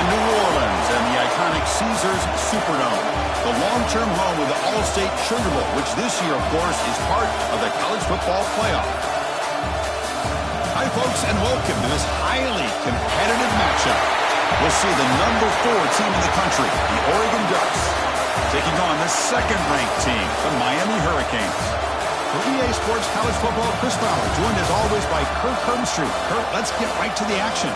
in New Orleans and the iconic Caesars Superdome, the long-term home of the All-State Sugar Bowl, which this year, of course, is part of the college football playoff. Hi, folks, and welcome to this highly competitive matchup. We'll see the number 4 team in the country, the Oregon Ducks, taking on the second-ranked team, the Miami Hurricanes. For EA Sports College Football, Chris Fowler, joined as always by Kurt Herbstreit. Kurt, let's get right to the action.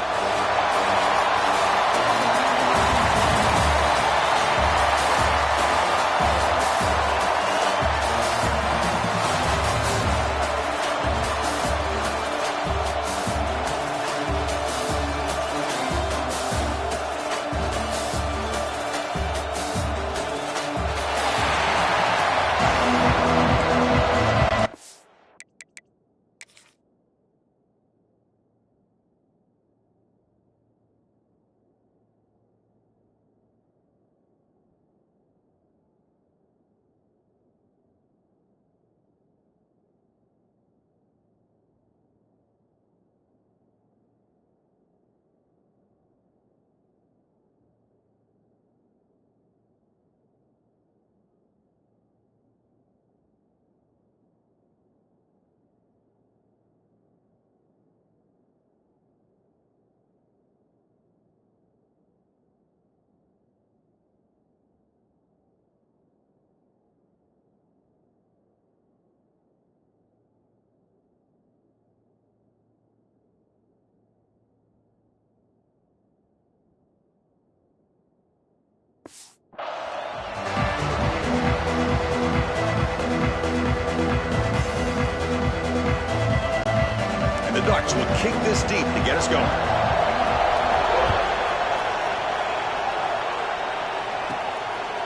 Ducks will kick this deep to get us going.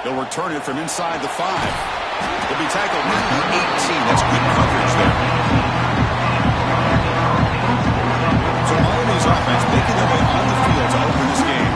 They'll return it from inside the 5. He'll be tackled at the 18. That's good coverage there. So Miami's offense making their way on the field to open this game.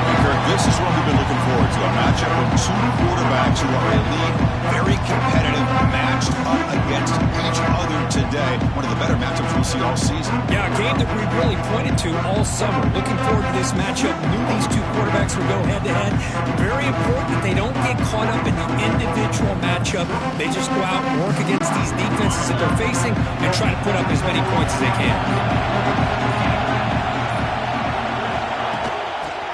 And Kirk, this is what we've been looking forward to. A matchup with 2 quarterbacks who are elite, very competitive, matched up against each other today. One of the better matchups we'll see all season. Yeah, a game that we really pointed to all summer. Looking forward to this matchup. Knew these 2 quarterbacks would go head-to-head. Very important that they don't get caught up in the individual matchup. They just go out and work against these defenses that they're facing and try to put up as many points as they can.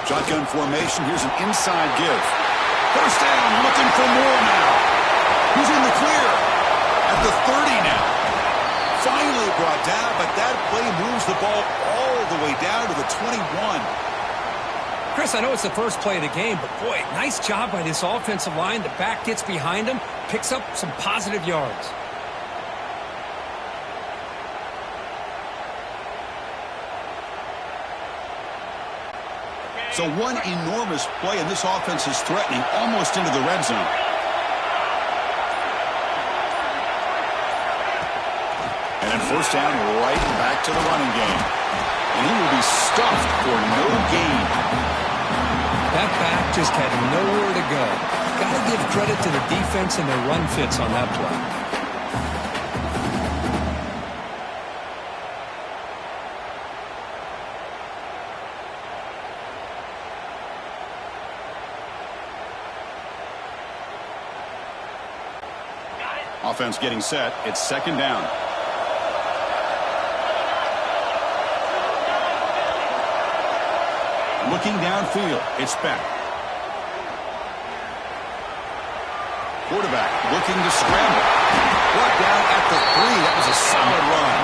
Shotgun formation. Here's an inside give. First down, looking for more now. He's in the clear at the 30 now. Finally brought down, but that play moves the ball all the way down to the 21. Chris, I know it's the first play of the game, but boy, nice job by this offensive line. The back gets behind him, picks up some positive yards. So one enormous play, and this offense is threatening almost into the red zone. And then first down, right back to the running game. And he will be stuffed for no gain. That back just had nowhere to go. Got to give credit to the defense and their run fits on that play. Offense getting set. It's second down. Looking downfield. It's Beck. Quarterback looking to scramble. Brought down at the 3. That was a solid run.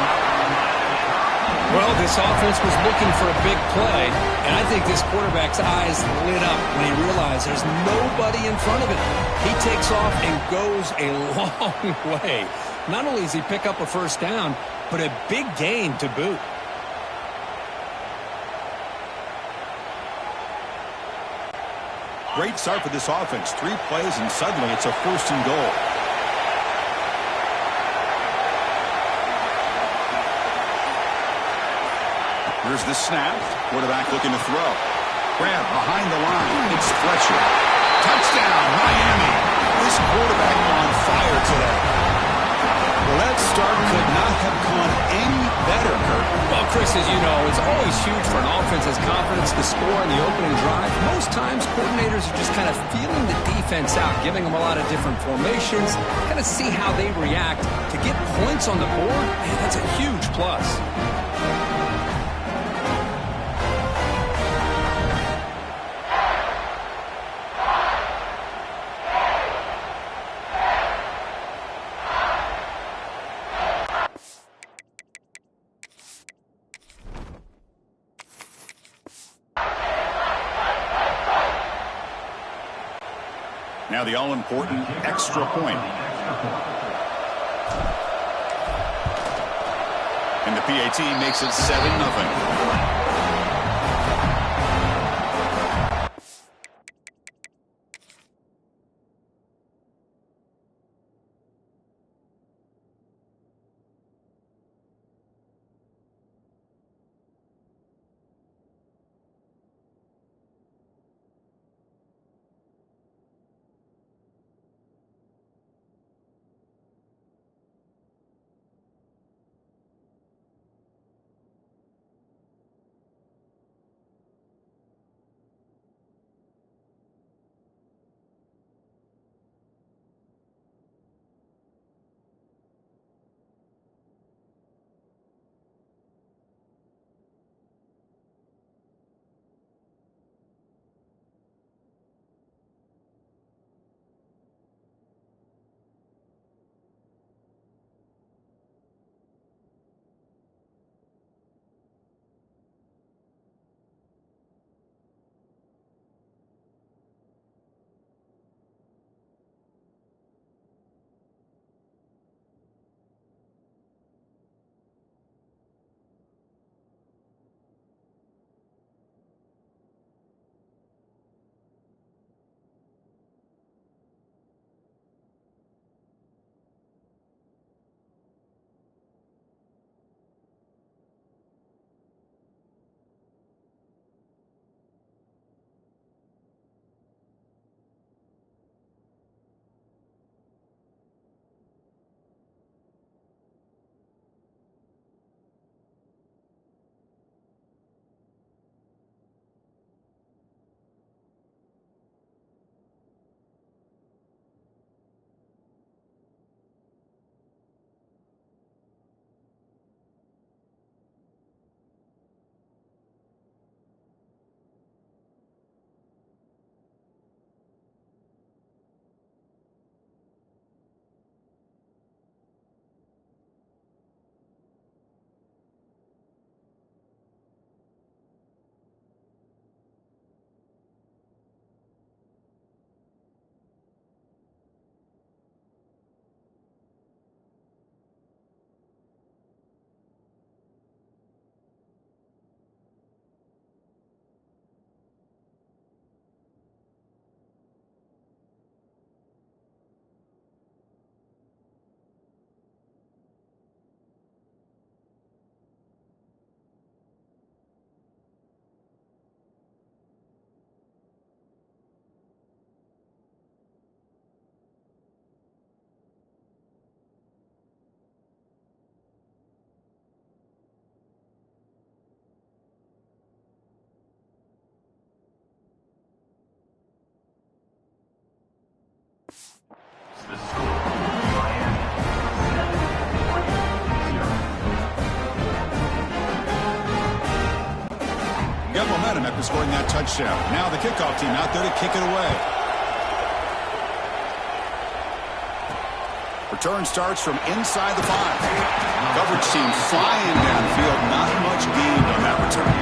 Well, this offense was looking for a big play, and I think this quarterback's eyes lit up when he realized there's nobody in front of him. He takes off and goes a long way. Not only does he pick up a first down, but a big gain to boot. Great start for this offense. 3 plays, and suddenly it's a first and goal. Here's the snap. Quarterback looking to throw. Grab behind the line. It's Fletcher. Touchdown, Miami. This quarterback on fire today. Well, that start could not have gone any better, Kurt? Well, Chris, as you know, it's always huge for an offense's confidence to score in the opening drive. Most times, coordinators are just kind of feeling the defense out, giving them a lot of different formations, kind of see how they react. To get points on the board, man, that's a huge plus. Now the all-important extra point. And the PAT makes it 7-0. Got momentum after scoring that touchdown. Now the kickoff team out there to kick it away. Return starts from inside the 5. Coverage team flying downfield. Not much gained on that return.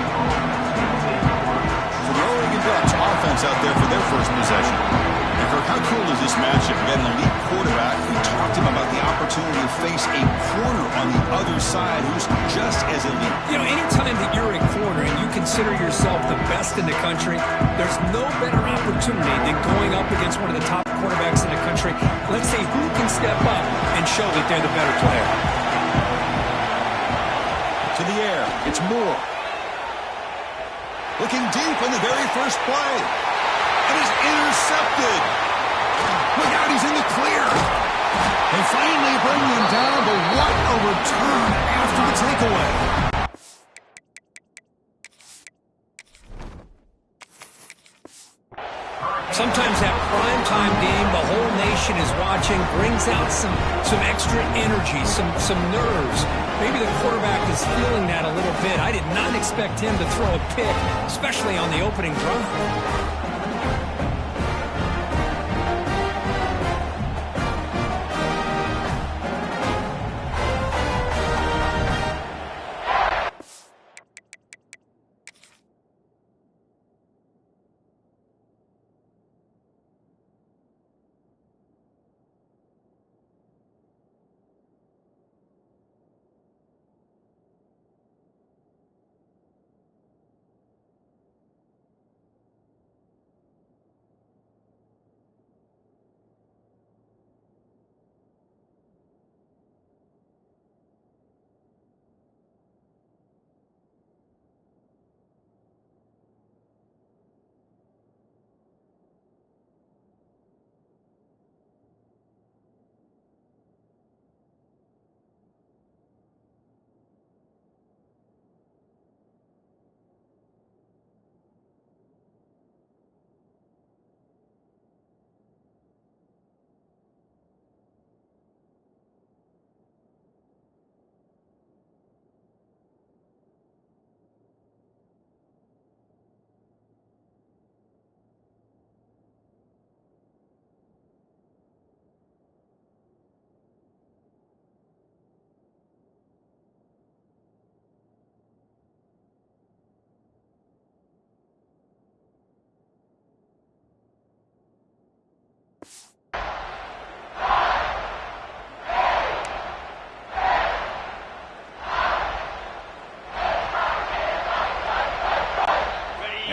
For the Oregon Ducks, offense out there for their first possession. And Kirk, how cool is this matchup? We got an elite quarterback who talked to him about the opportunity to face a corner on the other side who's just as elite. You know, anytime that you're a corner and you consider yourself the best in the country, there's no better opportunity than going up against one of the top quarterbacks in the country. Let's say who can step up and show that they're the better player. To the air, it's Moore. Looking deep on the very first play. And is intercepted. Look out, he's in the clear. They finally bring him down, but what a return after the takeaway. Sometimes that primetime game, the whole nation is watching, brings out some extra energy, some nerves. Maybe the quarterback is feeling that a little bit. I did not expect him to throw a pick, especially on the opening drive.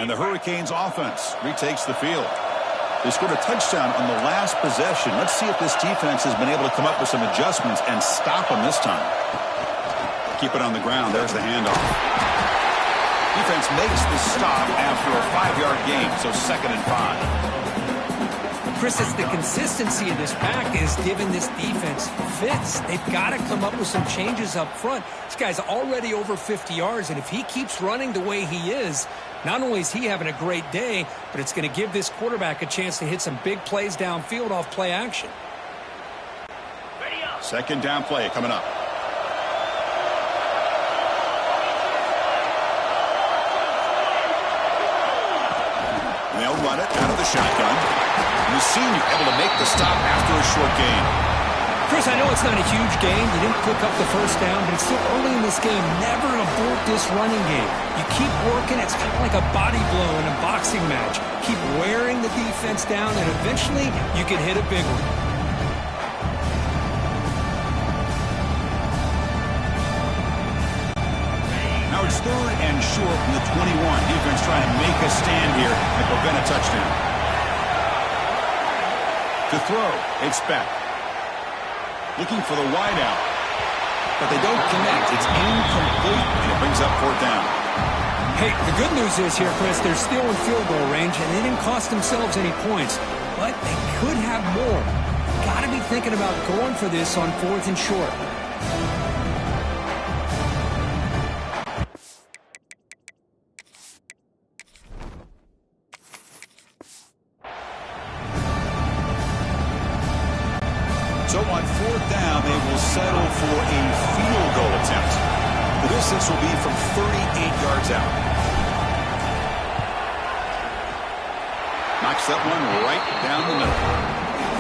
And the Hurricanes offense retakes the field. They scored a touchdown on the last possession. Let's see if this defense has been able to come up with some adjustments and stop them this time. Keep it on the ground. There's the handoff. Defense makes the stop after a 5-yard gain, so 2nd and 5. Chris, it's the consistency of this pack is giving this defense fits. They've got to come up with some changes up front. This guy's already over 50 yards, and if he keeps running the way he is, not only is he having a great day, but it's going to give this quarterback a chance to hit some big plays downfield off play action. 2nd down play coming up. They'll run it out of the shotgun. And the senior able to make the stop after a short gain. Chris, I know it's not a huge gain. You didn't pick up the first down, but it's still early in this game. Never abort this running game. You keep working. It's kind of like a body blow in a boxing match. Keep wearing the defense down, and eventually you can hit a big one. Now it's 3rd and short from the 21. Defense trying to make a stand here and prevent a touchdown. To throw, it's Beck. Looking for the wideout, but they don't connect. It's incomplete, and it brings up 4th down. Hey, the good news is here, Chris, they're still in field goal range, and they didn't cost themselves any points, but they could have more. Got to be thinking about going for this on 4th and short. So on 4th down, they will settle for a field goal attempt. The distance will be from 38 yards out. Knocks that one right down the middle.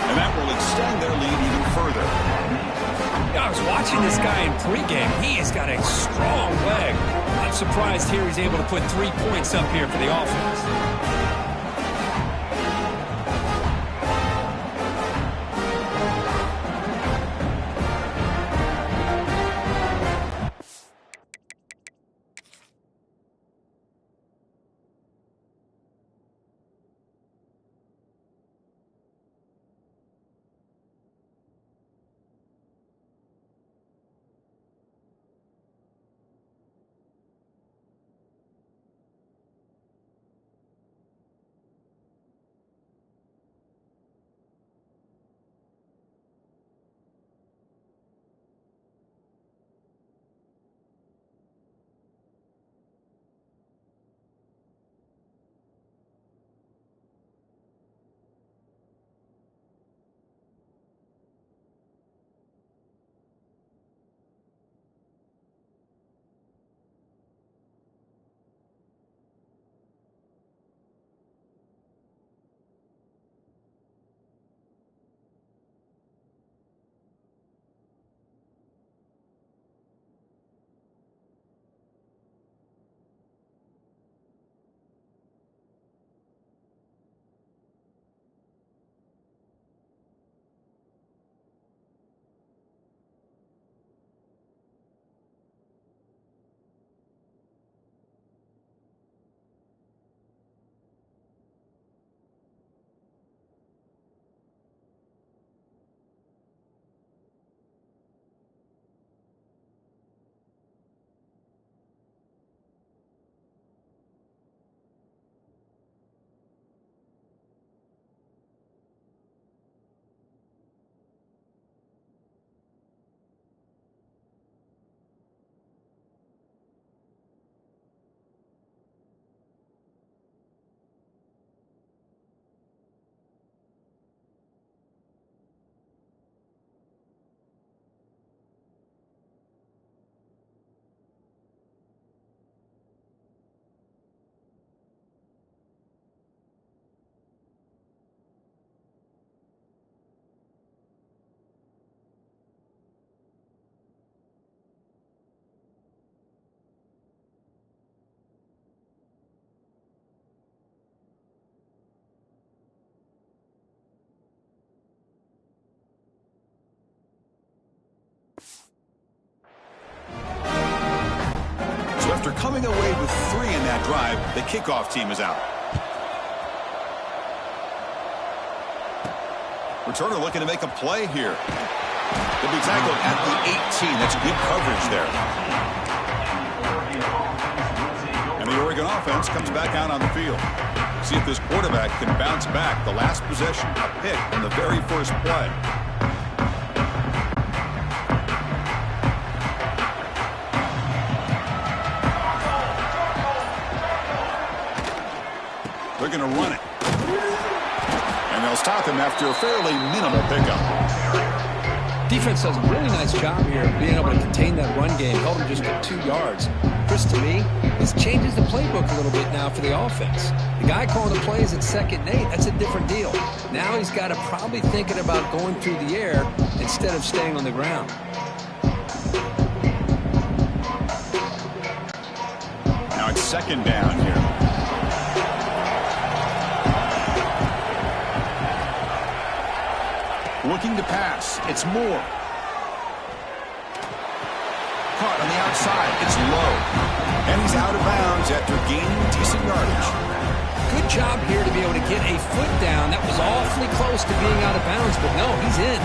And that will extend their lead even further. I was watching this guy in pregame. He has got a strong leg. Not surprised here he's able to put 3 points up here for the offense. After coming away with 3 in that drive, the kickoff team is out. Returner looking to make a play here. They'll be tackled at the 18. That's good coverage there. And the Oregon offense comes back out on the field. See if this quarterback can bounce back. The last possession, a pick on the very first play. They're going to run it. And they'll stop him after a fairly minimal pickup. Defense does a really nice job here of being able to contain that run game. Held him just at 2 yards. Chris, to me, this changes the playbook a little bit now for the offense. The guy calling the plays at 2nd and 8, that's a different deal. Now he's got to probably thinking about going through the air instead of staying on the ground. Now it's 2nd down here. Looking to pass. It's Moore. Caught on the outside. It's low. And he's out of bounds after gaining decent yardage. Good job here to be able to get a foot down. That was awfully close to being out of bounds, but no, he's in.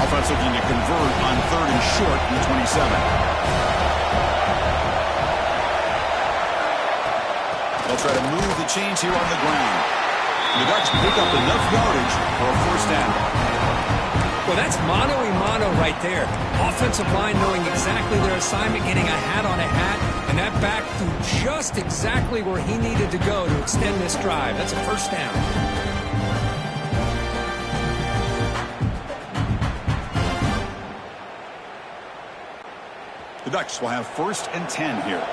Offense looking to convert on 3rd and short in the 27. They'll try to move the chains here on the ground. The Ducks pick up enough yardage for a 1st down. Well, that's mano-a-mano right there. Offensive line knowing exactly their assignment, getting a hat on a hat, and that back through just exactly where he needed to go to extend this drive. That's a 1st down. The Ducks will have 1st and 10 here.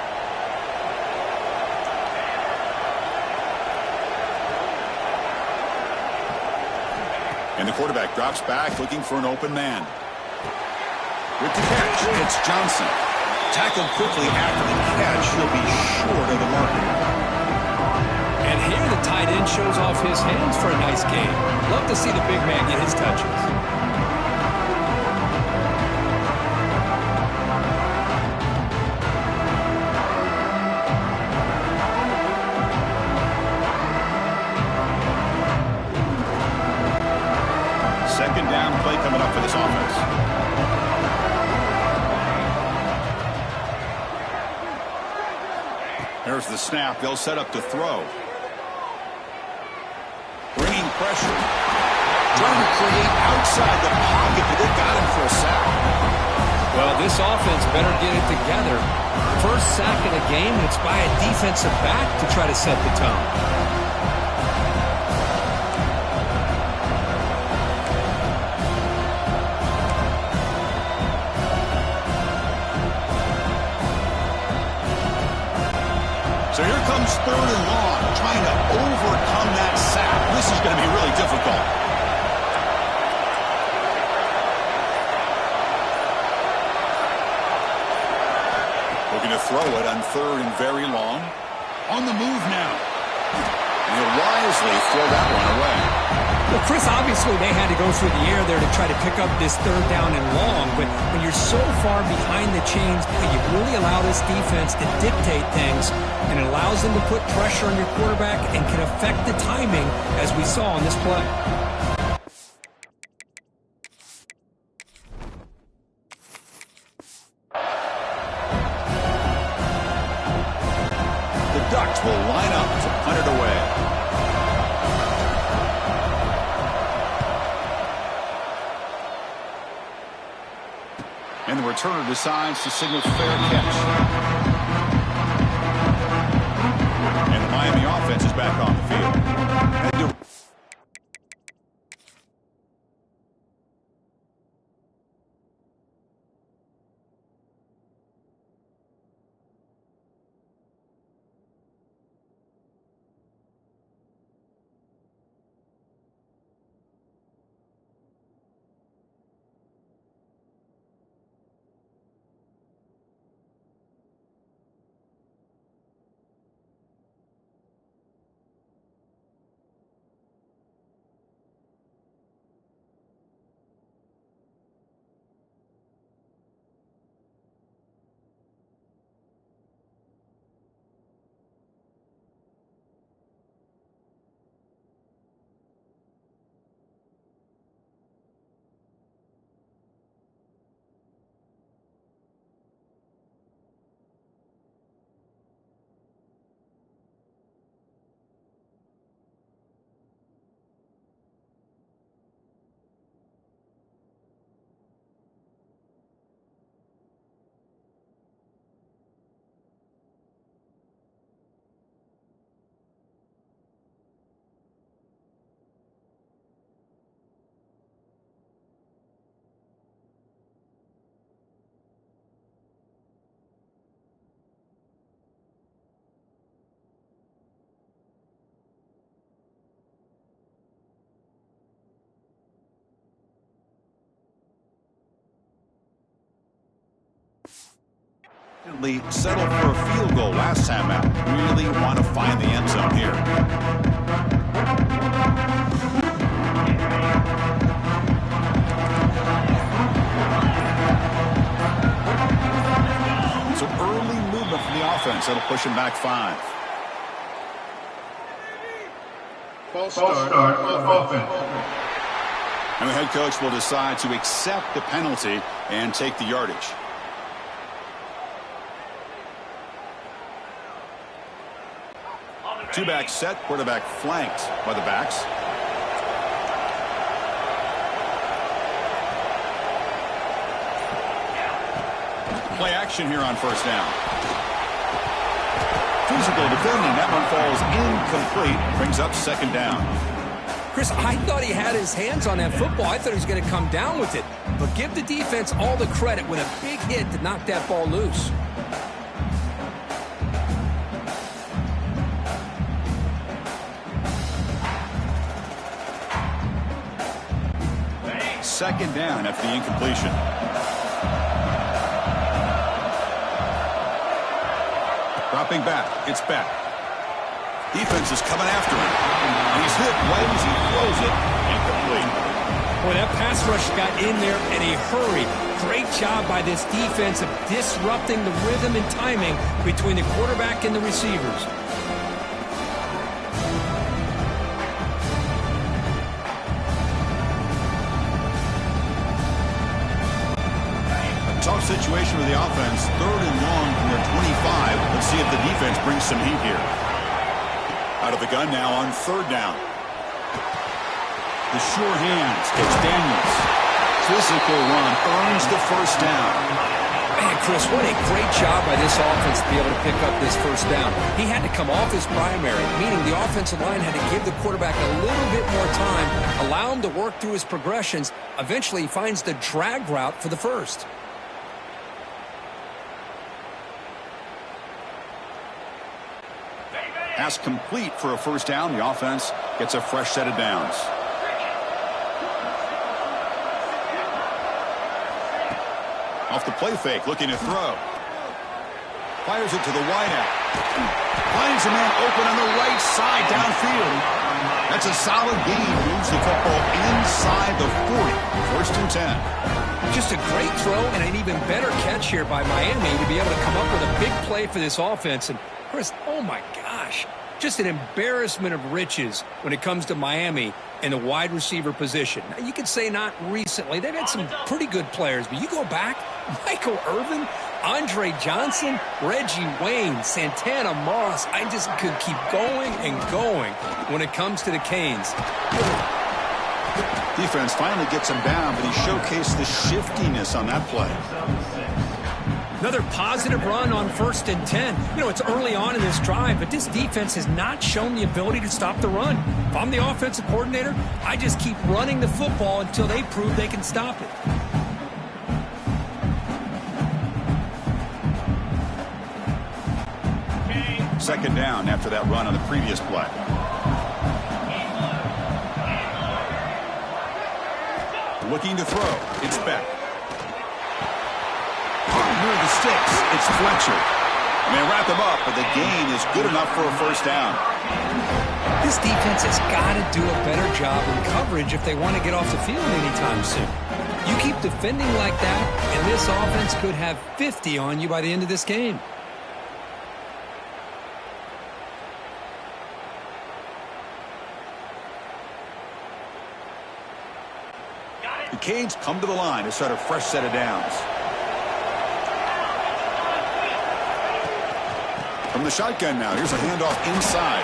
And the quarterback drops back looking for an open man. With the catch, it's Johnson. Tackled quickly after the catch. He'll be short of the mark. And here the tight end shows off his hands for a nice game. Love to see the big man get his touches. Play coming up for this offense. There's the snap. They'll set up to throw. Bringing pressure. Trying to create outside the pocket, but they got him for a sack. Well, this offense better get it together. 1st sack of the game, and it's by a defensive back to try to set the tone. So here comes 3rd and long, trying to overcome that sack. This is going to be really difficult. Looking to throw it on 3rd and very long. On the move now. And he'll wisely throw that one away. Well, Chris, obviously they had to go through the air there to try to pick up this 3rd down and long, but when you're so far behind the chains, you really allow this defense to dictate things, and it allows them to put pressure on your quarterback and can affect the timing, as we saw on this play. The Ducks will line up to punt it away. And the returner decides to signal fair catch. And the Miami offense is back on the field. Settled for a field goal last time out. Really want to find the end zone here. So early movement from the offense. That'll push him back 5. False start of offense. And the head coach will decide to accept the penalty and take the yardage. Two-back set, quarterback flanked by the backs. Play action here on first down. Physical defending. That one falls incomplete. Brings up second down. Chris, I thought he had his hands on that football. I thought he was going to come down with it. But give the defense all the credit with a big hit to knock that ball loose. Second down after the incompletion. Dropping back. It's back. Defense is coming after him. He's hit right as he throws it. Incomplete. Boy, that pass rush got in there in a hurry. Great job by this defense of disrupting the rhythm and timing between the quarterback and the receivers. Tough situation for the offense. 3rd and long from their 25. Let's see if the defense brings some heat here. Out of the gun now on 3rd down. The sure hands gets Daniels. Physical run earns the first down. Man, Chris, what a great job by this offense to be able to pick up this first down. He had to come off his primary, meaning the offensive line had to give the quarterback a little bit more time, allow him to work through his progressions. Eventually, he finds the drag route for the first. Pass complete for a first down. The offense gets a fresh set of downs. Off the play fake, looking to throw. Fires it to the wideout. Finds a man open on the right side downfield. That's a solid gain. Moves the football inside the 40. 1st and 10. Just a great throw and an even better catch here by Miami to be able to come up with a big play for this offense. And Chris, oh my gosh, just an embarrassment of riches when it comes to Miami in the wide receiver position. Now, you could say not recently. They've had some pretty good players, but you go back, Michael Irvin, Andre Johnson, Reggie Wayne, Santana Moss. I just could keep going and going when it comes to the Canes. Defense finally gets him down, but he showcased the shiftiness on that play. Another positive run on 1st and 10. You know, it's early on in this drive, but this defense has not shown the ability to stop the run. If I'm the offensive coordinator, I just keep running the football until they prove they can stop it. Second down after that run on the previous play. Looking to throw. It's Beck. Near the sticks. It's Fletcher. And they wrap him up, but the gain is good enough for a first down. This defense has got to do a better job in coverage if they want to get off the field anytime soon. You keep defending like that, and this offense could have 50 on you by the end of this game. The Canes come to the line to start a fresh set of downs. From the shotgun now, here's a handoff inside.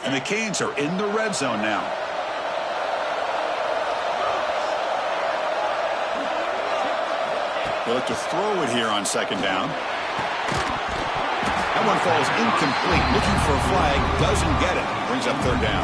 And the Canes are in the red zone now. They look to throw it here on second down. That one falls incomplete. Looking for a flag. Doesn't get it. Brings up third down.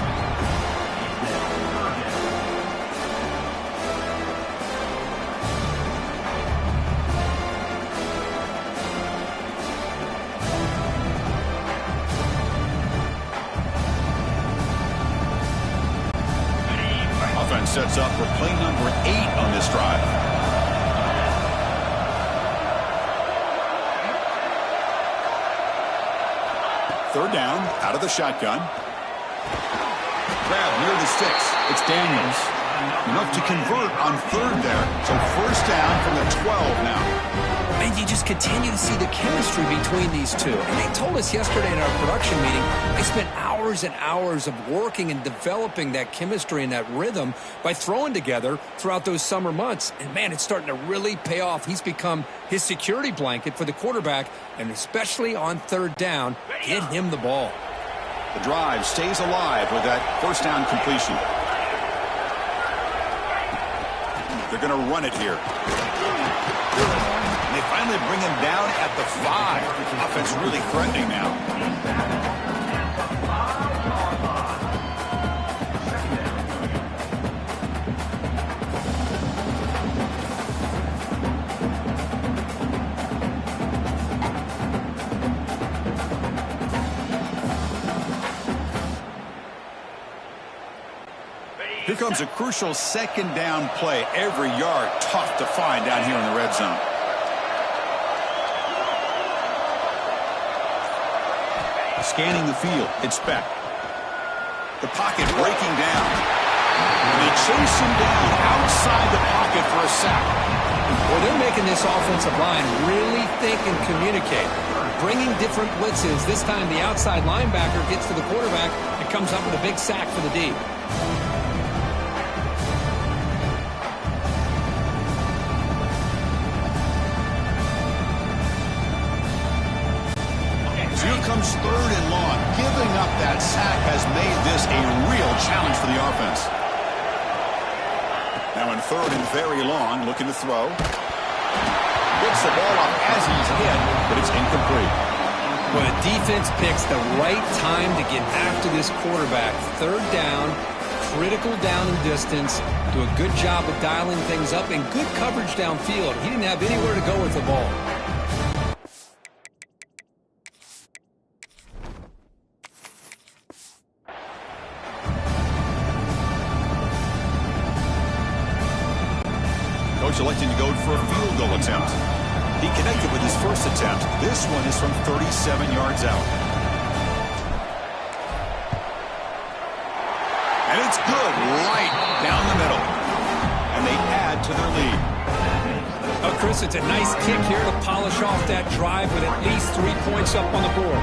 sets up for play number 8 on this drive. Third down, out of the shotgun. Grab near the sticks. It's Daniels. Enough to convert on third there. So first down from the 12 now. And you just continue to see the chemistry between these two. And they told us yesterday in our production meeting, they spent hours and hours of working and developing that chemistry and that rhythm by throwing together throughout those summer months. And, man, it's starting to really pay off. He's become his security blanket for the quarterback, and especially on third down, get him the ball. The drive stays alive with that first down completion. They're going to run it here. And they finally bring him down at the 5. Offense really threatening now. Here comes a crucial second down play. Every yard tough to find down here in the red zone. Scanning the field, it's Beck. The pocket breaking down. And they chase him down outside the pocket for a sack. Well, they're making this offensive line really think and communicate. Bringing different blitzes. This time the outside linebacker gets to the quarterback and comes up with a big sack for the D. Here comes third and long. Giving up that sack has made this a real challenge for the offense. Now in third and very long, looking to throw. Gets the ball up as he's hit, but it's incomplete. Well, the defense picks the right time to get after this quarterback. Third down, critical down and distance. Do a good job of dialing things up and good coverage downfield. He didn't have anywhere to go with the ball. Coach electing to go for a field goal attempt. He connected with his first attempt. This one is from 37 yards out. And it's good right down the middle. And they add to their lead. Oh, Chris, it's a nice kick here to polish off that drive with at least 3 points up on the board.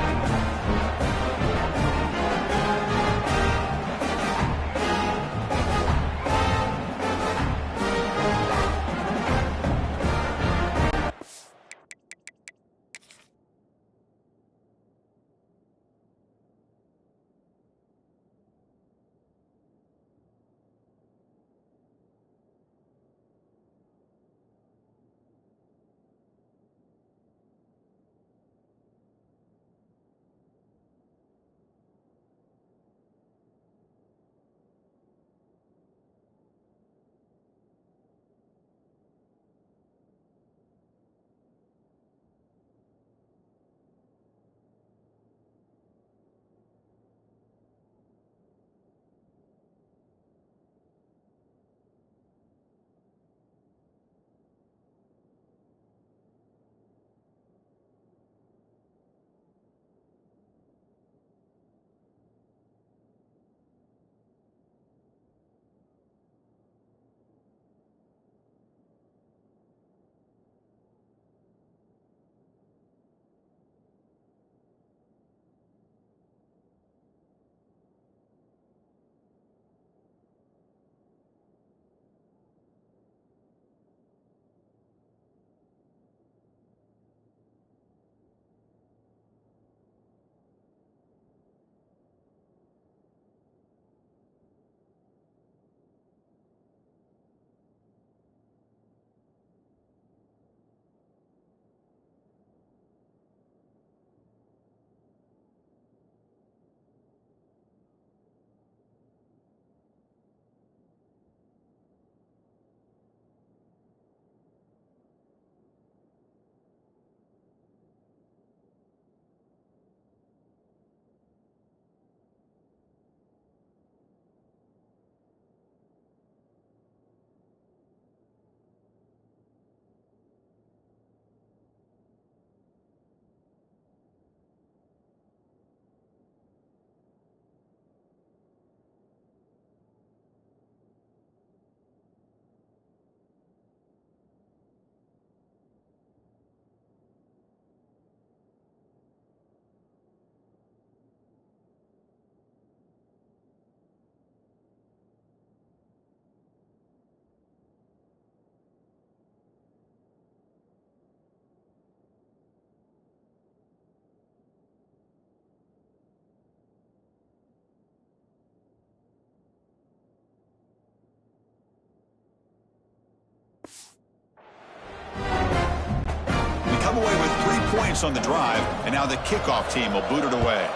points on the drive, and now the kickoff team will boot it away.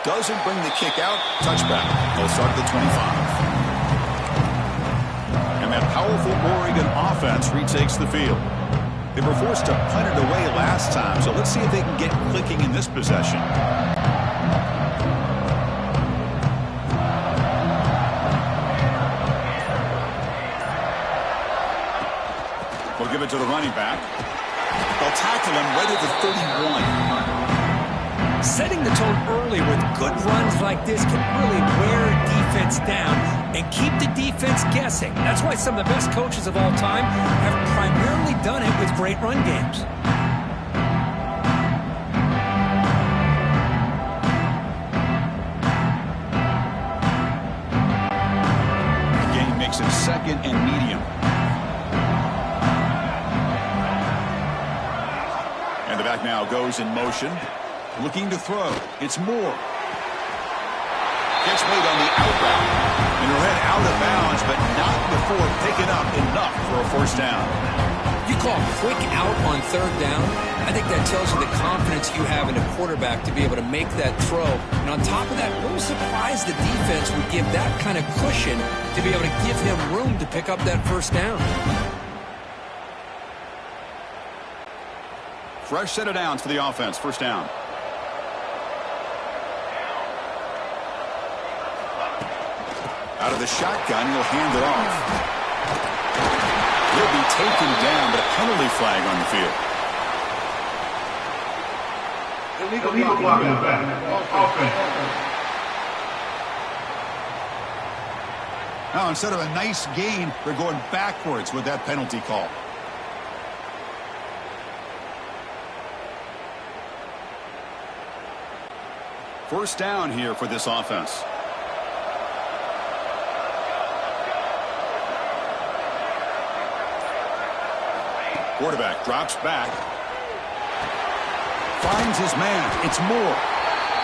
Doesn't bring the kick out. Touchback. They'll start at the 25. And that powerful Oregon offense retakes the field. They were forced to punt it away last time, so let's see if they can get clicking in this possession. We'll give it to the running back. They'll tackle him right at the 31. Setting the tone early with good runs like this can really wear a defense down and keep the defense guessing. That's why some of the best coaches of all time have primarily done it with great run games. The game makes it second and medium. And the back now goes in motion. Looking to throw. It's Moore. Gets made on the out route. And he'll head out of bounds, but not before picking up enough for a first down. You call quick out on third down. I think that tells you the confidence you have in a quarterback to be able to make that throw. And on top of that, a little surprised the defense would give that kind of cushion to be able to give him room to pick up that first down. Fresh set of downs for the offense. First down. Out of the shotgun, he'll hand it off. He'll be taken down, but a penalty flag on the field. Illegal blocking back. Offense. Now, instead of a nice gain, they're going backwards with that penalty call. First down here for this offense. Quarterback drops back. Finds his man. It's Moore.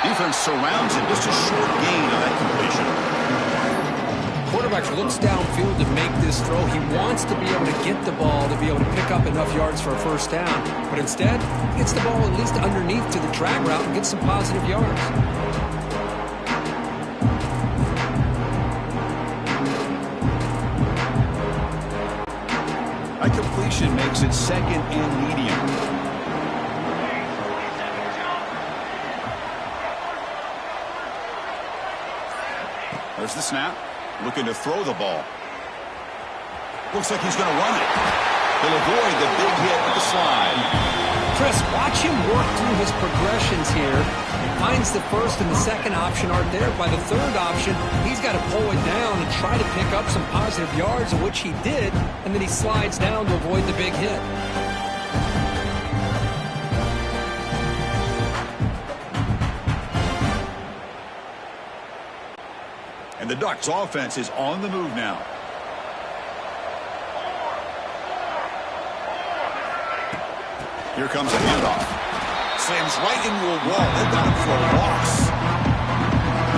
Defense surrounds him. Just a short gain on that completion. Quarterback looks downfield to make this throw. He wants to be able to get the ball to be able to pick up enough yards for a first down. But instead, he gets the ball at least underneath to the drag route and gets some positive yards. That completion makes it second and medium. There's the snap. Looking to throw the ball. Looks like he's going to run it. He'll avoid the big hit with the slide. Chris, watch him work through his progressions here. He finds the first and the second option aren't there. By the third option, he's got to pull it down and try to pick up some positive yards, which he did, and then he slides down to avoid the big hit. And the Ducks offense is on the move now. Here comes a handoff. Slams right into a wall. They've got him for a loss.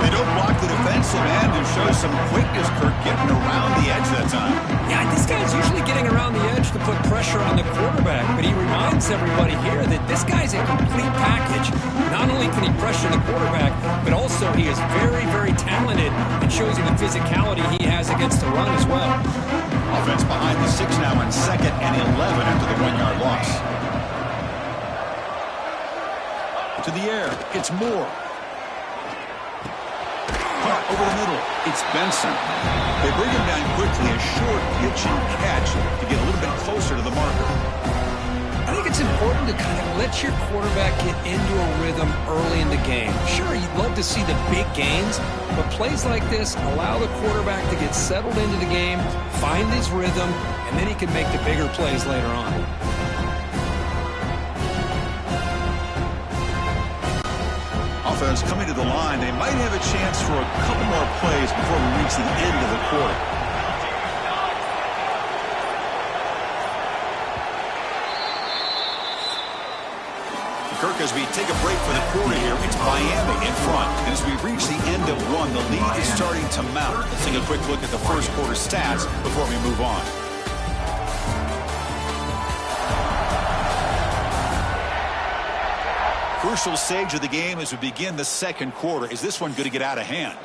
They don't block the defensive end and show some quickness, Kirk, getting around the edge that time. Yeah, this guy's usually getting around the edge to put pressure on the quarterback, but he reminds everybody here that this guy's a complete package. Not only can he pressure the quarterback, but also he is very, very talented and shows you the physicality he has against the run as well. Offense behind the 6 now on 2nd and 11 after the 1-yard loss. To the air, it's Moore. Caught over the middle, it's Benson. They bring him down quickly, a short pitch and catch to get a little bit closer to the marker. I think it's important to kind of let your quarterback get into a rhythm early in the game. Sure, you'd love to see the big gains, but plays like this allow the quarterback to get settled into the game, find his rhythm, and then he can make the bigger plays later on. Offense coming to the line. They might have a chance for a couple more plays before we reach the end of the quarter. Kirk, as we take a break for the quarter here, it's Miami in front. And as we reach the end of one, the lead is starting to mount. Let's take a quick look at the first quarter stats before we move on. Crucial stage of the game as we begin the second quarter. Is this one going to get out of hand?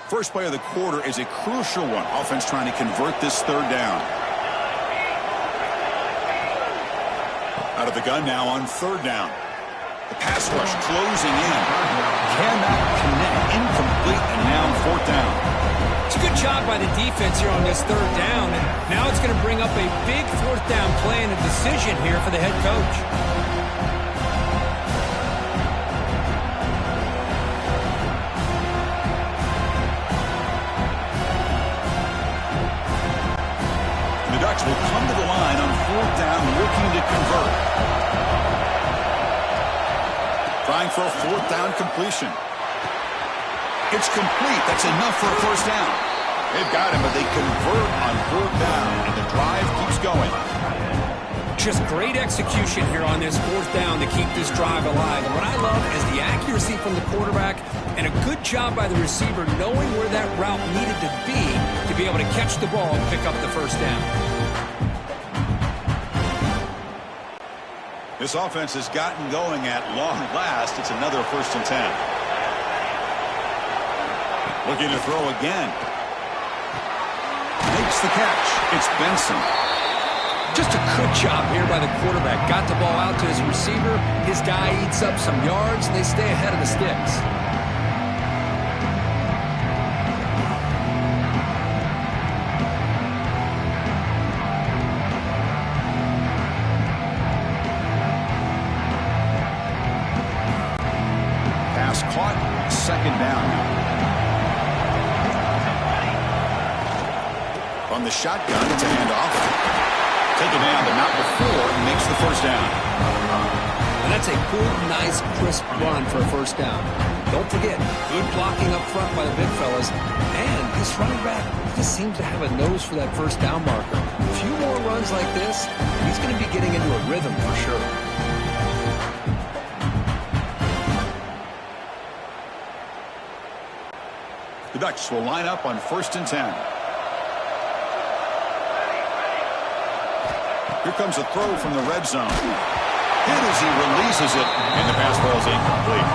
First play of the quarter is a crucial one. Offense trying to convert this third down. Out of the gun now on third down. The pass rush closing in. Cannot connect. Incomplete, and now fourth down. It's a good job by the defense here on this third down. And now it's going to bring up a big fourth down play and a decision here for the head coach. Will come to the line on fourth down, looking to convert. Trying for a fourth down completion. It's complete. That's enough for a first down. They've got him, but they convert on fourth down, and the drive keeps going. Just great execution here on this fourth down to keep this drive alive. And what I love is the accuracy from the quarterback and a good job by the receiver knowing where that route needed to be able to catch the ball and pick up the first down. This offense has gotten going at long last. It's another 1st and 10. Looking to throw again. Makes the catch. It's Benson. Just a good job here by the quarterback. Got the ball out to his receiver. His guy eats up some yards. They stay ahead of the sticks. Pass caught. 2nd down. From the shotgun, it's a handoff. Taken down, but not before he makes the 1st down. And that's a good, nice, crisp run for a 1st down. Don't forget, good blocking up front by the big fellas. And this running back just seems to have a nose for that 1st down marker. A few more runs like this, he's going to be getting into a rhythm for sure. The Ducks will line up on 1st and 10. Here comes a throw from the red zone. Hit as he releases it, and the pass ball is incomplete.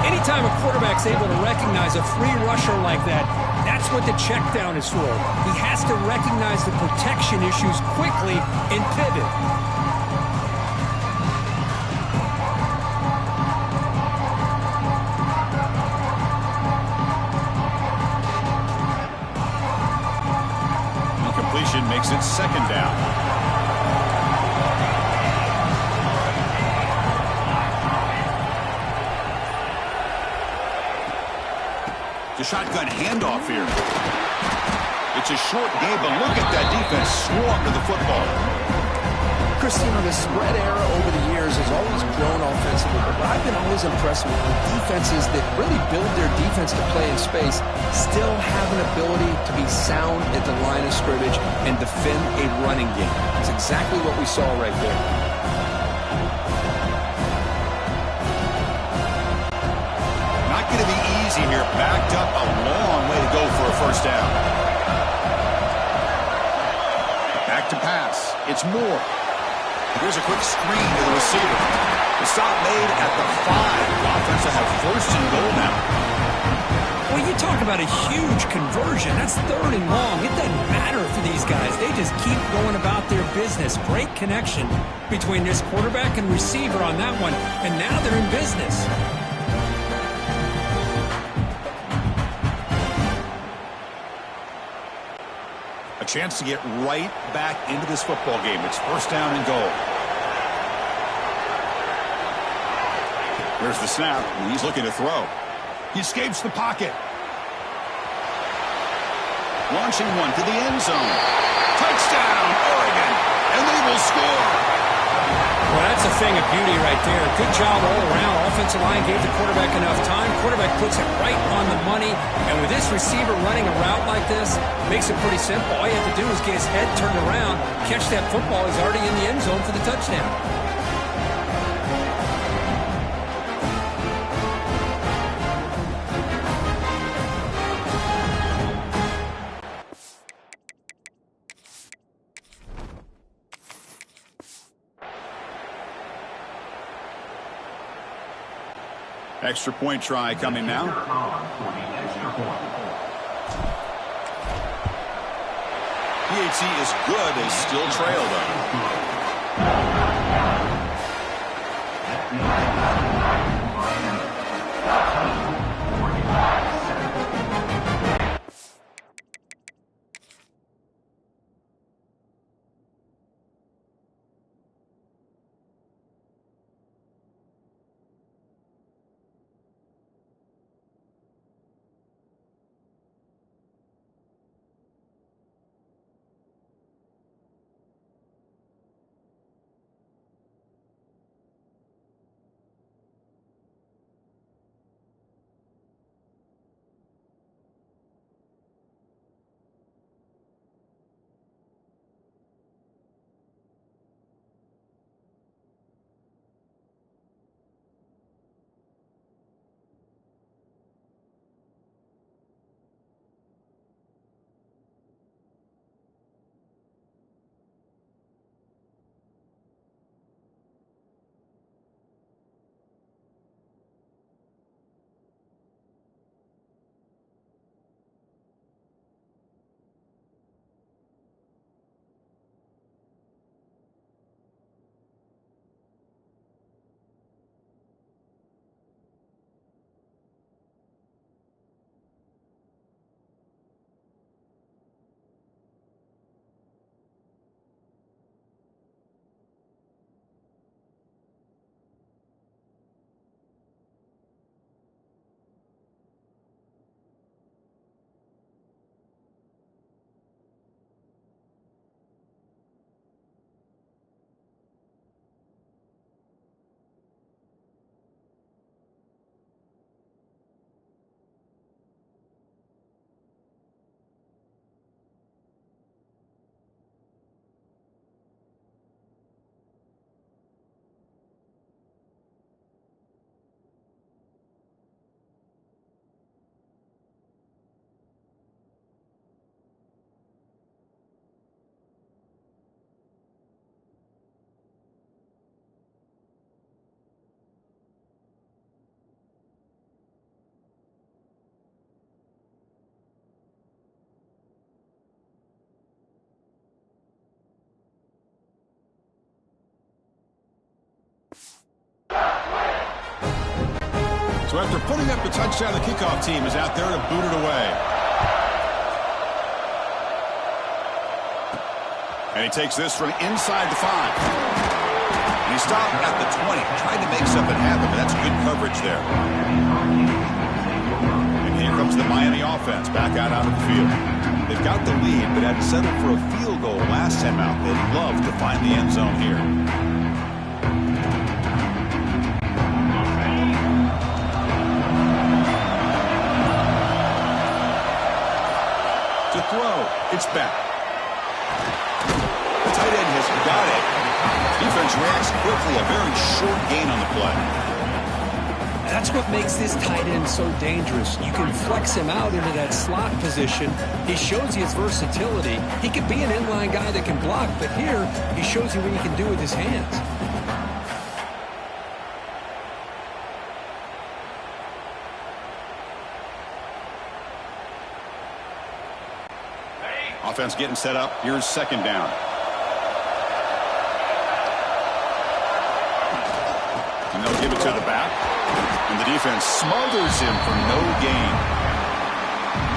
Anytime a quarterback's able to recognize a free rusher like that, that's what the check down is for. He has to recognize the protection issues quickly and pivot. Incompletion makes it 2nd down. The shotgun handoff here. It's a short game, but look at that defense swarm to the football. Chris, the spread era over the years has always grown offensively, but I've been always impressed with defenses that really build their defense to play in space, still have an ability to be sound at the line of scrimmage and defend a running game. It's exactly what we saw right there. Not going to be easy here. Backed up a long way to go for a 1st down. Back to pass. It's Moore. Here's a quick screen to the receiver. The stop made at the 5. The offense will have 1st and goal now. Well, you talk about a huge conversion. That's 3rd and long. It doesn't matter for these guys. They just keep going about their business. Great connection between this quarterback and receiver on that one, and now they're in business. A chance to get right back into this football game. It's 1st down and goal. Here's the snap, and he's looking to throw. He escapes the pocket. Launching one to the end zone. Touchdown, Oregon, and they will score. Well, that's a thing of beauty right there. Good job all around. Offensive line gave the quarterback enough time. Quarterback puts it right on the money. And with this receiver running a route like this, makes it pretty simple. All you have to do is get his head turned around, catch that football. He's already in the end zone for the touchdown. Extra point try coming now. PAT is good. They still trail, So after putting up the touchdown, the kickoff team is out there to boot it away. And he takes this from inside the 5. And he stopped at the 20, trying to make something happen, but that's good coverage there. And here comes the Miami offense back out onto the field. They've got the lead, but had to settle for a field goal last time out. They'd love to find the end zone here. To throw, it's back. The tight end has got it. Defense reacts quickly, a very short gain on the play. That's what makes this tight end so dangerous. You can flex him out into that slot position. He shows you his versatility. He could be an inline guy that can block, but here he shows you what he can do with his hands. Offense getting set up. Here's second down. And they'll give it to the back. And the defense smothers him for no gain.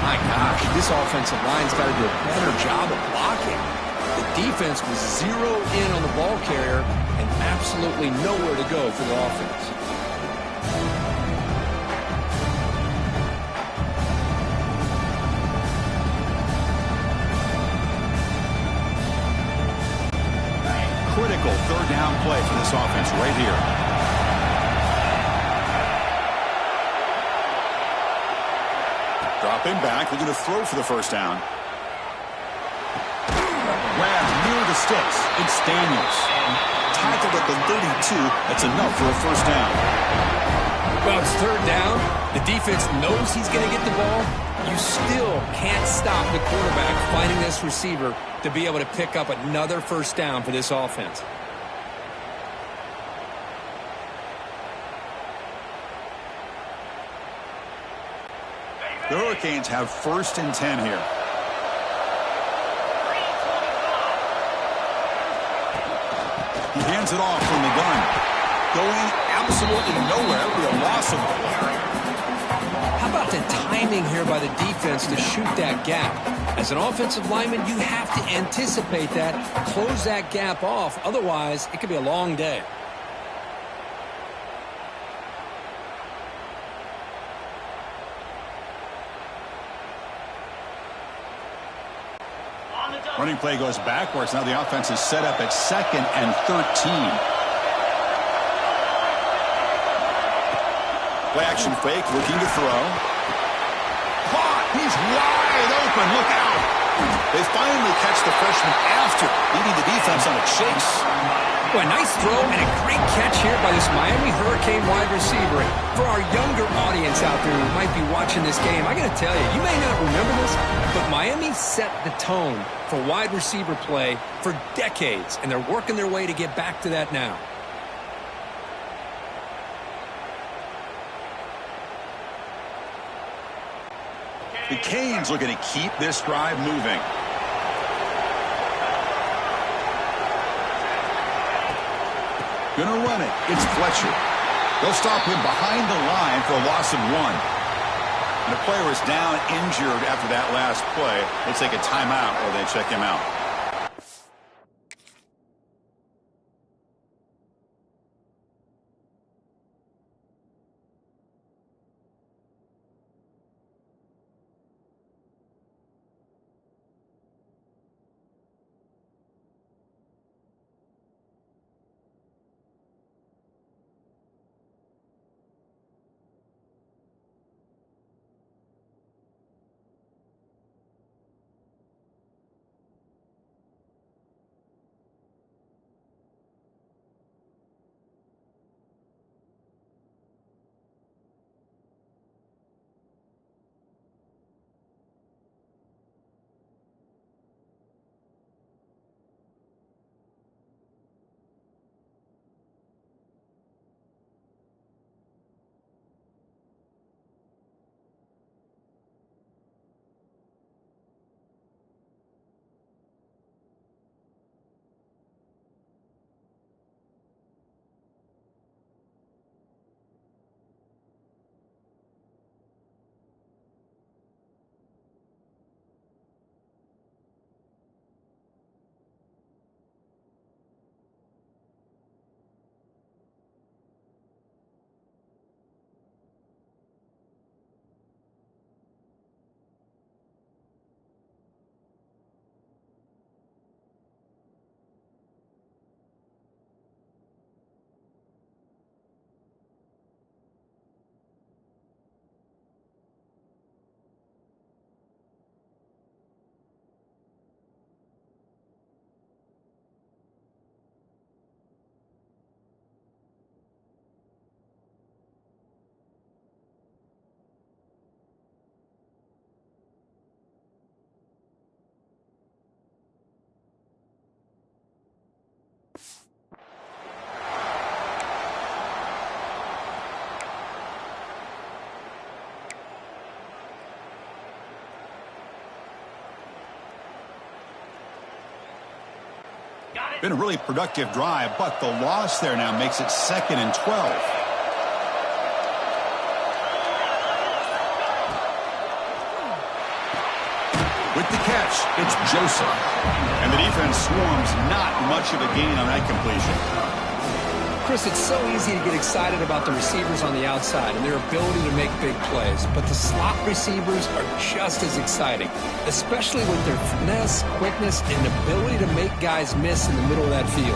My gosh, this offensive line's got to do a better job of blocking. The defense was zero in on the ball carrier and absolutely nowhere to go for the offense. Critical third down play for this offense right here. Dropping back, looking to throw for the first down. Grabbed near the sticks. It's Daniels. Tackled at the 32. That's enough for a first down. Well, it's third down. The defense knows he's going to get the ball. You still can't stop the quarterback finding this receiver to be able to pick up another first down for this offense. The Hurricanes have first and 10 here. He hands it off from the gun. Going absolutely nowhere with a loss of a player. How about the timing here by the defense to shoot that gap? As an offensive lineman, you have to anticipate that, close that gap off. Otherwise, it could be a long day. Running play goes backwards. Now the offense is set up at 2nd and 13. Play action fake, looking to throw. Caught! He's wide open. Look out! They finally catch the freshman after leading the defense on a chase. Boy, nice throw and a great catch here by this Miami Hurricane wide receiver. For our younger audience out there who might be watching this game, I got to tell you, you may not remember this, but Miami set the tone for wide receiver play for decades, and they're working their way to get back to that now. The Canes looking to keep this drive moving. Gonna run it. It's Fletcher. They'll stop him behind the line for a loss of 1. And the player is down injured after that last play. They take a timeout or they check him out. Been a really productive drive, but the loss there now makes it 2nd and 12. With the catch, it's Joseph. And the defense swarms, not much of a gain on that completion. Chris, it's so easy to get excited about the receivers on the outside and their ability to make big plays, but the slot receivers are just as exciting, especially with their finesse, quickness, and ability to make guys miss in the middle of that field.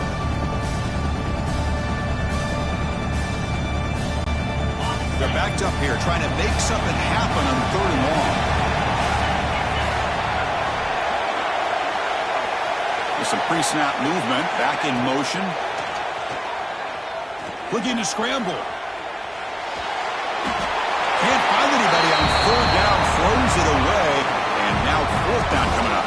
They're backed up here, trying to make something happen on 3rd and long. With some pre-snap movement, back in motion. Looking to scramble. Can't find anybody on 3rd down, throws it away, and now 4th down coming up.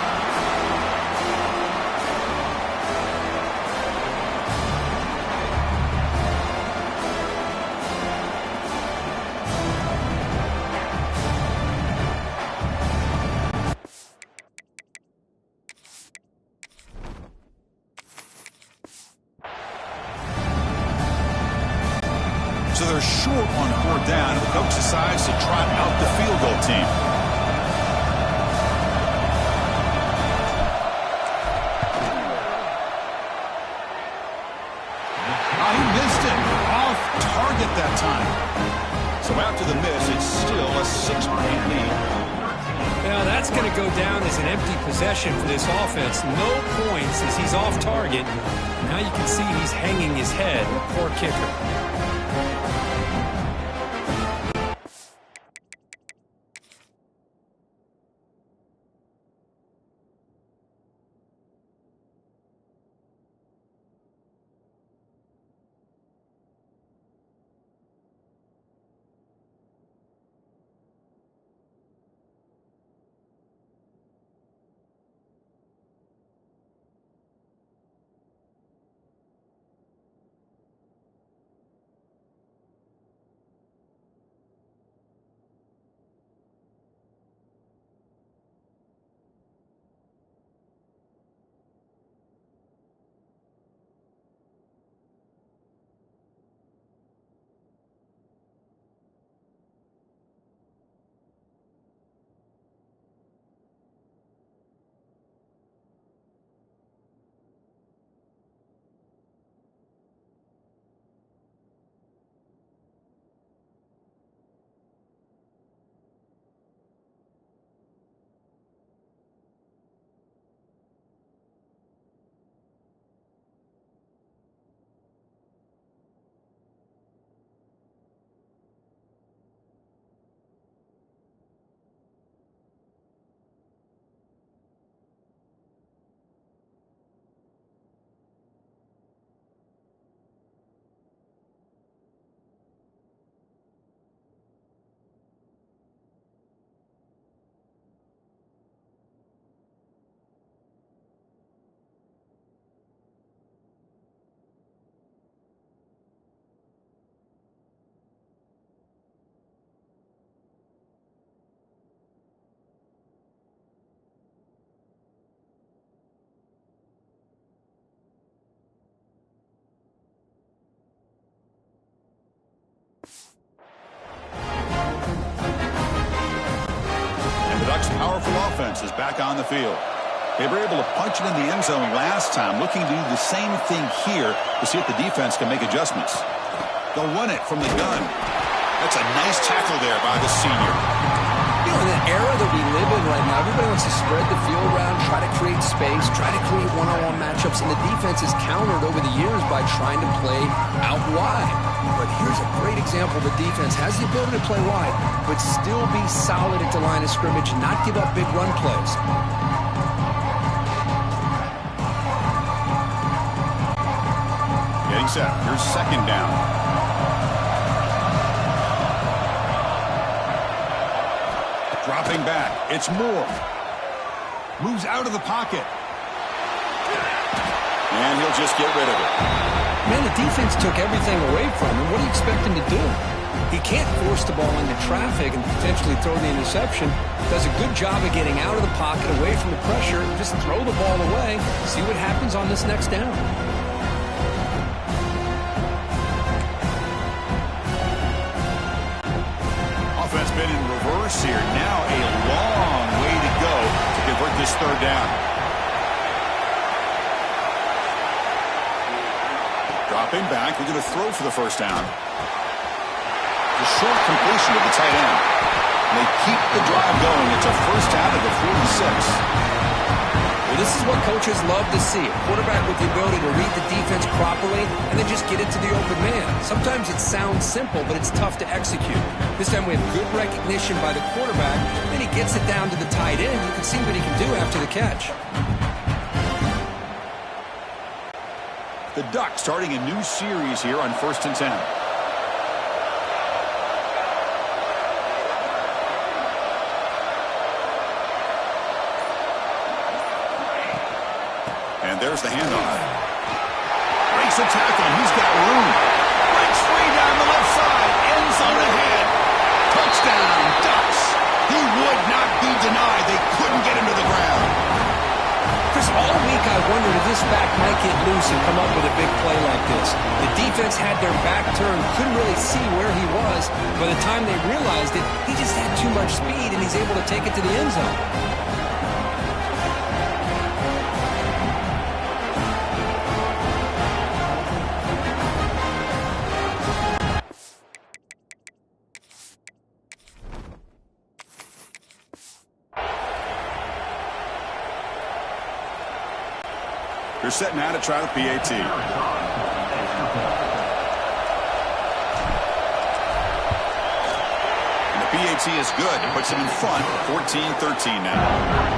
So they're short on 4th down, and the coach decides to trot out the field goal team. He missed it. Off target that time. So after the miss, it's still a 6-point lead. Now that's going to go down as an empty possession for this offense. No points as he's off target. Now you can see he's hanging his head. Poor kicker. Powerful offense is back on the field. They were able to punch it in the end zone last time, looking to do the same thing here to see if the defense can make adjustments. They'll run it from the gun. That's a nice tackle there by the senior. You know, in the era that we live in right now, everybody wants to spread the field around, try to create space, try to create one-on-one matchups, and the defense is countered over the years by trying to play out wide. But here's a great example. The defense has the ability to play wide, but still be solid at the line of scrimmage and not give up big run plays. Getting set. Here's 2nd down. Dropping back. It's Moore. Moves out of the pocket. And he'll just get rid of it. Man, the defense took everything away from him. What do you expect him to do? He can't force the ball into traffic and potentially throw the interception. Does a good job of getting out of the pocket, away from the pressure, and just throw the ball away. See what happens on this next down. Offense been in reverse here. Now a long way to go to convert this third down. Dropping back, we're going to throw for the first down. The short completion of the tight end. And they keep the drive going. It's a first down at the 46. Well, this is what coaches love to see. A quarterback with the ability to read the defense properly and then just get it to the open man. Sometimes it sounds simple, but it's tough to execute. This time we have good recognition by the quarterback. Then he gets it down to the tight end. You can see what he can do after the catch. The Ducks starting a new series here on 1st and 10. And there's the handoff. Breaks a tackle. He's got room. Breaks free down the left side. End zone ahead. Touchdown, Ducks. He would not be denied. They couldn't get him to the ground. Chris, all week I wondered if this back might get loose and come up with a big play like this. The defense had their back turned, couldn't really see where he was. By the time they realized it, he just had too much speed, and he's able to take it to the end zone. They're setting out to try the PAT. And the PAT is good. It puts them in front, 14-13 now.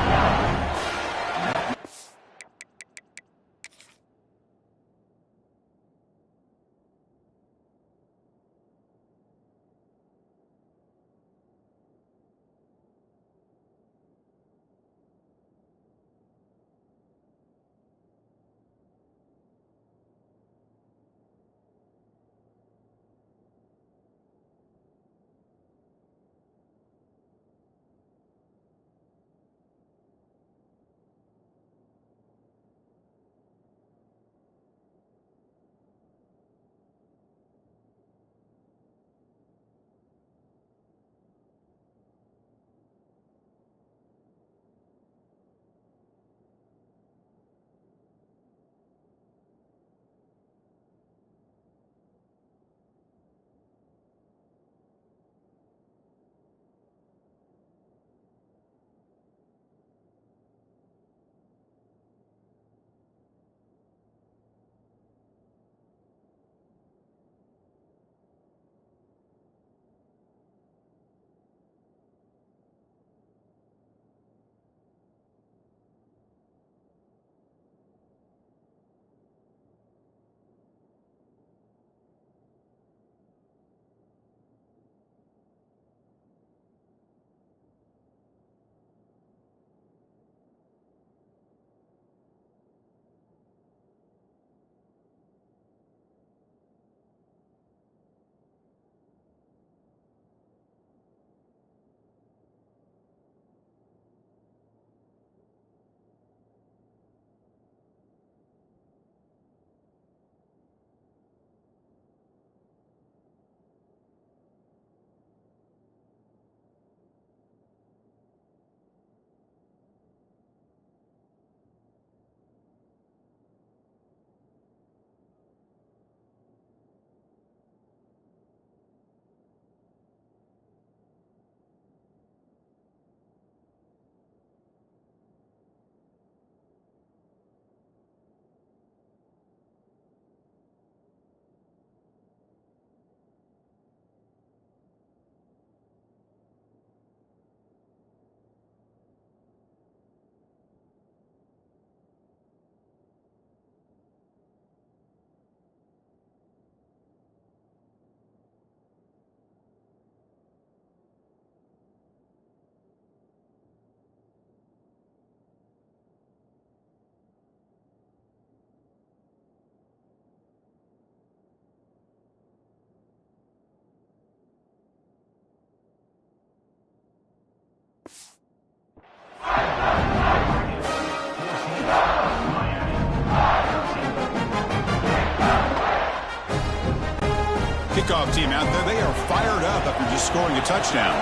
Kickoff team out there, they are fired up after just scoring a touchdown.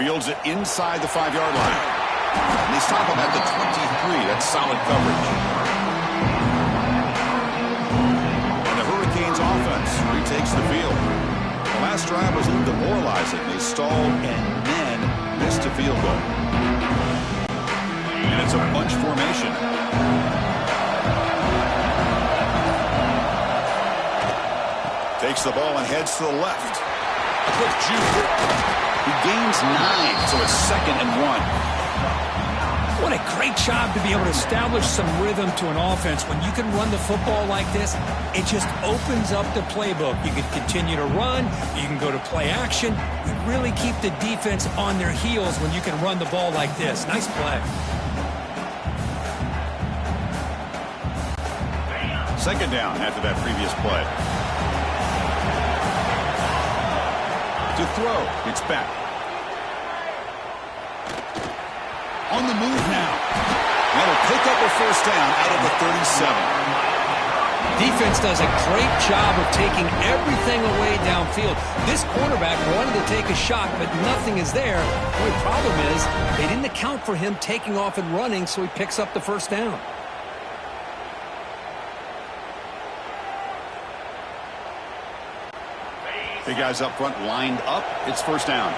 Fields it inside the 5-yard line. And they stop him at the 23. That's solid coverage. And the Hurricanes offense retakes the field. The last drive was a little demoralizing. They stalled and then missed a field goal. And it's a bunch formation. Takes the ball and heads to the left. A quick juke. He gains 9, so it's 2nd and 1. What a great job to be able to establish some rhythm to an offense. When you can run the football like this, it just opens up the playbook. You can continue to run. You can go to play action. You really keep the defense on their heels when you can run the ball like this. Nice play. 2nd down after that previous play. To throw, it's back. On the move now. That'll pick up a 1st down out of the 37. Defense does a great job of taking everything away downfield. This quarterback wanted to take a shot, but nothing is there. The only problem is they didn't account for him taking off and running, so he picks up the 1st down. Big guys up front lined up. It's 1st down.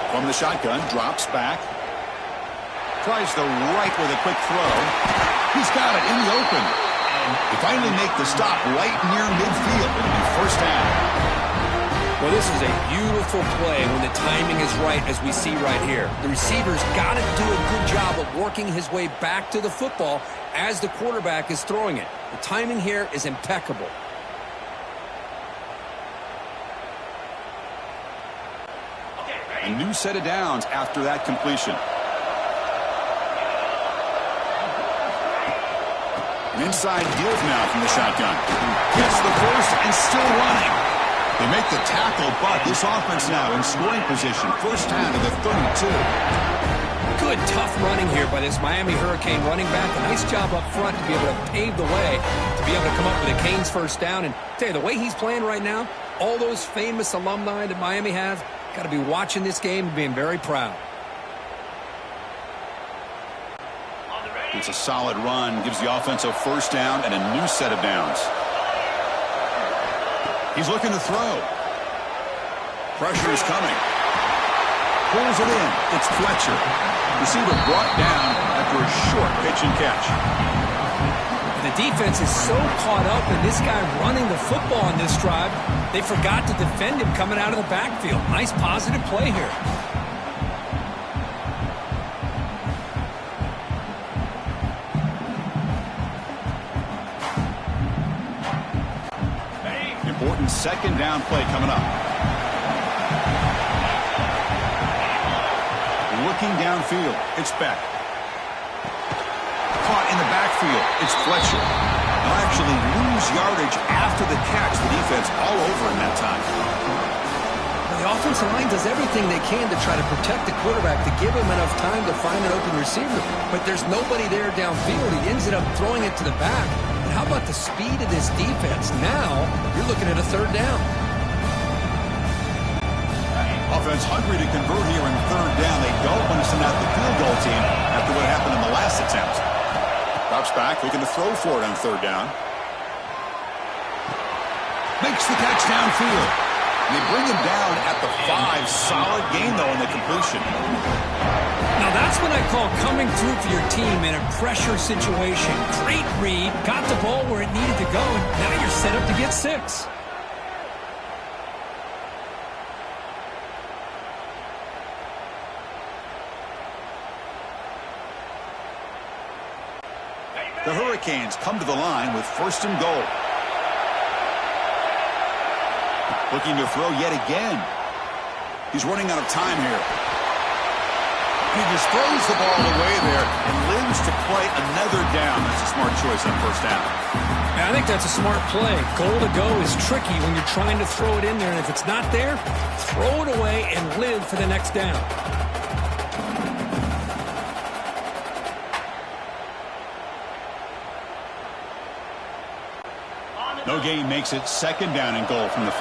From the shotgun, drops back. Tries the right with a quick throw. He's got it in the open. They finally make the stop right near midfield. It'll be 1st down. Well, this is a beautiful play when the timing is right, as we see right here. The receiver's got to do a good job of working his way back to the football as the quarterback is throwing it. The timing here is impeccable. A new set of downs after that completion. An inside deals now from the shotgun. Gets the 1st and still running. They make the tackle, but this offense now in scoring position. 1st down to the 32. Good, tough running here by this Miami Hurricane running back. A nice job up front to be able to pave the way, to be able to come up with a Canes 1st down. And tell you, the way he's playing right now, all those famous alumni that Miami has, got to be watching this game and being very proud. It's a solid run. Gives the offense a 1st down and a new set of downs. He's looking to throw. Pressure is coming. Pulls it in. It's Fletcher. Receiver brought down after a short pitch and catch. The defense is so caught up in this guy running the football on this drive, they forgot to defend him coming out of the backfield. Nice positive play here. Important 2nd down play coming up. Looking downfield. It's Beck. Caught in the backfield. It's Fletcher. They'll actually lose yardage after the catch. The defense all over in that time. The offensive line does everything they can to try to protect the quarterback, to give him enough time to find an open receiver. But there's nobody there downfield. He ends up throwing it to the back. But how about the speed of this defense? Now you're looking at a 3rd down. Offense hungry to convert here in 3rd down. They don't want to send out the field goal team after what happened in the last attempt. Drops back, looking to throw for it on 3rd down. Makes the catch downfield. They bring him down at the 5. Solid gain, though, in the completion. Now that's what I call coming through for your team in a pressure situation. Great read, got the ball where it needed to go, and now you're set up to get 6. The Hurricanes come to the line with 1st and goal. Looking to throw yet again. He's running out of time here. He just throws the ball away there and lives to play another down. That's a smart choice on 1st down. I think that's a smart play. Goal to go is tricky when you're trying to throw it in there, and if it's not there, throw it away and live for the next down. No gain makes it second down and goal from the 5.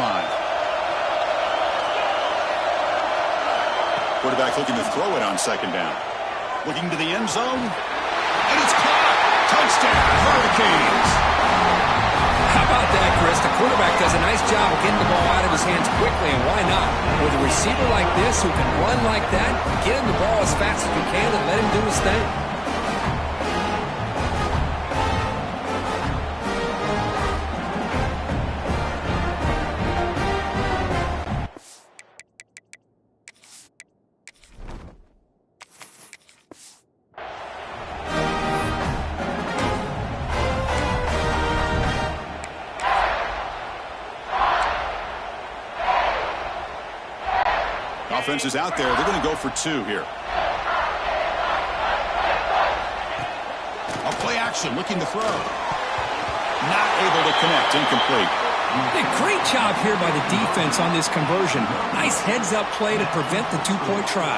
Quarterback looking to throw it on second down. Looking to the end zone. And it's caught. Touchdown, Hurricanes. How about that, Chris? The quarterback does a nice job of getting the ball out of his hands quickly, and why not? With a receiver like this who can run like that, get him the ball as fast as you can and let him do his thing. Offense is out there. They're going to go for 2 here. A play action, looking to throw. Not able to connect, incomplete. A great job here by the defense on this conversion. Nice heads-up play to prevent the 2-point try.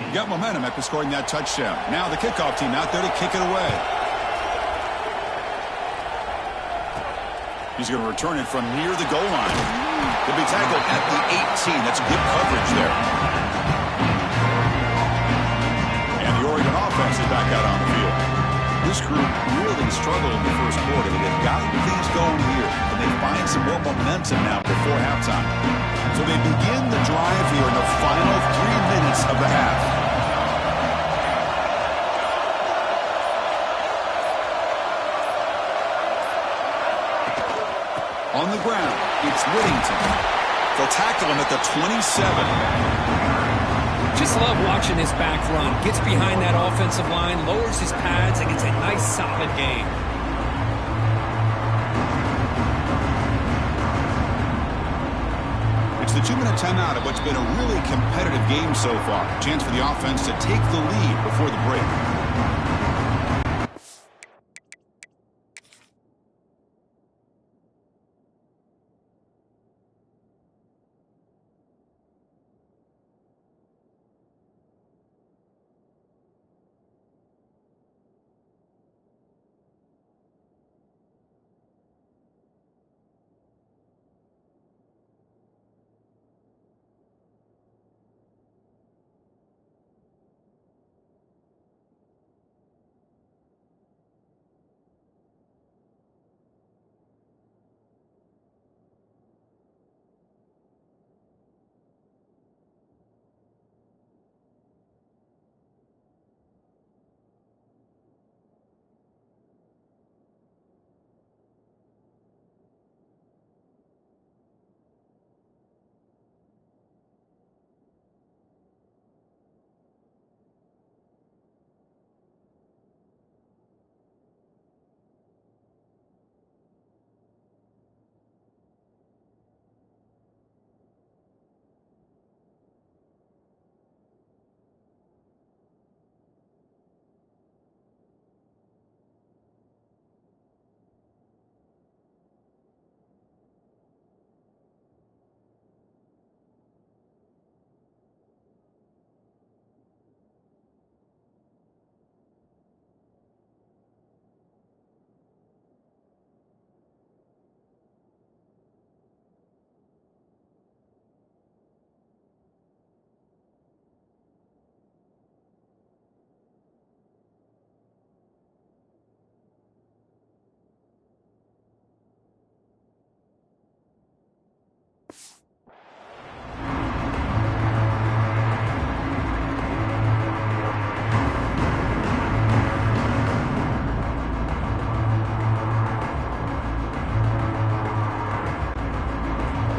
You got momentum after scoring that touchdown. Now the kickoff team out there to kick it away. He's going to return it from near the goal line. He'll be tackled at the 18. That's good coverage there. And the Oregon offense offense is back out on the field. This group really struggled in the first quarter, but they've gotten things going here, and they find some more momentum now before halftime. So they begin the drive here in the final 3 minutes of the half. On the ground, it's Whittington. They'll tackle him at the 27. Just love watching this back run. Gets behind that offensive line, lowers his pads, and gets a nice solid gain. It's the 2-minute timeout of what's been a really competitive game so far. Chance for the offense to take the lead before the break.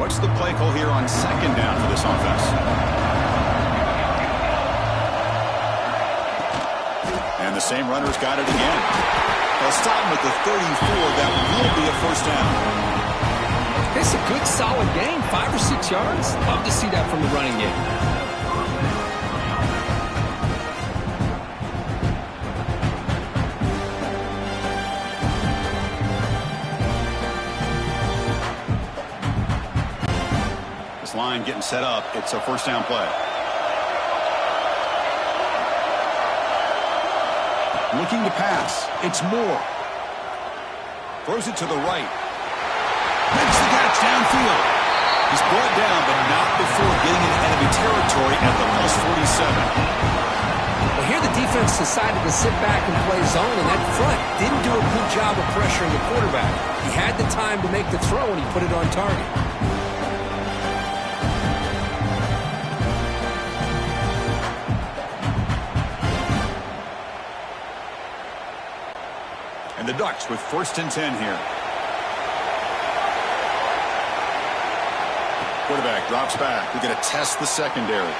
What's the play call here on second down for this offense? And the same runner's got it again. They'll stop him at the 34. That will be a first down. It's a good, solid game. 5 or 6 yards. Love to see that from the running game. Line getting set up. It's a first down play. Looking to pass. It's Moore. Throws it to the right. Makes the catch downfield. He's brought down, but not before getting into enemy territory at the +47. Well, here the defense decided to sit back and play zone, and that front didn't do a good job of pressuring the quarterback. He had the time to make the throw, and he put it on target. And the Ducks with 1st and 10 here. Quarterback drops back. We're going to test the secondary.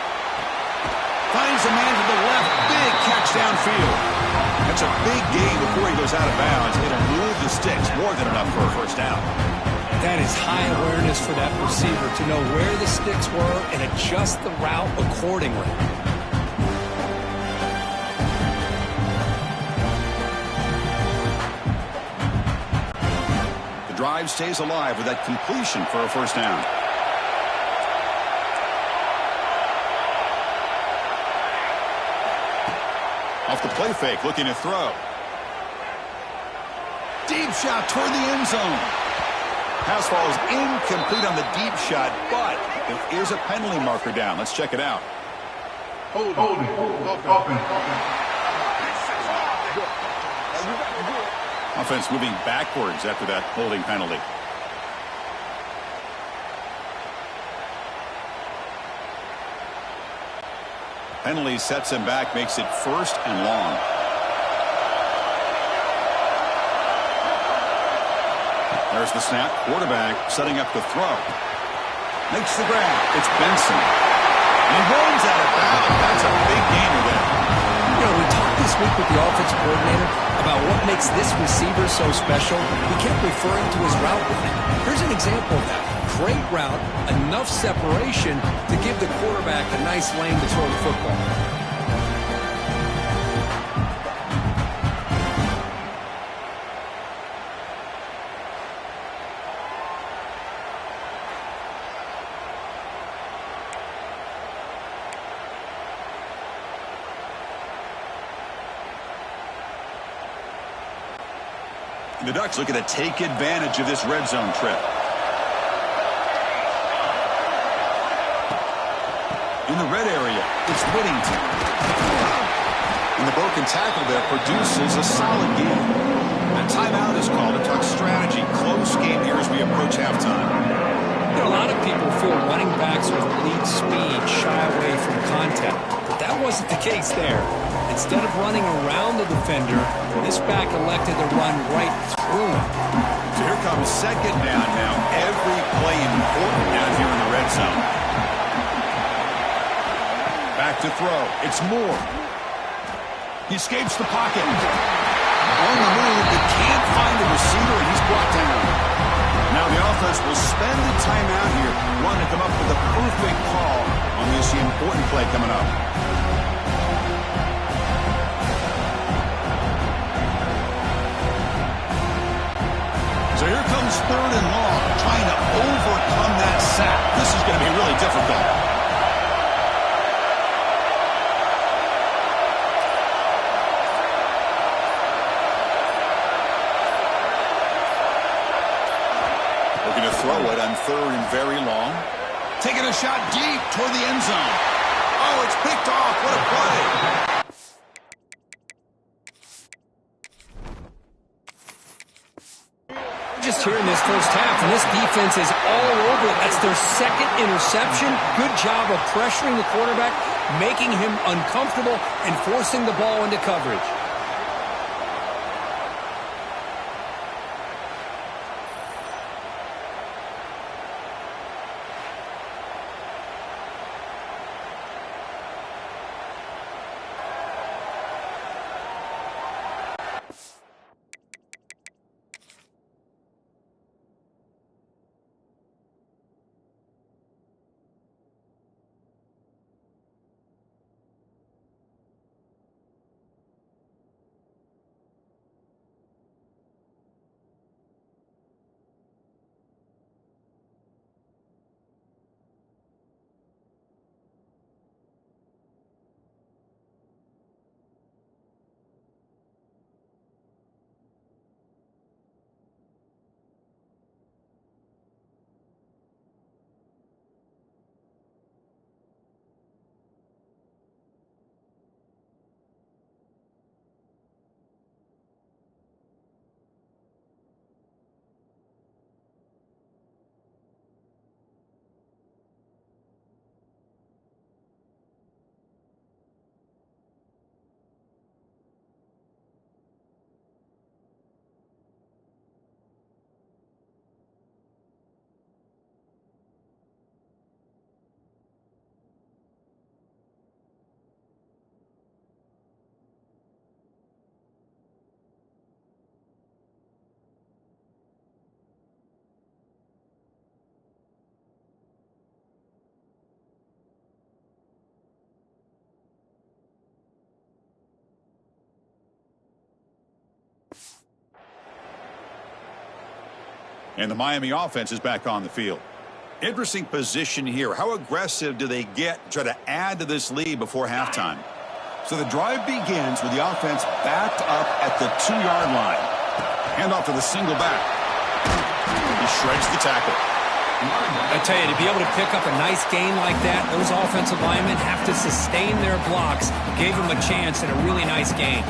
Finds a man to the left. Big catch downfield. That's a big gain before he goes out of bounds. It'll move the sticks. More than enough for a first down. That is high awareness for that receiver to know where the sticks were and adjust the route accordingly. Drive stays alive with that completion for a first down. Off the play fake, looking to throw. Deep shot toward the end zone. Pass falls incomplete on the deep shot, but there is a penalty marker down. Let's check it out. Holding. Offense. offense moving backwards after that holding penalty. Penalty sets him back, makes it 1st and long. There's the snap. Quarterback setting up the throw. Makes the grab. It's Benson. And he runs out of bounds. That's a big gain there. You know, we talked this week with the offensive coordinator about what makes this receiver so special. He kept referring to his route running. Here's an example of that. Great route, enough separation to give the quarterback a nice lane to throw the football. The Ducks looking to take advantage of this red zone trip. In the red area, it's Whittington. And the broken tackle there produces a solid gain. A timeout is called. A Duck strategy. Close game here as we approach halftime. You know, a lot of people feel running backs with elite speed shy away from contact. But that wasn't the case there. Instead of running around the defender, this back elected to run right through him. So here comes 2nd down now. Every play important down here in the red zone. Back to throw. It's Moore. He escapes the pocket. On the move, but can't find the receiver, and he's brought down. Now the offense will spend the timeout here, wanting to come up with a perfect call on this important play coming up. So here comes 3rd and long, trying to overcome that sack. This is going to be really difficult. Looking to throw it on 3rd and very long. Taking a shot deep toward the end zone. Oh, it's picked off. What a play. Just here in this first half, and this defense is all over it. That's their 2nd interception. Good job of pressuring the quarterback, making him uncomfortable, and forcing the ball into coverage. And the Miami offense is back on the field. Interesting position here. How aggressive do they get to try to add to this lead before halftime? So the drive begins with the offense backed up at the 2-yard line. Handoff to the single back. He shreds the tackle. I tell you, to be able to pick up a nice gain like that, those offensive linemen have to sustain their blocks. Gave them a chance and a really nice gain.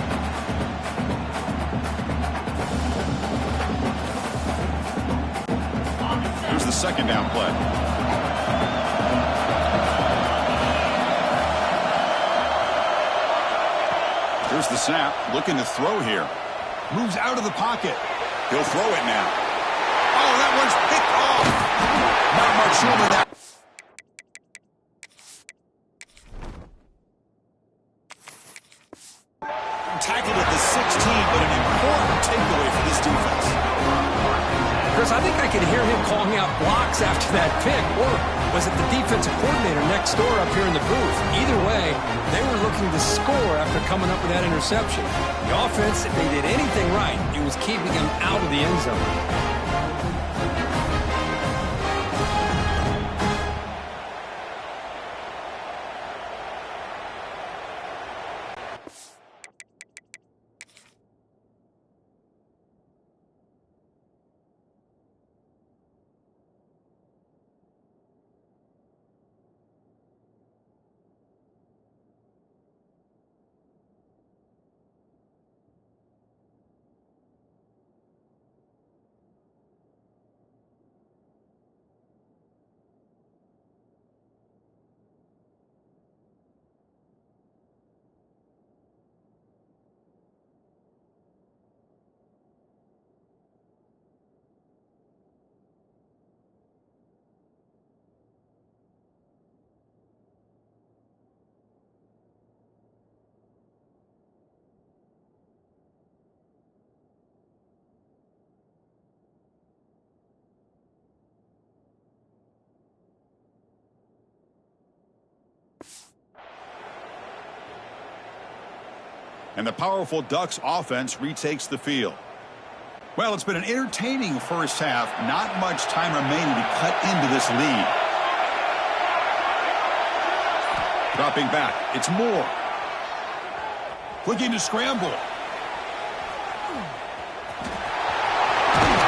second down play. Here's the snap, looking to throw here. Moves out of the pocket. He'll throw it now. Oh, that one's picked off. Not much room in that. Tackled at the 16, but an important takeaway for this defense. Chris, I think I could hear him calling out blocks after that pick. Or was it the defensive coordinator next door up here in the booth? Either way, they were looking to score after coming up with that interception. The offense, if they did anything right, it was keeping him out of the end zone. And the powerful Ducks offense retakes the field. Well, it's been an entertaining first half. Not much time remaining to cut into this lead. Dropping back. It's Moore. Looking to scramble.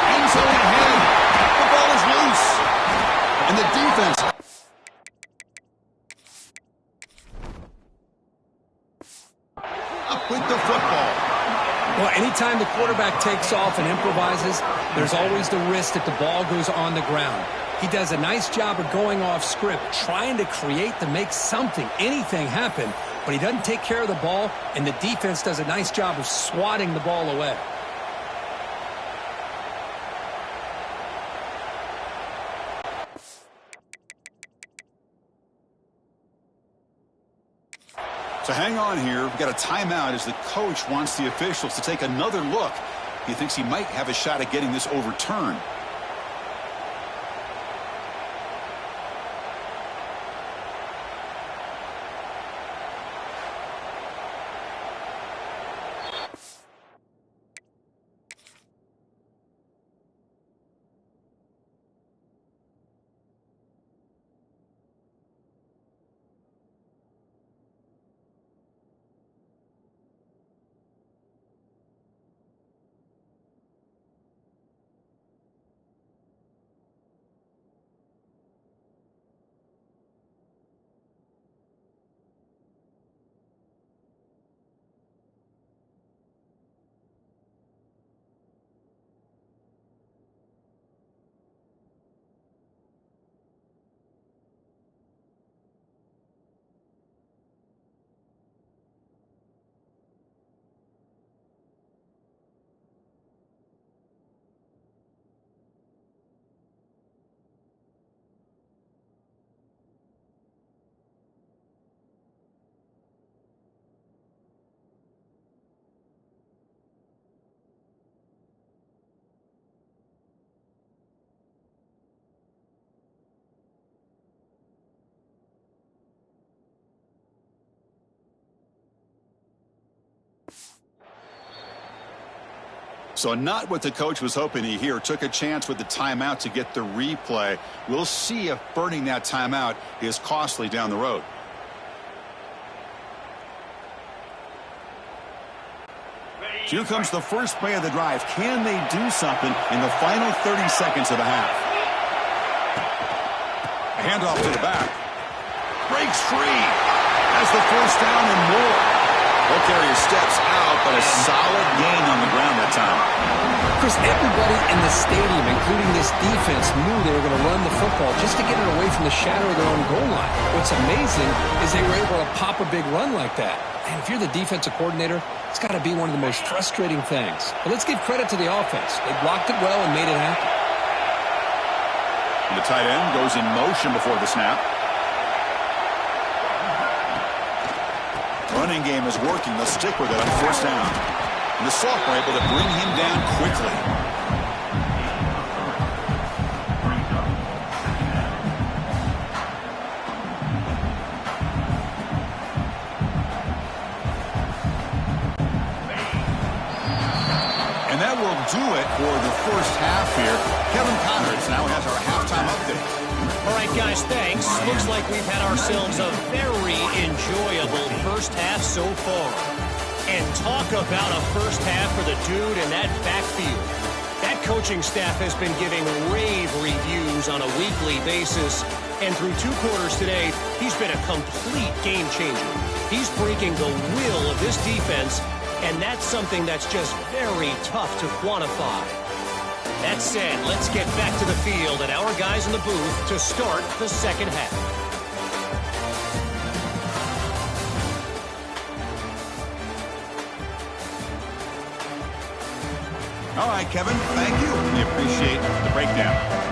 End zone ahead. The ball is loose. And the defense... with the football. Well, anytime the quarterback takes off and improvises, there's always the risk that the ball goes on the ground. He does a nice job of going off script, trying to create to make something, anything happen, but he doesn't take care of the ball, and the defense does a nice job of swatting the ball away. So hang on here. We've got a timeout as the coach wants the officials to take another look. He thinks he might have a shot at getting this overturned. So not what the coach was hoping to hear. Took a chance with the timeout to get the replay. We'll see if burning that timeout is costly down the road. Here comes the first play of the drive. Can they do something in the final 30 seconds of the half? A handoff to the back. Breaks free. Has the first down and more. Ball carrier steps out, but a solid gain on the ground that time. Chris, everybody in the stadium, including this defense, knew they were going to run the football just to get it away from the shadow of their own goal line. What's amazing is they were able to pop a big run like that. And if you're the defensive coordinator, it's got to be one of the most frustrating things. But let's give credit to the offense. They blocked it well and made it happen. The tight end goes in motion before the snap. Running game is working. They'll stick with it on first down. And the sophomore able to bring him down quickly. And that will do it for the first half here. Kevin Conrads now has our halftime update. All right, guys, thanks. Looks like we've had ourselves a very enjoyable first half so far. And talk about a first half for the dude in that backfield. That coaching staff has been giving rave reviews on a weekly basis. And through 2 quarters today, he's been a complete game changer. He's breaking the will of this defense, and that's something that's just very tough to quantify. That said, let's get back to the field and our guys in the booth to start the second half. All right, Kevin, thank you. We appreciate the breakdown.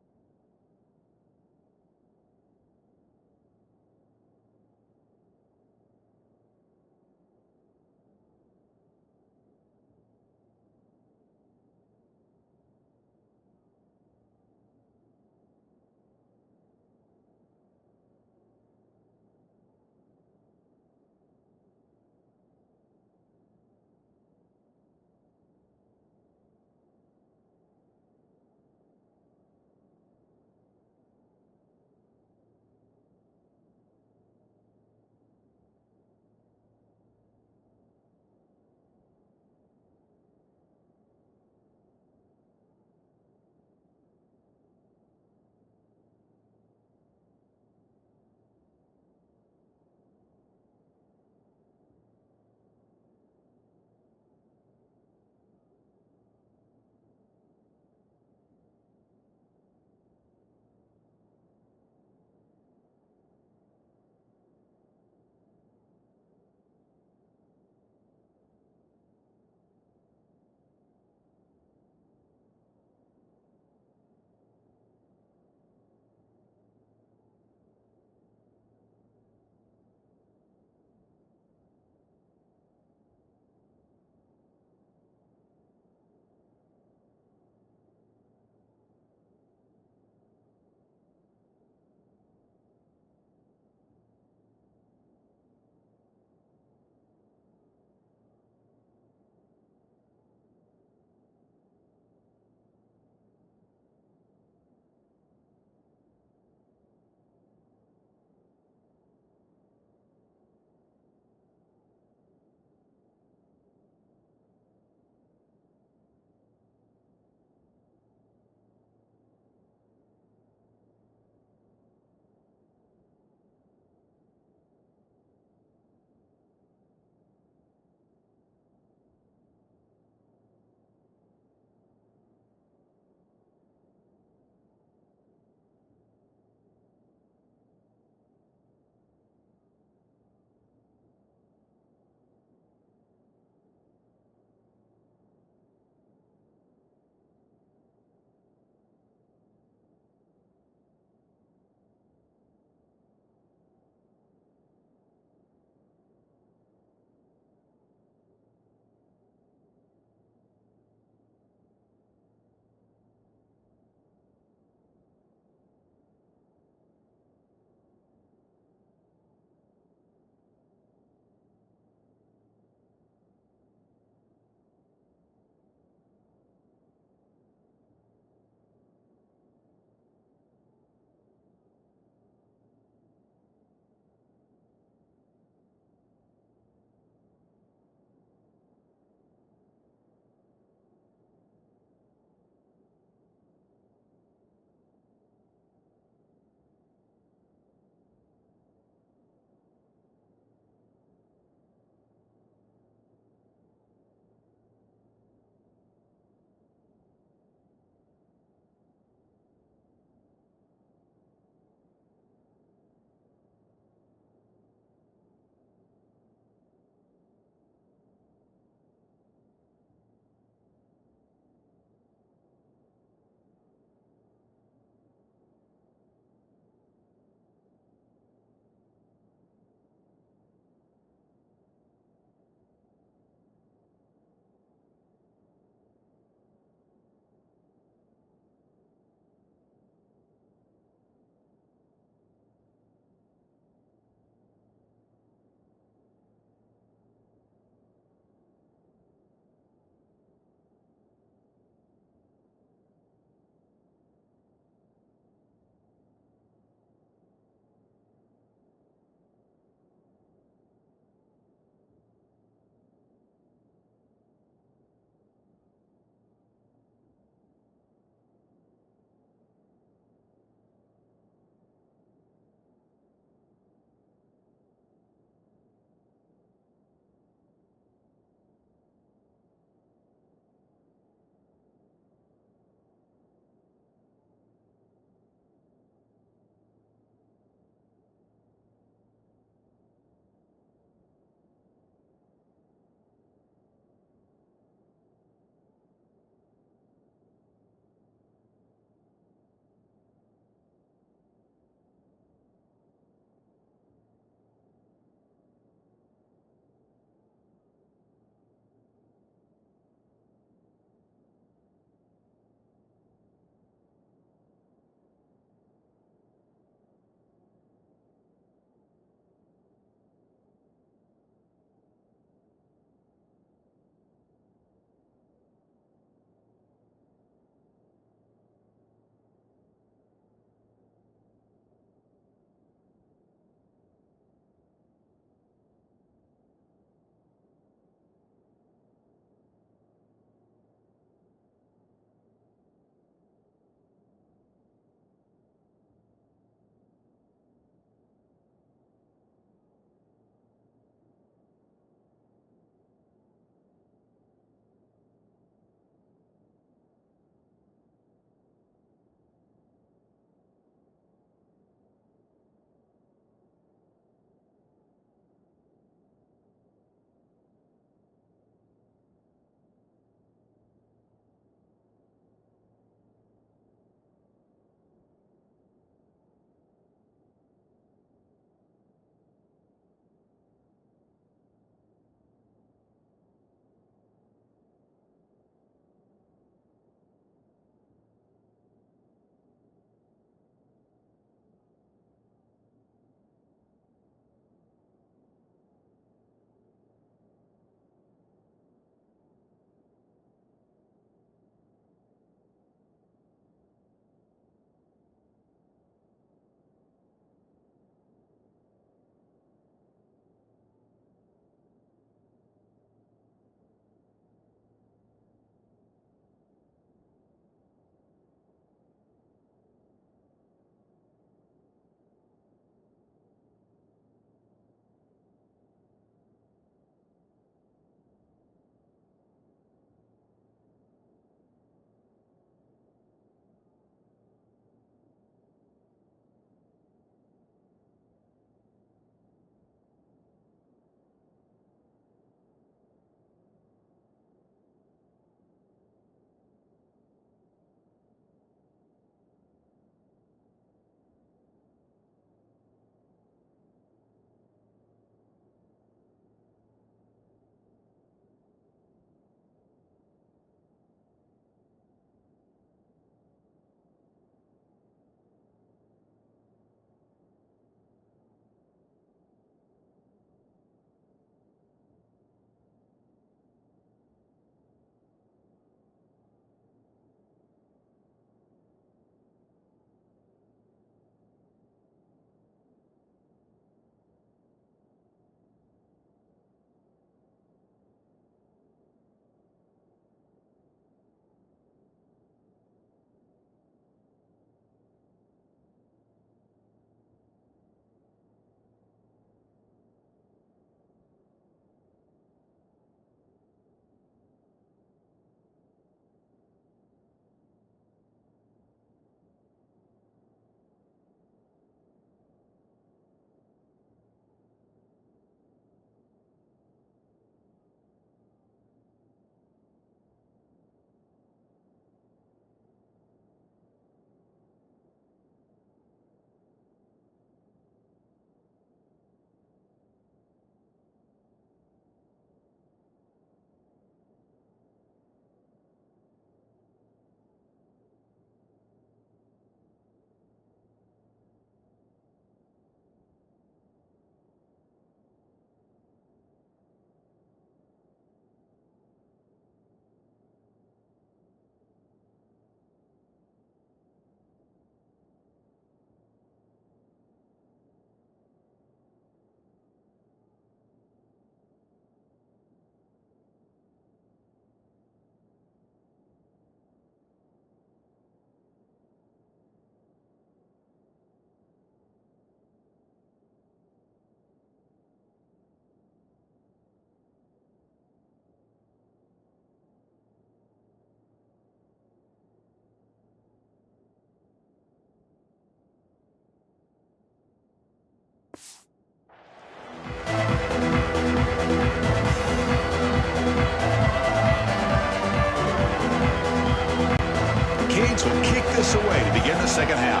second half.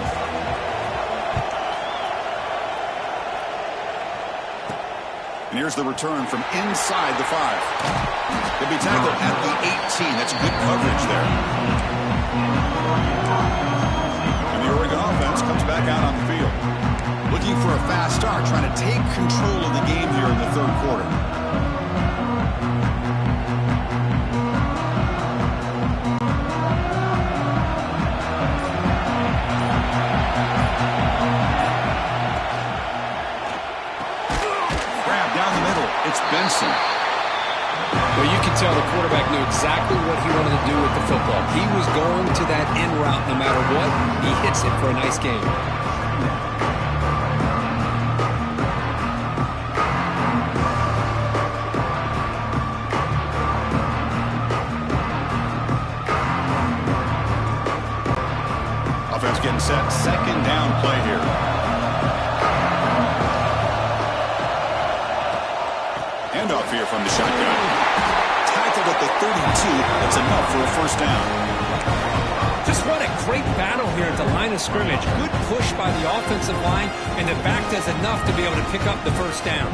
And here's the return from inside the 5. He'll be tackled at the 18. That's good coverage there. And the Oregon offense comes back out on the field. Looking for a fast start, trying to take control of the game here in the third quarter. It's Benson. Well, you can tell the quarterback knew exactly what he wanted to do with the football. He was going to that in route no matter what. He hits it for a nice game. Offense getting set. Second down play here. Handoff here from the shotgun. Tackled at the 32. That's enough for a first down. Just what a great battle here at the line of scrimmage. Good push by the offensive line, and the back does enough to be able to pick up the first down.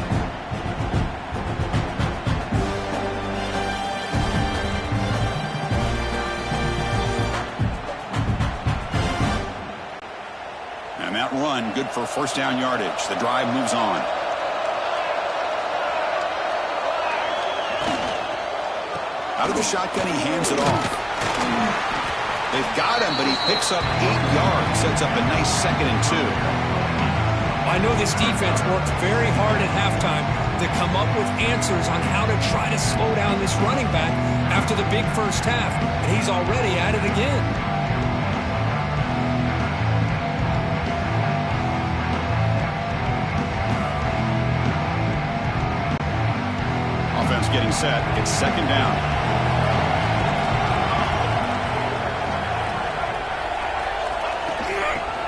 And that run, good for first down yardage. The drive moves on. Out of the shotgun, he hands it off. They've got him, but he picks up 8 yards. Sets up a nice 2nd and 2. I know this defense worked very hard at halftime to come up with answers on how to try to slow down this running back after the big first half, and he's already at it again. Offense getting set. It's second down.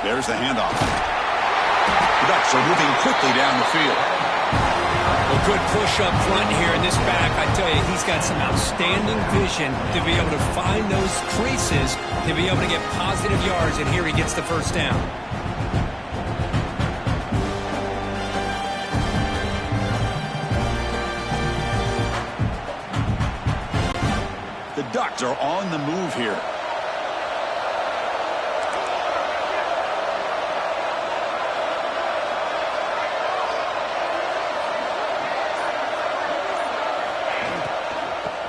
There's the handoff. The Ducks are moving quickly down the field. A good push up front here in this back. I tell you, he's got some outstanding vision to be able to find those creases, to be able to get positive yards, and here he gets the first down. The Ducks are on the move here.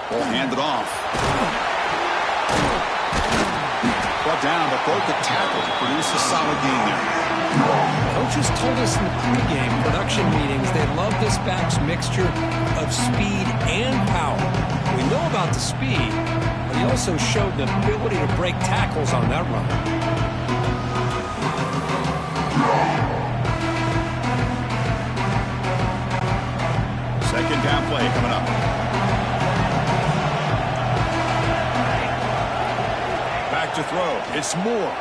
Ball handed off. Brought down, but broke the tackle to produce a solid gain there. Coaches told us in the pregame production meetings they love this back's mixture of speed and power. We know about the speed, but he also showed the ability to break tackles on that run. Second down play coming up. Back to throw. It's Moore.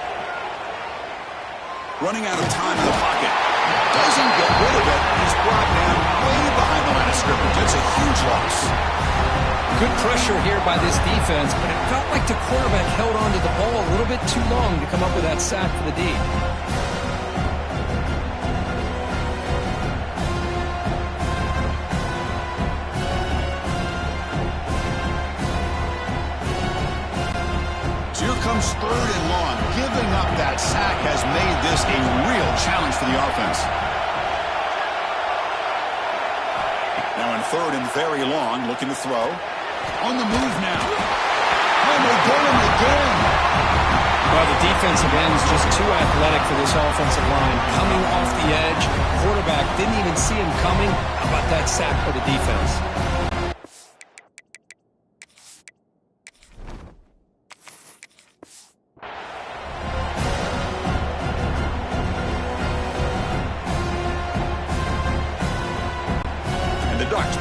Running out of time in the pocket. Doesn't get rid of it. He's brought down way behind the line of scrimmage. It's a huge loss. Good pressure here by this defense, but it felt like the quarterback held on to the ball a little bit too long to come up with that sack for the D. Comes third and long. Giving up that sack has made this a real challenge for the offense. Now in third and very long, looking to throw. On the move now. And they get him again. Well, the defensive end's just too athletic for this offensive line. Coming off the edge, quarterback didn't even see him coming. How about that sack for the defense?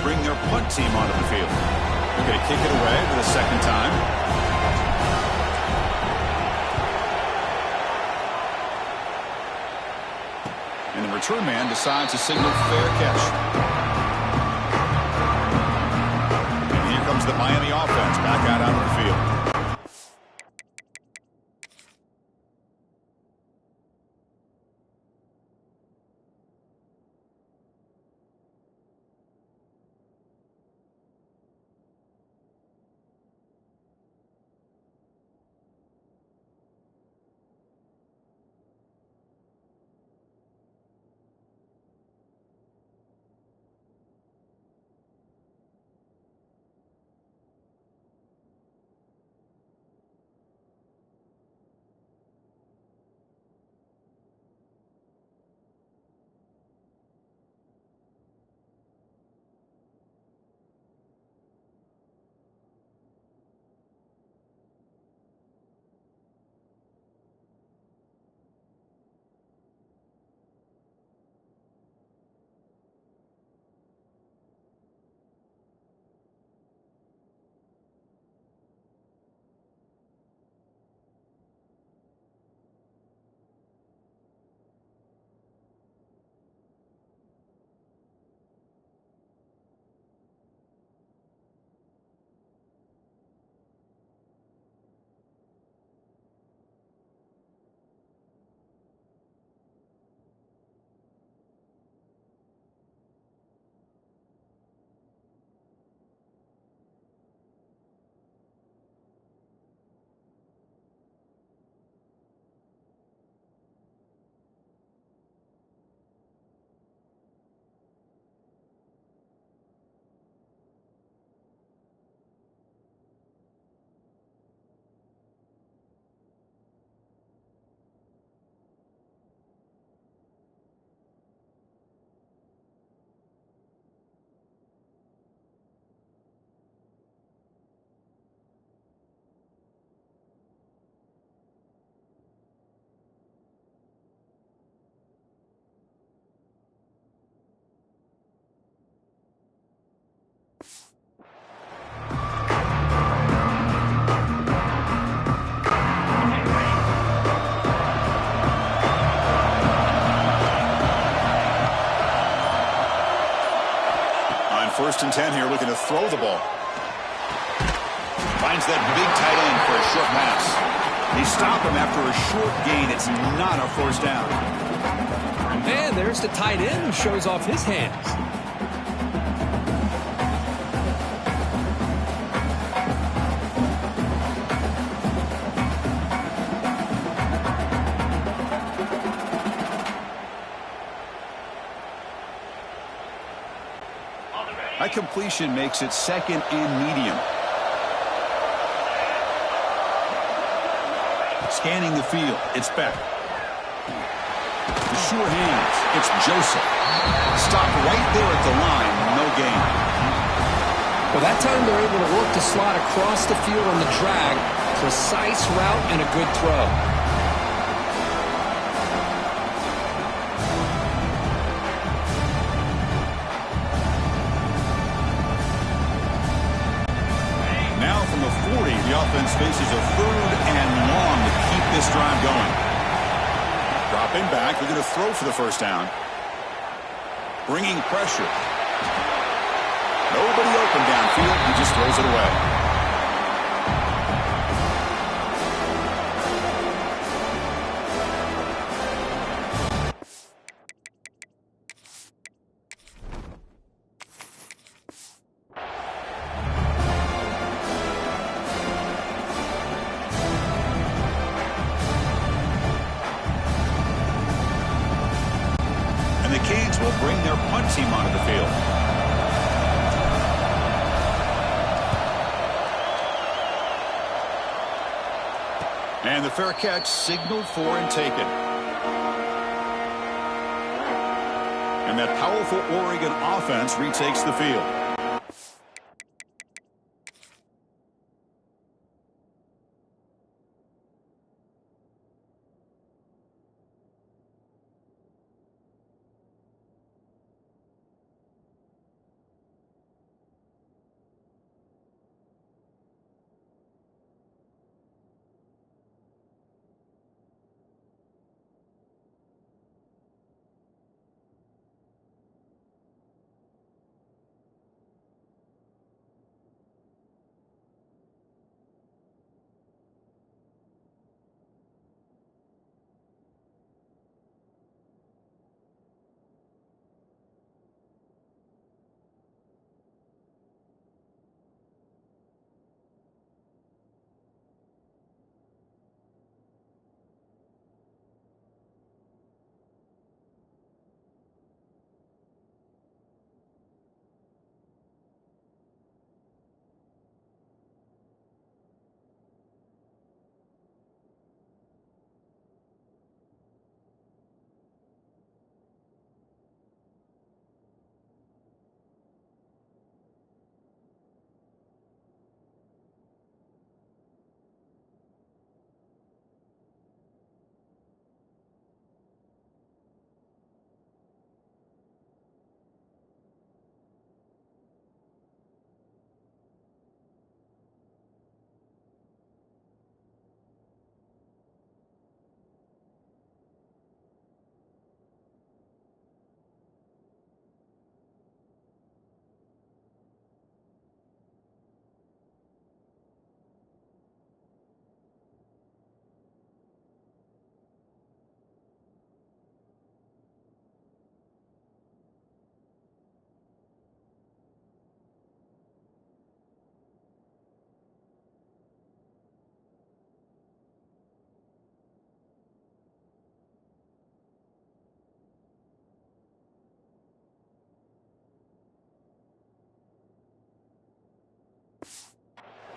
Bring their punt team onto the field. They're going to kick it away for the second time. And the return man decides to signal fair catch. And here comes the Miami offense back out onto the field. First and 10 here, looking to throw the ball. Finds that big tight end for a short pass. They stop him after a short gain. It's not a first down. And there's the tight end who shows off his hands. That completion makes it second and medium. Scanning the field. It's Beck. The sure hands. It's Joseph. Stop right there at the line. No gain. Well, that time they're able to work the slot across the field on the drag. Precise route and a good throw. Now from the 40, the offense faces a third and long to keep this drive going. Dropping back, they're going to throw for the first down. Bringing pressure. Nobody open downfield. He just throws it away. And the Canes will bring their punt team onto the field. And the fair catch signaled for and taken. And that powerful Oregon offense retakes the field.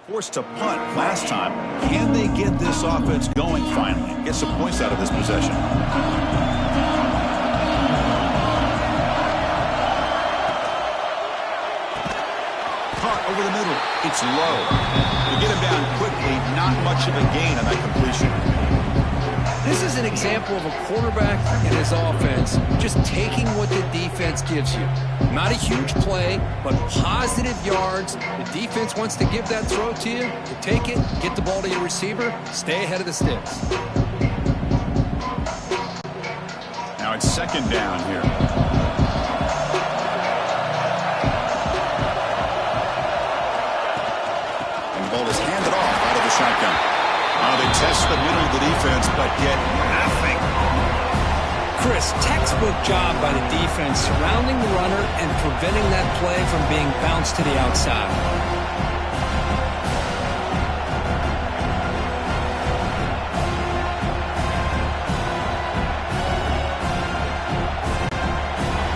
Forced to punt last time. Can they get this offense going finally? Get some points out of this possession. Punt over the middle. It's low. To get him down quickly, not much of a gain on that completion. This is an example of a quarterback and his offense just taking what the defense gives you. Not a huge play, but positive yards. The defense wants to give that throw to you. You take it, get the ball to your receiver, stay ahead of the sticks. Now it's second down here. shotgun. They test the middle of the defense, but get nothing. Chris, textbook job by the defense surrounding the runner and preventing that play from being bounced to the outside.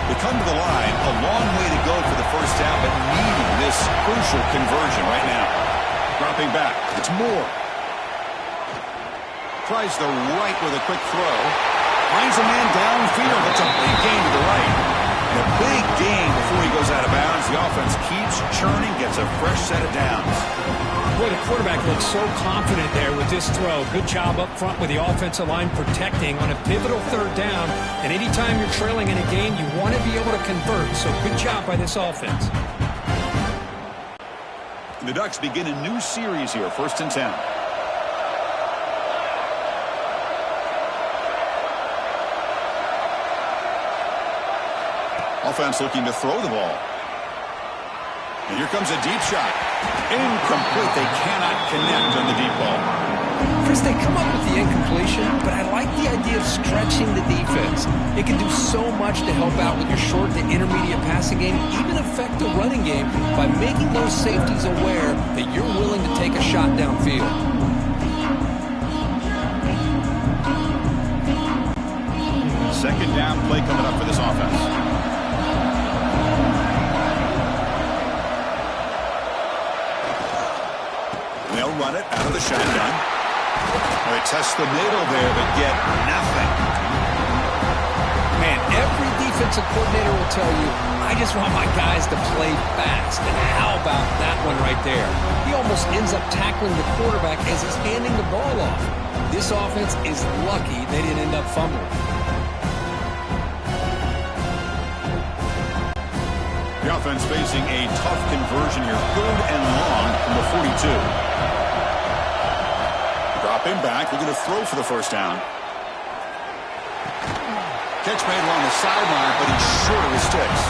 They come to the line, a long way to go for the first down, but needing this crucial conversion right now. Dropping back, it's Moore. Tries the right with a quick throw. Finds a man downfield. It's a big gain to the right. And a big gain before he goes out of bounds. The offense keeps churning, gets a fresh set of downs. Boy, the quarterback looks so confident there with this throw. Good job up front with the offensive line protecting on a pivotal third down. And anytime you're trailing in a game, you want to be able to convert. So good job by this offense. The Ducks begin a new series here, 1st and 10. Offense looking to throw the ball. And here comes a deep shot. Incomplete. They cannot connect on the deep ball. Chris, they come up with the incompletion, but I like the idea of stretching the defense. It can do so much to help out with your short to intermediate passing game, even affect the running game by making those safeties aware that you're willing to take a shot downfield. Second down play coming up for this offense. They'll run it out of the shotgun. They test the middle there, but get nothing. Man, every defensive coordinator will tell you, I just want my guys to play fast. And how about that one right there? He almost ends up tackling the quarterback as he's handing the ball off. This offense is lucky they didn't end up fumbling. The offense facing a tough conversion here. 3rd and long from the 42. Dropping back. We're going to throw for the first down. Catch made along the sideline, but he's short of his sticks.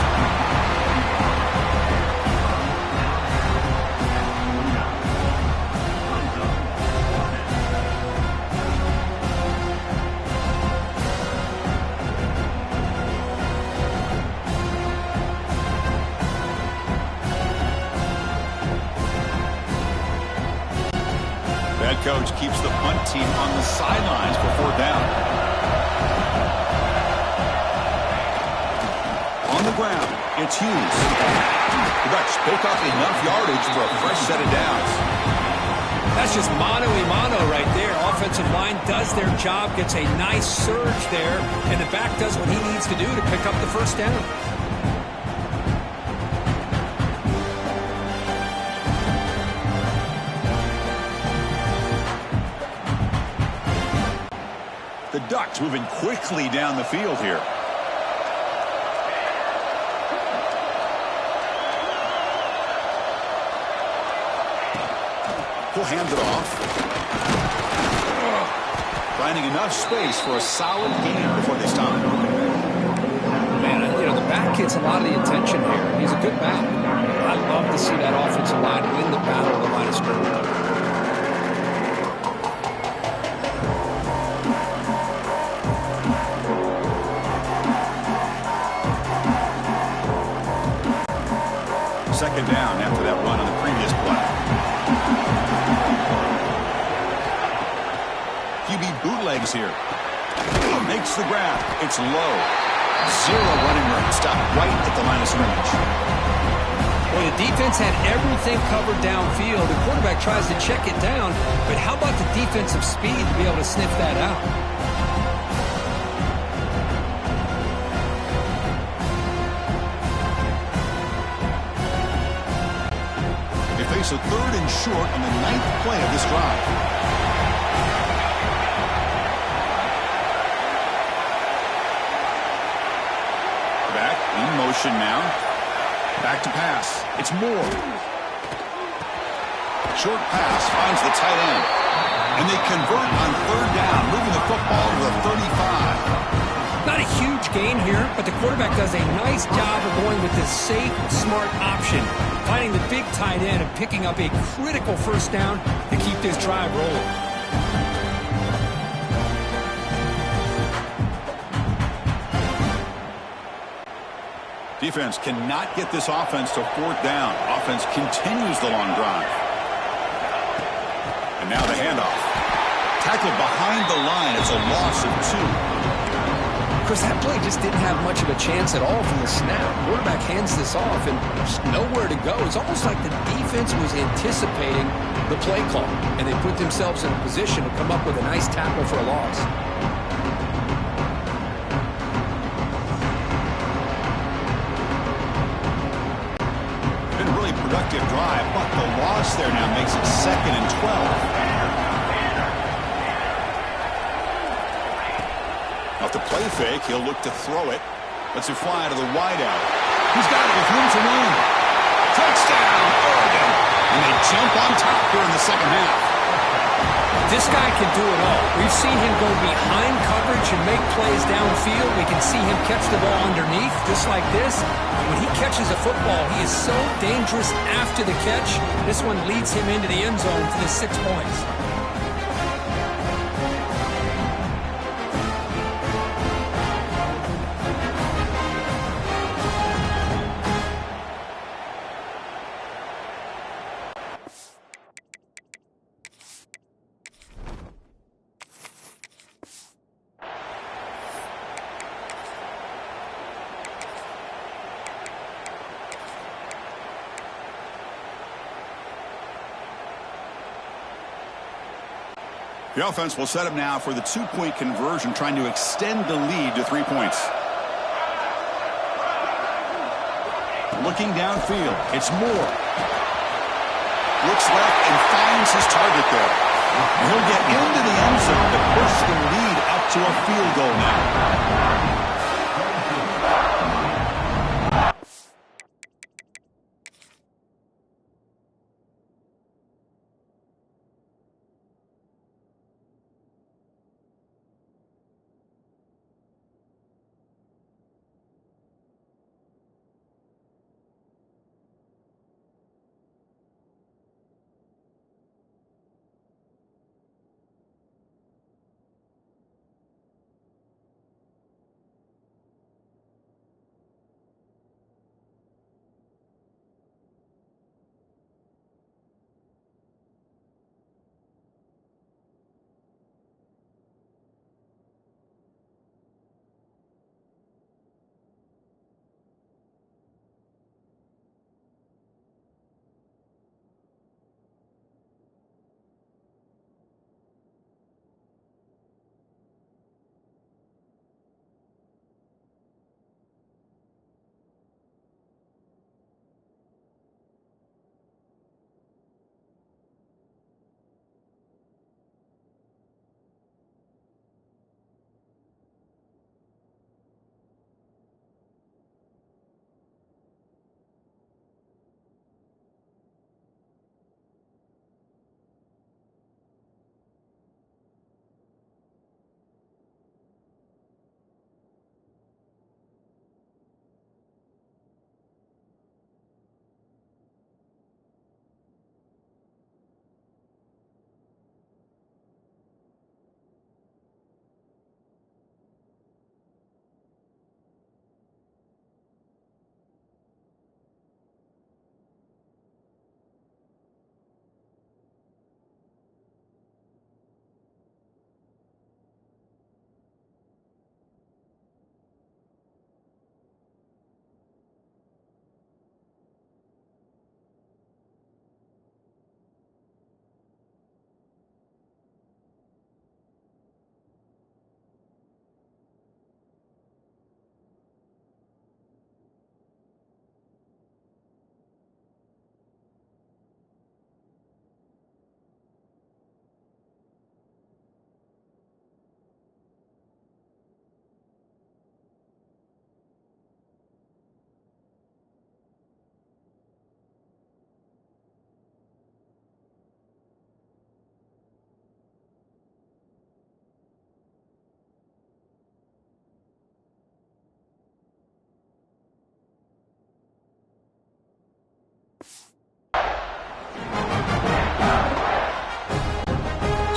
Head coach keeps the punt team on the sidelines for 4th down. On the ground, it's Hughes. The Ducks pick up enough yardage for a fresh set of downs. That's just mano-a-mano right there. Offensive line does their job, gets a nice surge there, and the back does what he needs to do to pick up the first down. The Ducks moving quickly down the field here. He'll hand it off. Finding enough space for a solid gain before they stop. Man, you know, the back gets a lot of the attention here. He's a good back. I love to see that offensive line win the battle of the line of scrimmage. Second down after that run on the previous play. QB bootlegs here. Makes the grab. It's low. 0 running room. Stopped right at the line of scrimmage. Well, the defense had everything covered downfield. The quarterback tries to check it down, but how about the defensive speed to be able to sniff that out? So 3rd and short on the 9th play of this drive. Back in motion now. Back to pass. It's Moore. Short pass finds the tight end. And they convert on 3rd down, moving the football to the 35. Not a huge gain here, but the quarterback does a nice job of going with the safe, smart option, finding the big tight end and picking up a critical first down to keep this drive rolling. Defense cannot get this offense to fourth down. Offense continues the long drive. And now the handoff. Tackled behind the line. It's a loss of 2. Chris, that play just didn't have much of a chance at all from the snap. Quarterback hands this off and just nowhere to go. It's almost like the defense was anticipating the play call, and they put themselves in a position to come up with a nice tackle for a loss. Productive drive, but the loss there now makes it 2nd and 12. Off the play fake, he'll look to throw it. Lets it fly to the wideout. He's got it with room to run. Touchdown, Oregon! And they jump on top here in the second half. This guy can do it all. We've seen him go behind coverage and make plays downfield. We can see him catch the ball underneath, just like this. When he catches a football, he is so dangerous after the catch. This one leads him into the end zone for the 6 points. The offense will set up now for the 2-point conversion, trying to extend the lead to 3 points. Looking downfield, it's Moore. Looks left and finds his target there. And he'll get into the end zone to push the lead up to a field goal now.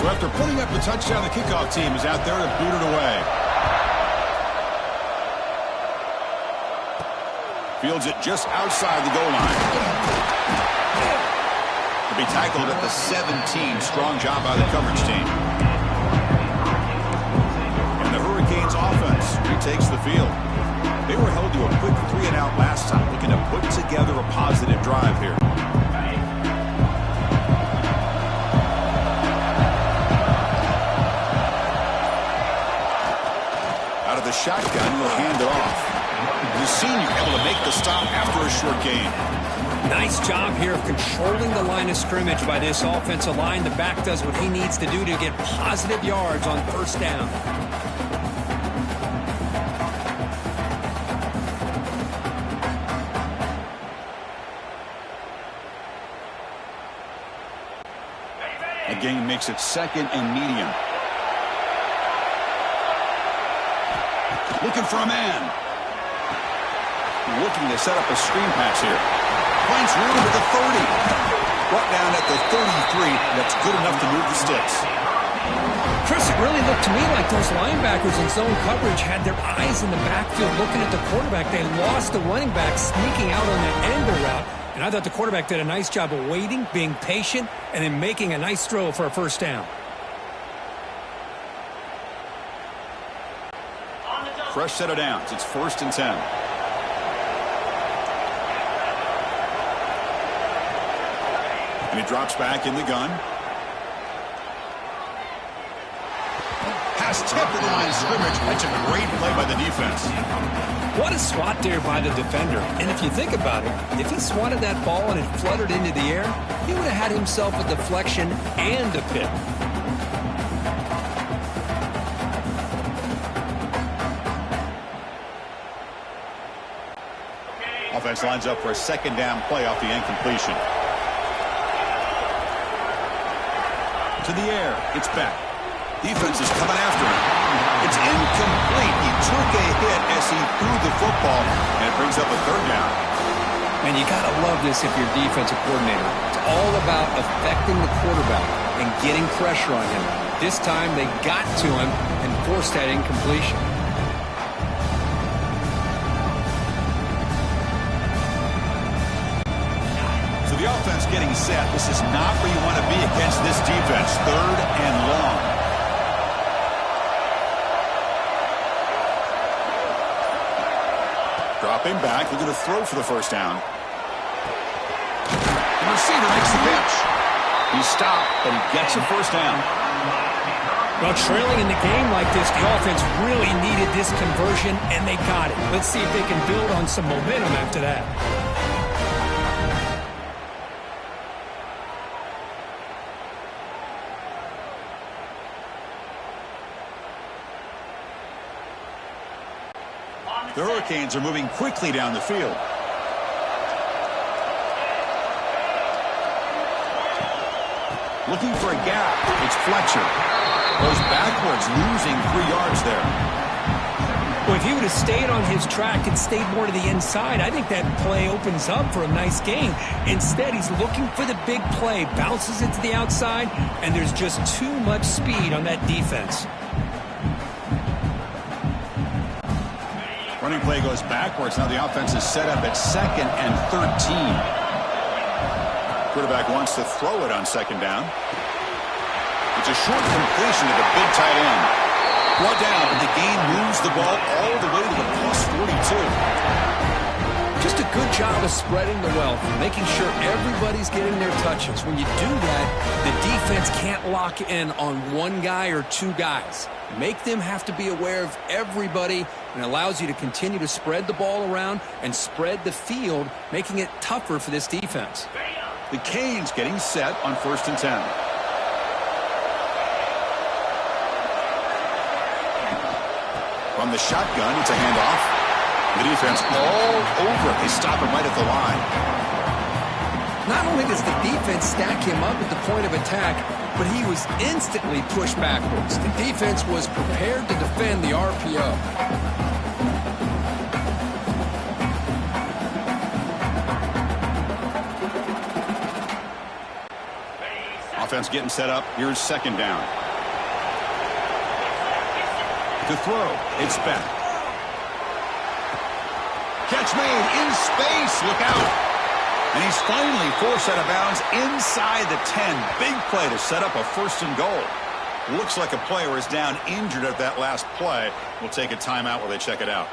So after putting up the touchdown, the kickoff team is out there to boot it away. Fields it just outside the goal line. To be tackled at the 17. Strong job by the coverage team. And the Hurricanes offense retakes the field. They were held to a quick 3-and-out last time, looking to put together a positive drive here. Out of the shotgun, he'll hand it off. The senior able to make the stop after a short gain. Nice job here of controlling the line of scrimmage by this offensive line. The back does what he needs to do to get positive yards on first down. The game makes it 2nd and medium. Looking for a man. Looking to set up a screen pass here. Finds room at the 30. Brought down at the 33. That's good enough to move the sticks. Chris, it really looked to me like those linebackers in zone coverage had their eyes in the backfield looking at the quarterback. They lost the running back sneaking out on that angle route. And I thought the quarterback did a nice job of waiting, being patient, and then making a nice throw for a first down. Fresh set of downs. It's 1st and 10. And he drops back in the gun. Pass tipped at the line of scrimmage. That's a great play by the defense. What a swat there by the defender. And if you think about it, if he swatted that ball and it fluttered into the air, he would have had himself a deflection and a pick. Offense lines up for a 2nd down play off the incompletion. To the air. It's back. Defense is coming after him. It's incomplete. He took a hit as he threw the football, and it brings up a 3rd down. And you got to love this if you're a defensive coordinator. It's all about affecting the quarterback and getting pressure on him. This time they got to him and forced that incompletion. The offense getting set. This is not where you want to be against this defense. 3rd and long. Dropping back, looking to throw for the first down. The receiver makes the catch. He stopped, but he gets a first down. Well, trailing in the game like this, the offense really needed this conversion, and they got it. Let's see if they can build on some momentum after that. The Hurricanes are moving quickly down the field. Looking for a gap. It's Fletcher. Goes backwards, losing 3 yards there. Well, if he would have stayed on his track and stayed more to the inside, I think that play opens up for a nice gain. Instead, he's looking for the big play, bounces it to the outside, and there's just too much speed on that defense. Running play goes backwards. Now the offense is set up at 2nd and 13. Quarterback wants to throw it on 2nd down. It's a short completion to the big tight end. Brought down, but the game moves the ball all the way to the +42. Just a good job of spreading the wealth, making sure everybody's getting their touches. When you do that, the defense can't lock in on one guy or 2 guys. Make them have to be aware of everybody, and allows you to continue to spread the ball around and spread the field, making it tougher for this defense. The Canes getting set on 1st and 10. From the shotgun, it's a handoff. The defense all over it. They stop him right at the line. Not only does the defense stack him up at the point of attack, but he was instantly pushed backwards. The defense was prepared to defend the RPO. Offense getting set up. Here's second down. To throw. It's Beck. Catch made in space. Look out. And he's finally forced out of bounds inside the 10. Big play to set up a first and goal. Looks like a player is down injured at that last play. We'll take a timeout while they check it out.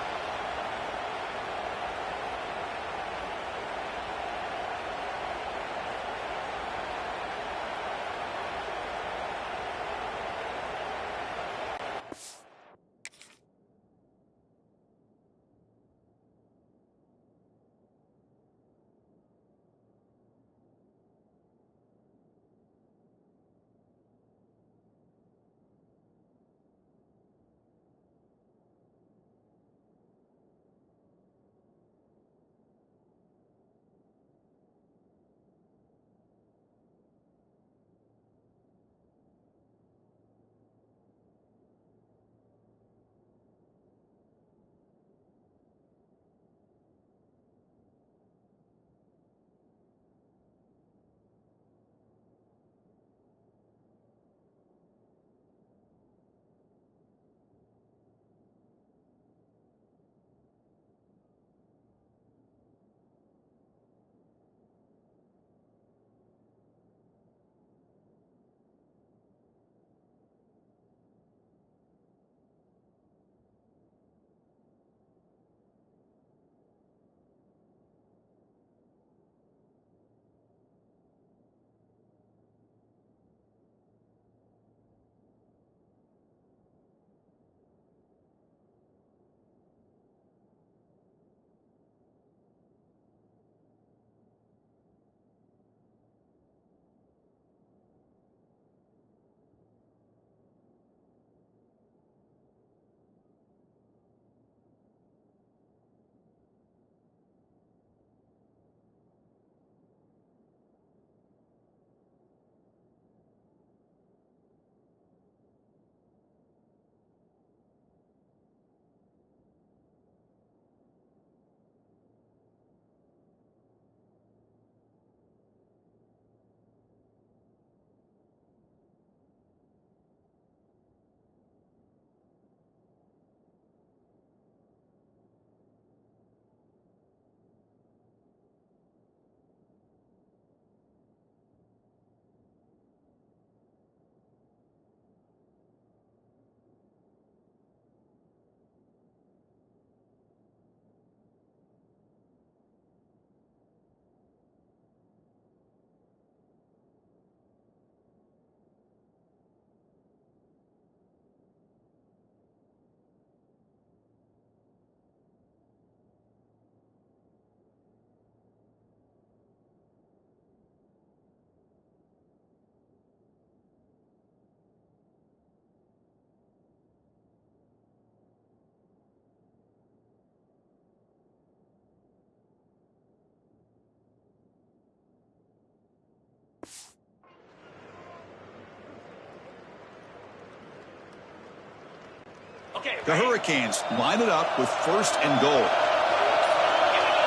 The Hurricanes line it up with first and goal.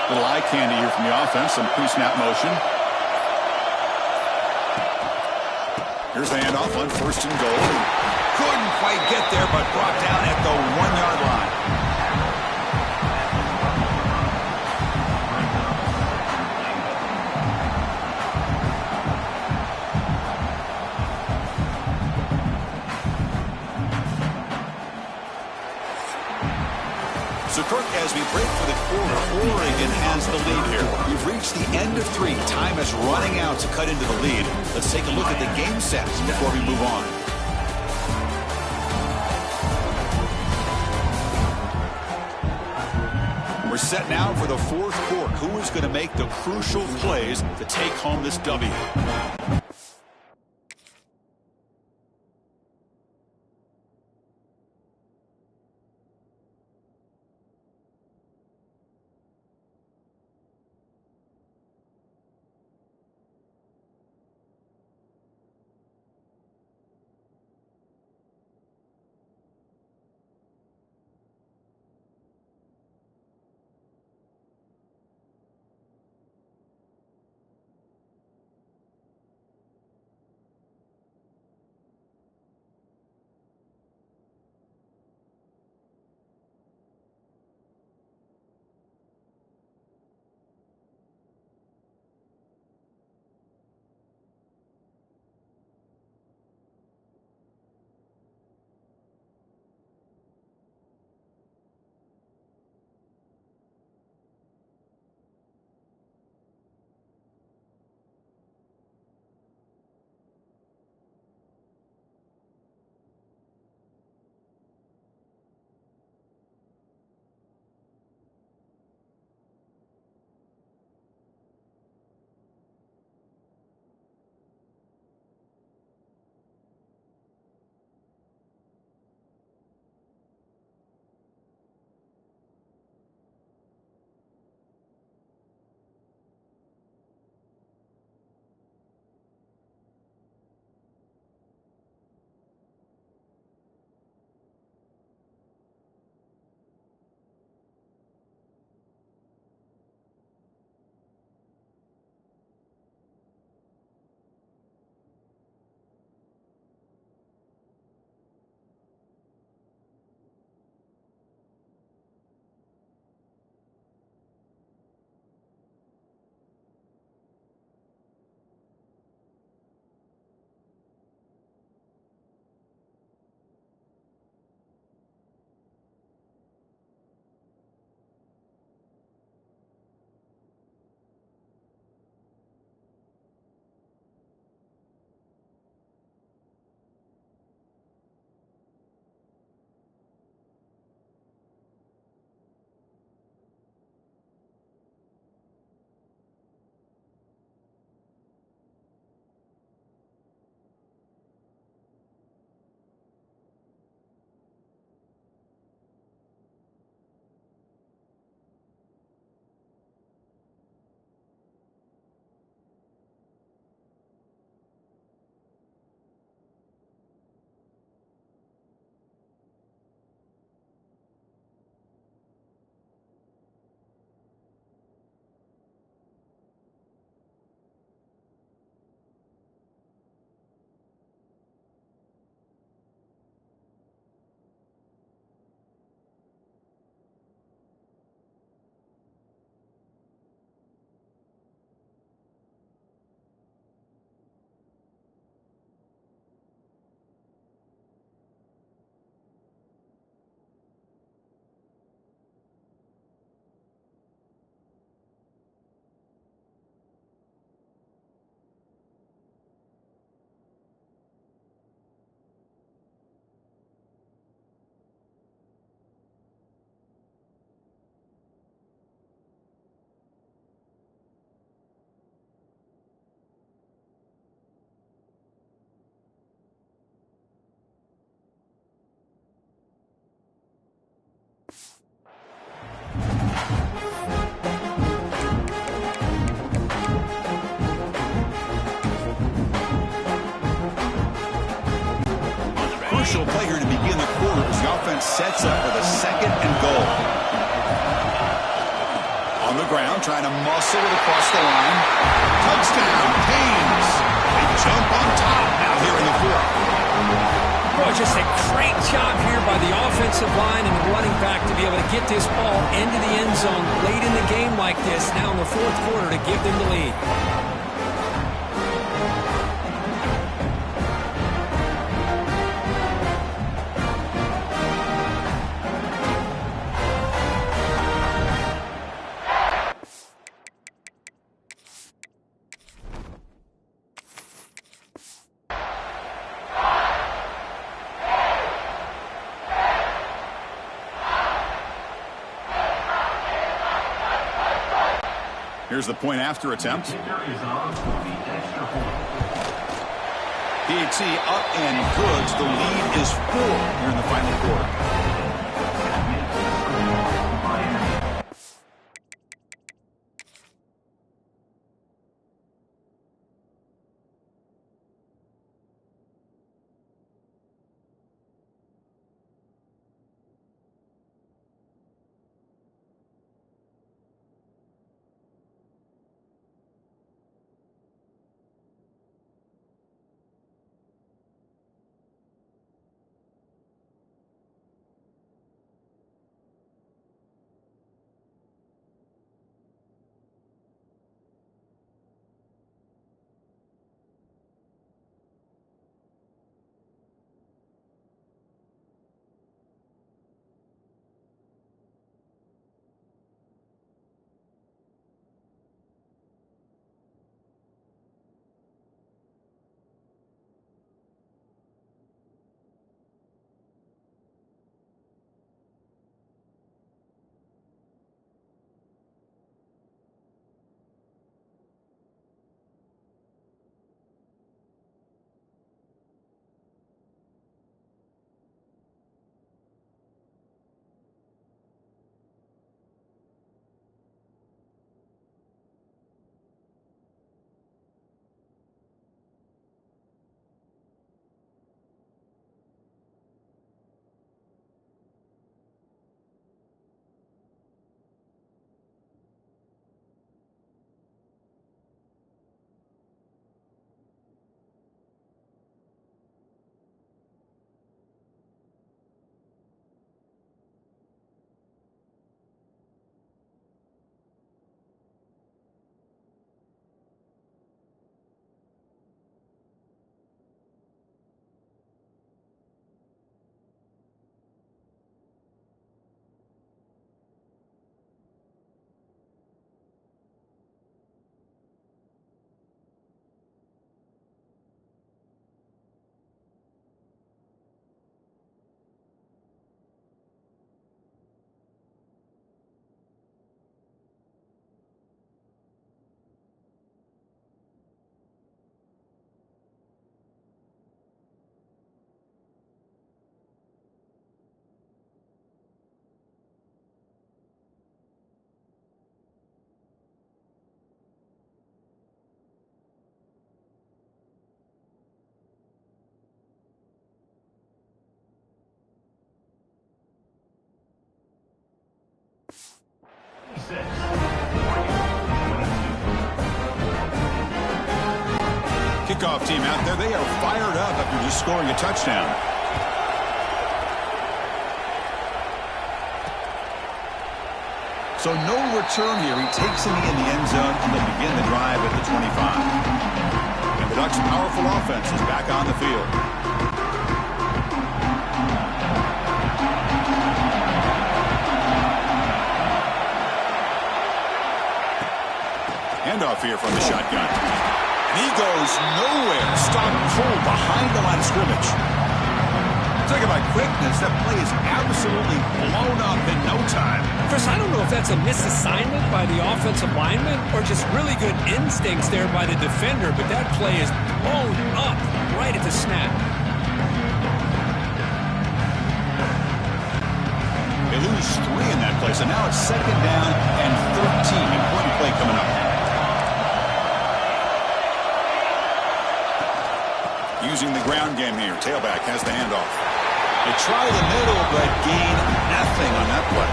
Little eye candy here from the offense. Some pre-snap motion. Here's the handoff on first and goal. Couldn't quite get there, but brought down at the 1-yard line. So, Kirk, as we break for the quarter, Oregon has the lead here. We've reached the end of 3. Time is running out to cut into the lead. Let's take a look at the game sets before we move on. We're set now for the fourth quarter. Who is going to make the crucial plays to take home this W? crucial play here to begin the quarter as the offense sets up with a 2nd and goal. On the ground, trying to muscle it across the line. Touchdown, Canes. They jump on top now here in the 4th. Boy, just a great job here by the offensive line and the running back to be able to get this ball into the end zone late in the game like this, now in the 4th quarter, to give them the lead. Here's the point after attempt. PAT up and good. The lead is 4 here in the final quarter. Kickoff team out there, they are fired up after just scoring a touchdown. So no return here. He takes it in the end zone, and they'll begin the drive at the 25. And the Ducks' powerful offense is back on the field. Handoff here from the shotgun. And he goes nowhere. Stop cold behind the line of scrimmage. Talk about quickness. That play is absolutely blown up in no time. Chris, I don't know if that's a misassignment by the offensive lineman or just really good instincts there by the defender, but that play is blown up right at the snap. They lose 3 in that play, so now it's 2nd down and 13. Important play coming up. Using the ground game here. Tailback has the handoff. They try the middle, but gain nothing on that play.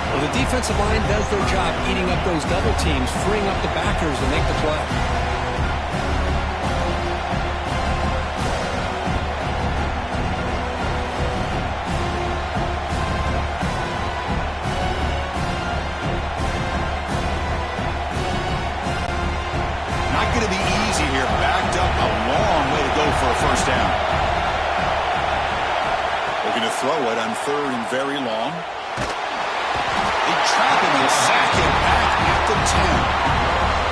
Well, the defensive line does their job eating up those double teams, freeing up the backers to make the play. Not going to be easy here. Backed up a long way to go for a first down. Looking to throw it on 3rd and very long. They trap him and sack him back at the 10.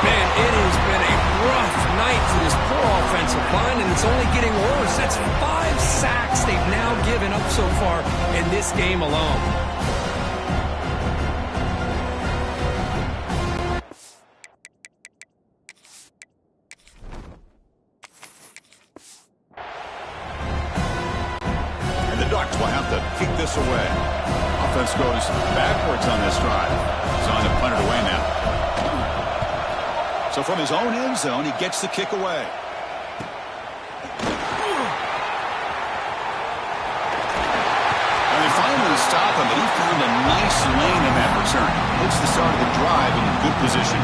Man, it has been a rough night for this poor offensive line, and it's only getting worse. That's 5 sacks they've now given up so far in this game alone. And the Ducks will have to kick this away. Offense goes backwards on this drive. He's on to punt it away now. So from his own end zone, he gets the kick away. And they finally stop him, but he found a nice lane in that return. Puts the start of the drive in good position.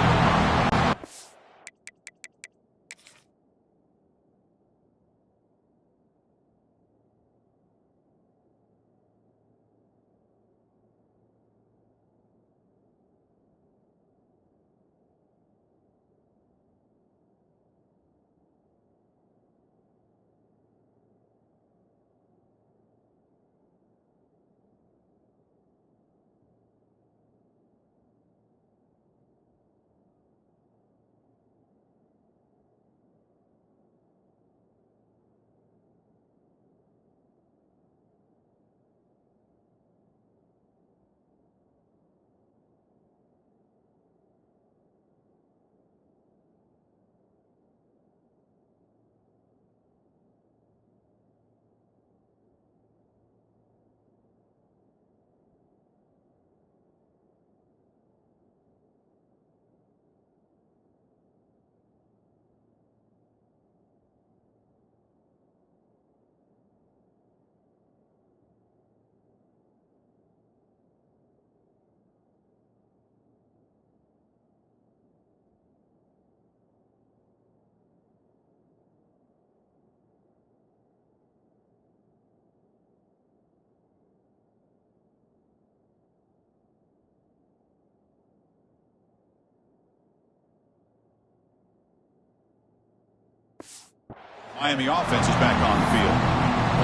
Miami offense is back on the field.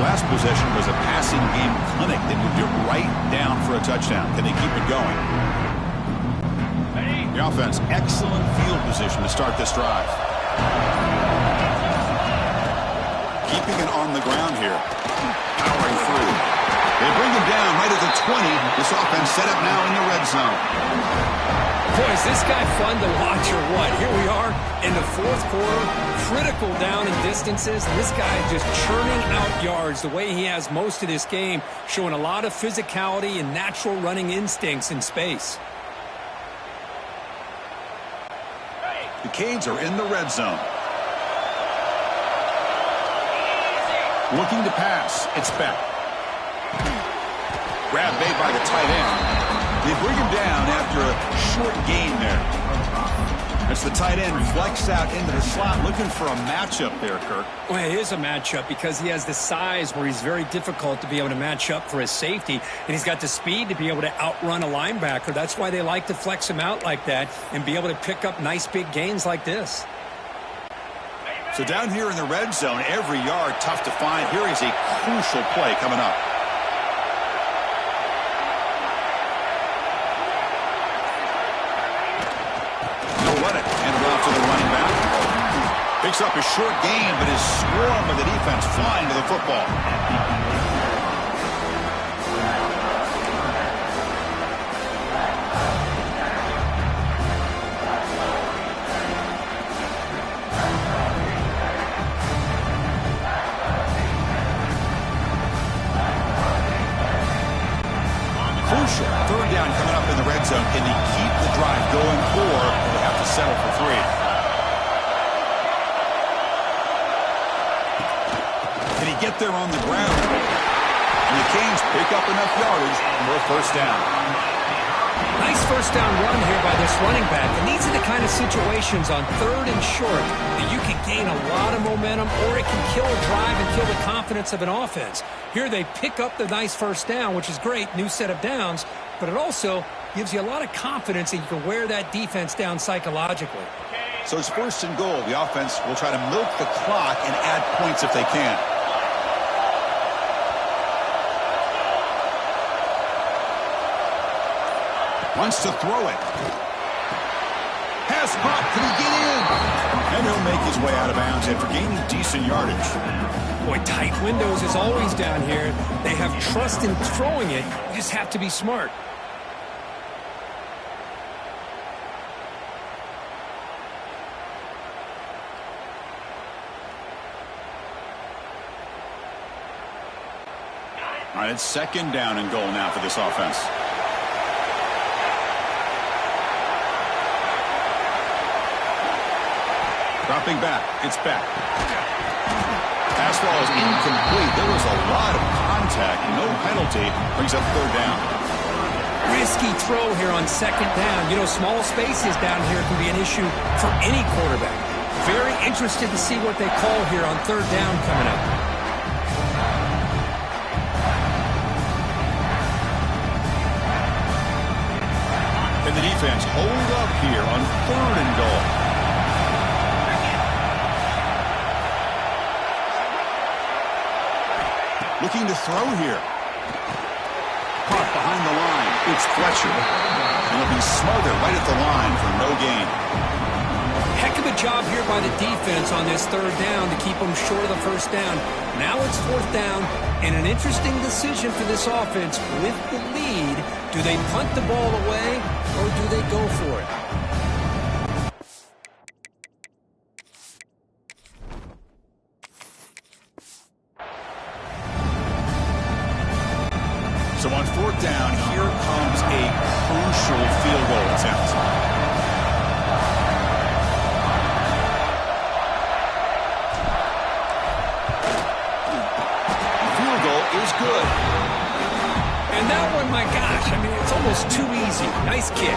The last possession was a passing game clinic. They moved it right down for a touchdown. Can they keep it going? The offense, excellent field position to start this drive. Keeping it on the ground here. Powering through. They bring him down right at the 20. This offense set up now in the red zone. Boy, is this guy fun to watch or what? Here we are in the 4th quarter, critical down and distances. This guy just churning out yards the way he has most of this game, showing a lot of physicality and natural running instincts in space. The Canes are in the red zone. Looking to pass. It's Beck. Grab made by the tight end. They bring him down after a short gain there. As the tight end flexed out into the slot, looking for a matchup there, Kirk. Well, it is a matchup because he has the size where he's very difficult to be able to match up for his safety, and he's got the speed to be able to outrun a linebacker. That's why they like to flex him out like that and be able to pick up nice big gains like this. So down here in the red zone, every yard tough to find. Here is a crucial play coming up. Picks up a short gain, but is swarmed by the defense flying to the football. Crucial. 3rd down coming up in the red zone. Can he keep the drive going, or will they have to settle for 3? Get there on the ground. And the Canes pick up enough yardage for a first down. Nice first down run here by this running back. And these are the kind of situations on 3rd and short that you can gain a lot of momentum, or it can kill a drive and kill the confidence of an offense. Here they pick up the nice first down, which is great, new set of downs, but it also gives you a lot of confidence that you can wear that defense down psychologically. So it's 1st and goal. The offense will try to milk the clock and add points if they can. Wants to throw it. Pass caught. Can he get in? And he'll make his way out of bounds after gaining decent yardage. Boy, tight windows is always down here. They have trust in throwing it. You just have to be smart. All right, it's 2nd down and goal now for this offense. Dropping back. It's back. Pass ball is incomplete. There was a lot of contact. No penalty. Brings up 3rd down. Risky throw here on 2nd down. You know, small spaces down here can be an issue for any quarterback. Very interested to see what they call here on 3rd down coming up. And the defense hold up here on 3rd and goal. Looking to throw here. Caught behind the line. It's Fletcher. And he'll be smothered right at the line for no gain. Heck of a job here by the defense on this 3rd down to keep them short of the first down. Now it's 4th down, and an interesting decision for this offense with the lead. Do they punt the ball away, or do they go for it? So on 4th down, here comes a crucial field goal attempt. The field goal is good. And that one, my gosh, I mean, it's almost too easy. Nice kick.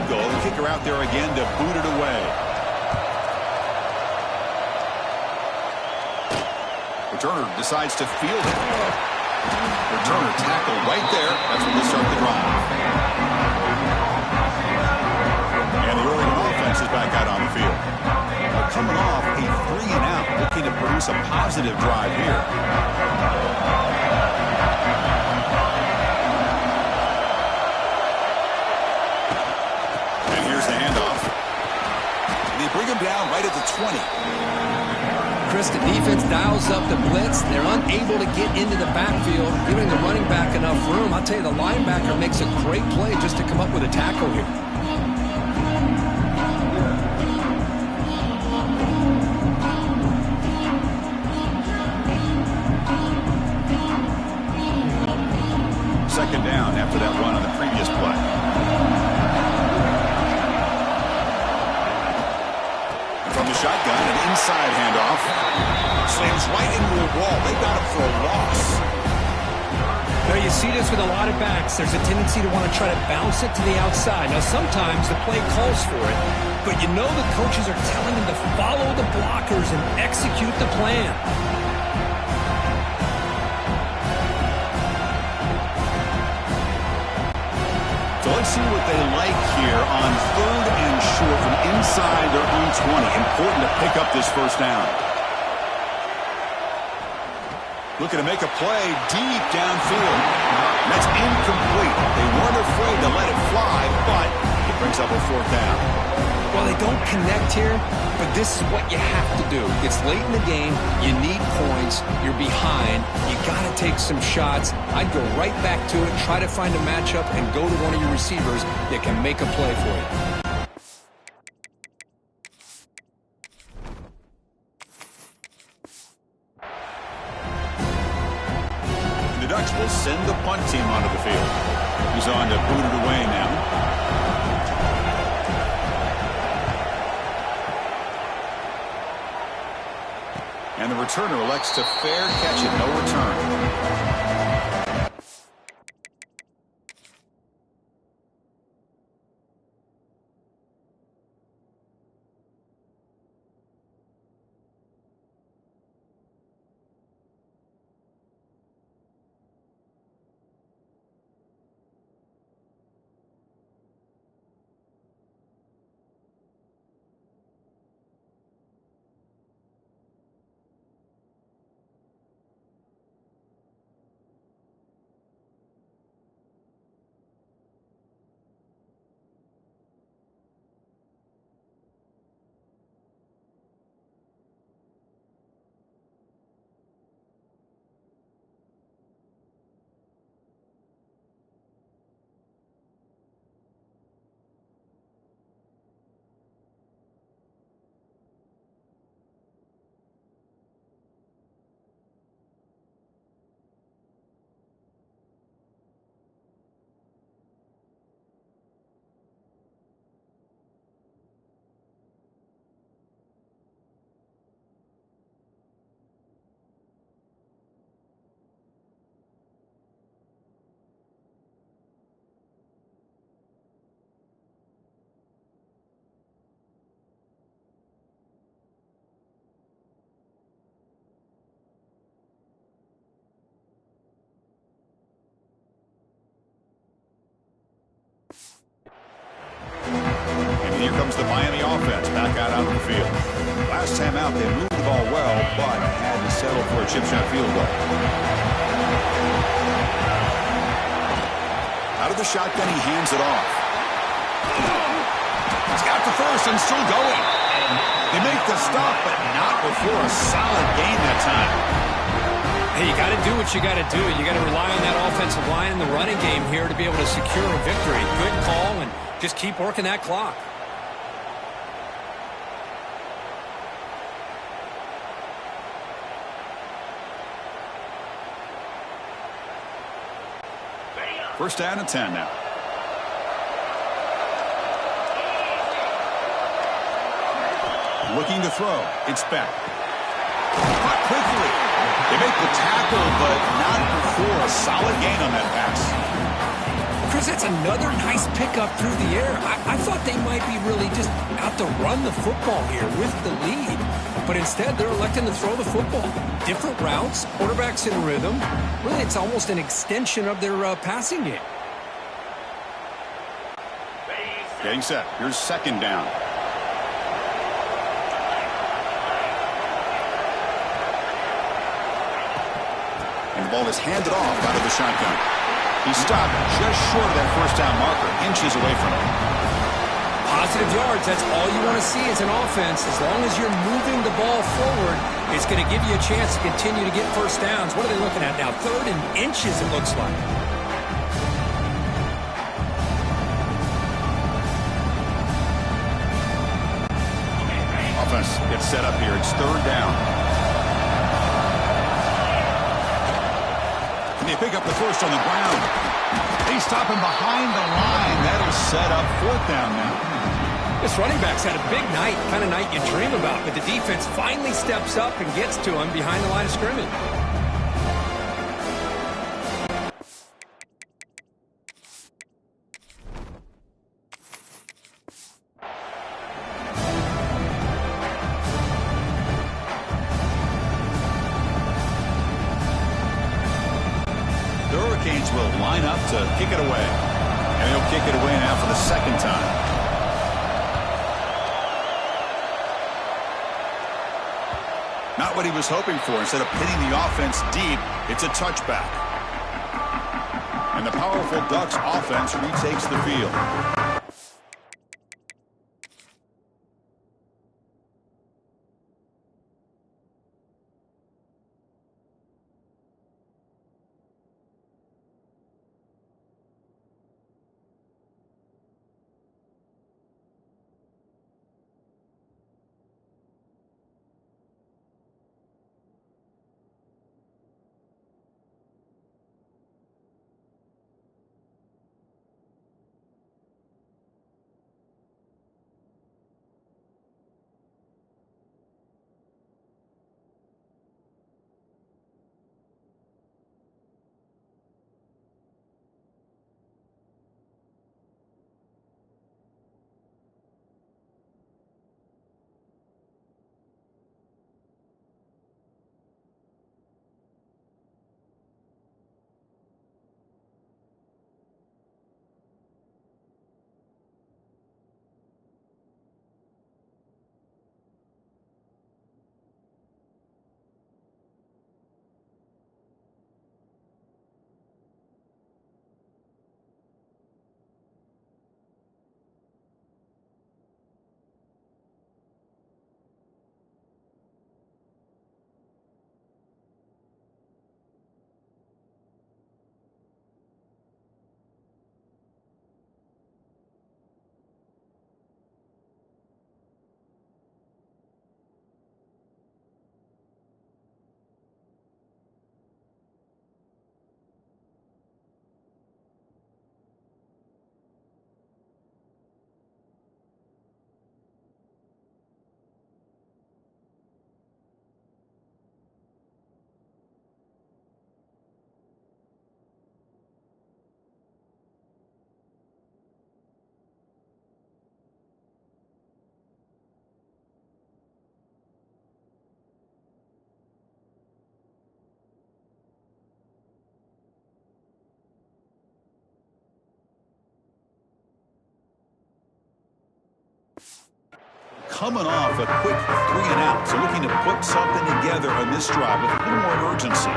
field goal. The kicker out there again to boot it away. Returner decides to field it. Returner tackle right there. That's when they start the drive. And the Oregon offense is back out on the field. They're coming off a 3-and-out, looking to produce a positive drive here. And here's the handoff. And they bring him down right at the 20. Chris, the defense dials up the blitz. They're unable to get into the backfield, giving the running back enough room. I'll tell you, the linebacker makes a great play just to come up with a tackle here. Second down after that run on the previous play. From the shotgun, an inside handoff. Slams right into a wall. They got it for a loss. Now you see this with a lot of backs. There's a tendency to want to try to bounce it to the outside. Now sometimes the play calls for it, but you know the coaches are telling them to follow the blockers and execute the plan. So let's see what they like here on 3rd and short from inside their own 20. Important to pick up this first down. Looking to make a play deep downfield. That's incomplete. They weren't afraid to let it fly, but it brings up a 4th down. Well, they don't connect here, but this is what you have to do. It's late in the game. You need points. You're behind. You got to take some shots. I'd go right back to it, try to find a matchup, and go to one of your receivers that can make a play for you. The Ducks will send the punt team onto the field. He's on to boot it away now. And the returner elects to fair catch it, no return. Here comes the Miami offense back out onto the field. Last time out, they moved the ball well, but had to settle for a chip shot field goal. Out of the shotgun, he hands it off. He's got the first and still going. They make the stop, but not before a solid gain that time. Hey, you got to do what you got to do. You got to rely on that offensive line in the running game here to be able to secure a victory. Good call, and just keep working that clock. First down and 10 now. Looking to throw. It's back. Caught quickly. They make the tackle, but not before a solid gain on that pass. Chris, that's another nice pickup through the air. I thought they might be really just out to run the football here with the lead. But instead, they're electing to throw the football. Different routes, quarterback's in rhythm. Really, it's almost an extension of their passing game. Getting set. Here's second down. And the ball is handed off out of the shotgun. He stopped just short of that first down marker, inches away from it. Positive yards, that's all you want to see as an offense. As long as you're moving the ball forward, it's going to give you a chance to continue to get first downs. What are they looking at now? 3rd and inches, it looks like. Offense gets set up here. It's 3rd down. And they pick up the first on the ground. They stop him behind the line. That'll set up 4th down now. This running back's had a big night, kind of night you dream about, but the defense finally steps up and gets to him behind the line of scrimmage. The Hurricanes will line up to kick it away. And they'll kick it away now for the 2nd time. Not what he was hoping for. Instead of pinning the offense deep, it's a touchback. And the powerful Ducks offense retakes the field. Coming off a quick 3-and-out, so looking to put something together on this drive with a little more urgency.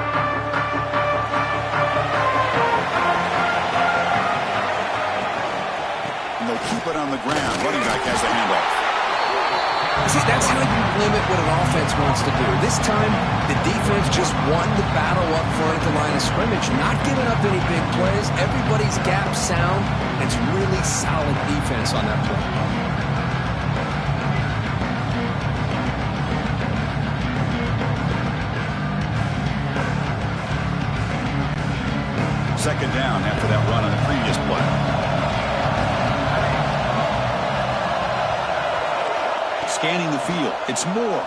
And they'll keep it on the ground. Running back has the handoff. See, that's how you limit what an offense wants to do. This time, the defense just won the battle up front at the line of scrimmage, not giving up any big plays. Everybody's gap sound. It's really solid defense on that play. Second down after that run on the previous play. Scanning the field. It's Moore.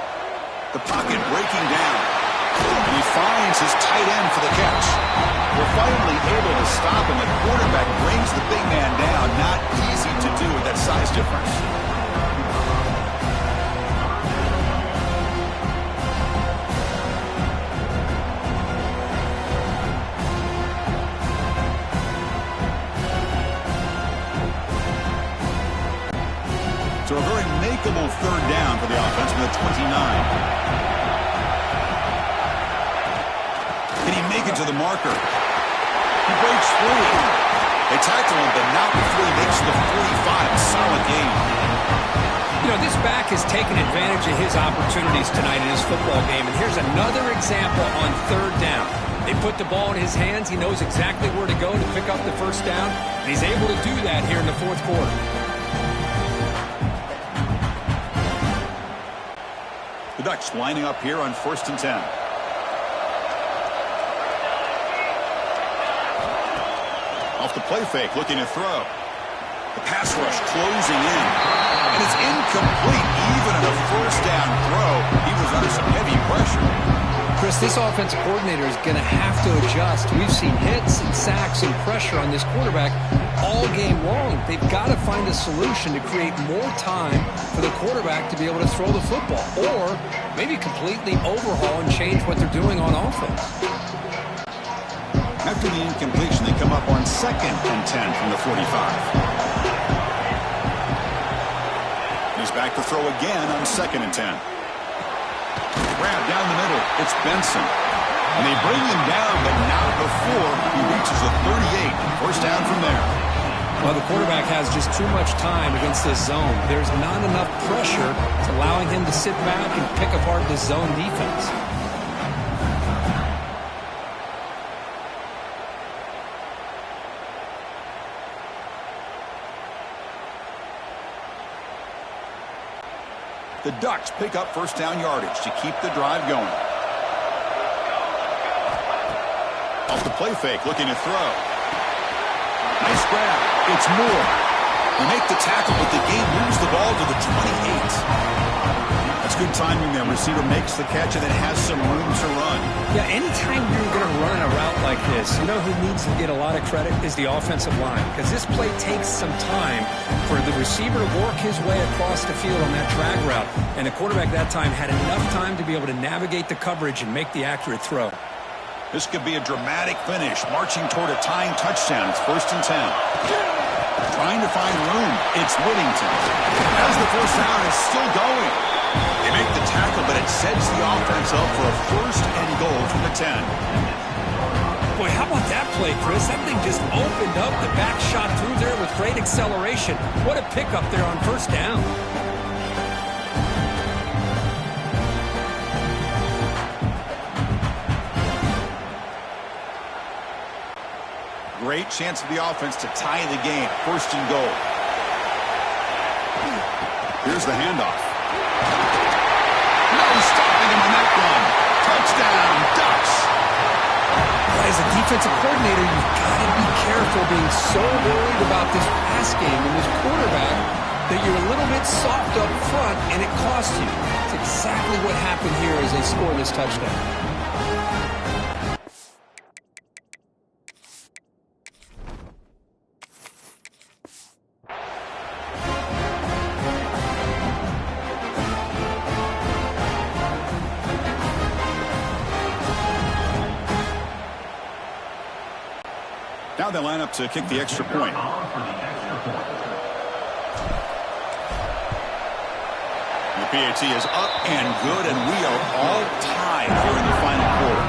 The pocket breaking down. And he finds his tight end for the catch. They're finally able to stop him. The quarterback brings the big man down. Not easy to do with that size difference. So a very makeable third down for the offense from the 29. Can he make it to the marker? He breaks free. They tackle him, but not before he makes the 45. Solid game. You know, this back has taken advantage of his opportunities tonight in his football game. And here's another example on third down. They put the ball in his hands. He knows exactly where to go to pick up the first down. And he's able to do that here in the fourth quarter. The Ducks lining up here on 1st and 10. Off the play fake, looking to throw. The pass rush closing in. And it's incomplete. Even in a first down throw, he was under some heavy pressure. Chris, this offensive coordinator is going to have to adjust. We've seen hits and sacks and pressure on this quarterback all game long. They've got to find a solution to create more time for the quarterback to be able to throw the football, or maybe completely overhaul and change what they're doing on offense. After the incompletion, they come up on 2nd and 10 from the 45. He's back to throw again on 2nd and 10. Grab down the middle. It's Benson. And they bring him down, but not before he reaches the 38. First down from there. Well, the quarterback has just too much time against this zone. There's not enough pressure. It's allowing him to sit back and pick apart this zone defense. The Ducks pick up first down yardage to keep the drive going. Off the play fake, looking to throw. Nice grab. It's Moore. They make the tackle, but the game moves the ball to the 28. That's good timing there. Receiver makes the catch and then has some room to run. Yeah, anytime you're going to run a route like this, you know who needs to get a lot of credit is the offensive line, because this play takes some time for the receiver to work his way across the field on that drag route, and the quarterback that time had enough time to be able to navigate the coverage and make the accurate throw. This could be a dramatic finish, marching toward a tying touchdown. It's 1st and 10. Trying to find room. It's Whittington. As the first down is still going. They make the tackle, but it sets the offense up for a 1st and goal from the 10. Boy, how about that play, Chris? That thing just opened up. The back shot through there with great acceleration. What a pickup there on first down. Great chance for the offense to tie the game. 1st and goal. Here's the handoff. No stopping him on that run. Touchdown, Ducks. But as a defensive coordinator, you've got to be careful being so worried about this pass game and this quarterback that you're a little bit soft up front and it costs you. It's exactly what happened here as they score this touchdown. Now they line up to kick the extra point. The PAT is up and good, and we are all tied here in the final quarter.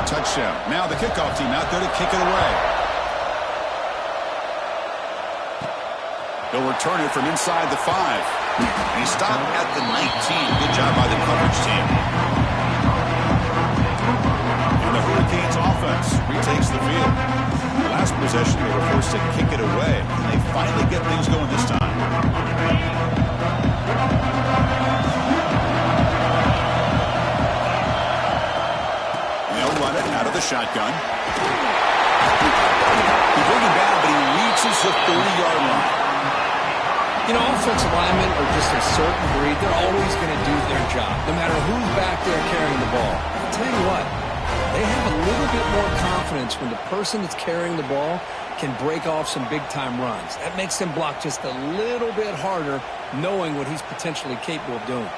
touchdown. Now the kickoff team out there to kick it away. They'll return it from inside the 5. And he stopped at the 19. Good job by the coverage team. And the Hurricanes offense retakes the field. The last possession, they were forced to kick it away. And they finally get things going this time. They'll run it out of the shotgun. He's bringing down, but he reaches the 30-yard line. You know, offensive linemen are just a certain breed. They're always going to do their job, no matter who's back there carrying the ball. I'll tell you what, they have a little bit more confidence when the person that's carrying the ball can break off some big-time runs. That makes them block just a little bit harder, knowing what he's potentially capable of doing.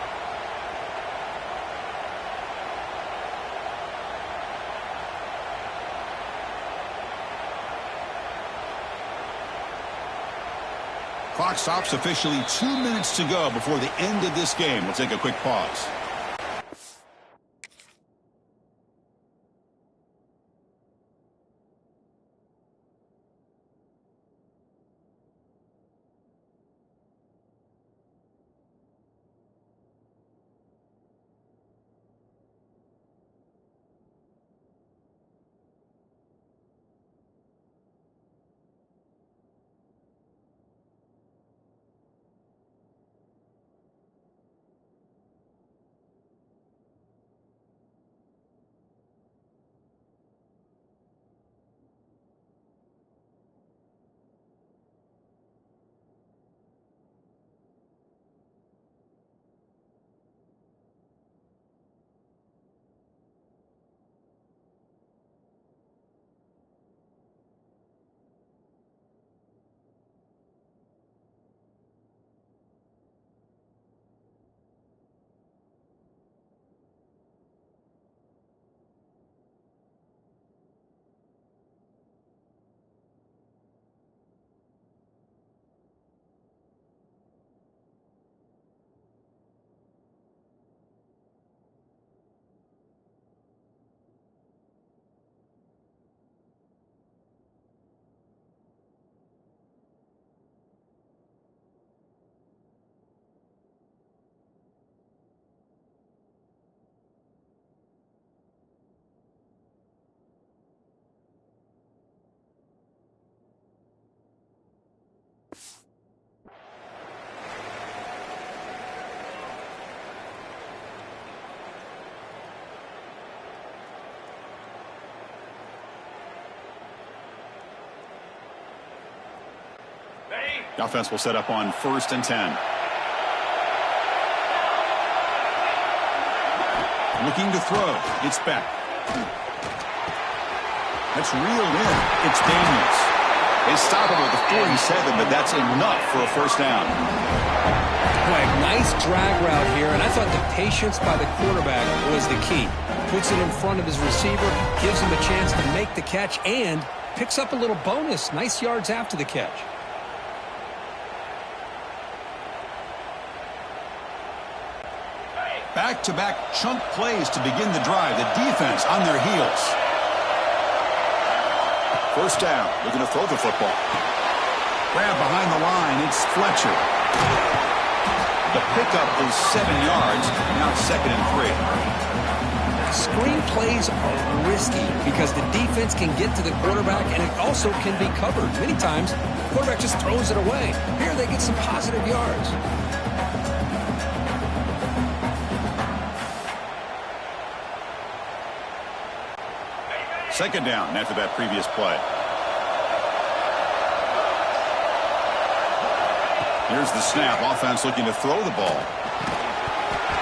Clock stops officially 2 minutes to go before the end of this game. We'll take a quick pause. The offense will set up on 1st and 10. Looking to throw. It's Beck. That's reeled in. It's Daniels. They stop him at the 47, but that's enough for a first down. Boy, nice drag route here, and I thought the patience by the quarterback was the key. Puts it in front of his receiver, gives him a chance to make the catch, and picks up a little bonus. Nice yards after the catch. Back-to-back chunk plays to begin the drive. The defense on their heels. First down, looking to throw the football. Grab behind the line, it's Fletcher. The pickup is 7 yards, now 2nd and 3. Screen plays are risky because the defense can get to the quarterback and it also can be covered. Many times, the quarterback just throws it away. Here they get some positive yards. Second down after that previous play. Here's the snap. Offense looking to throw the ball.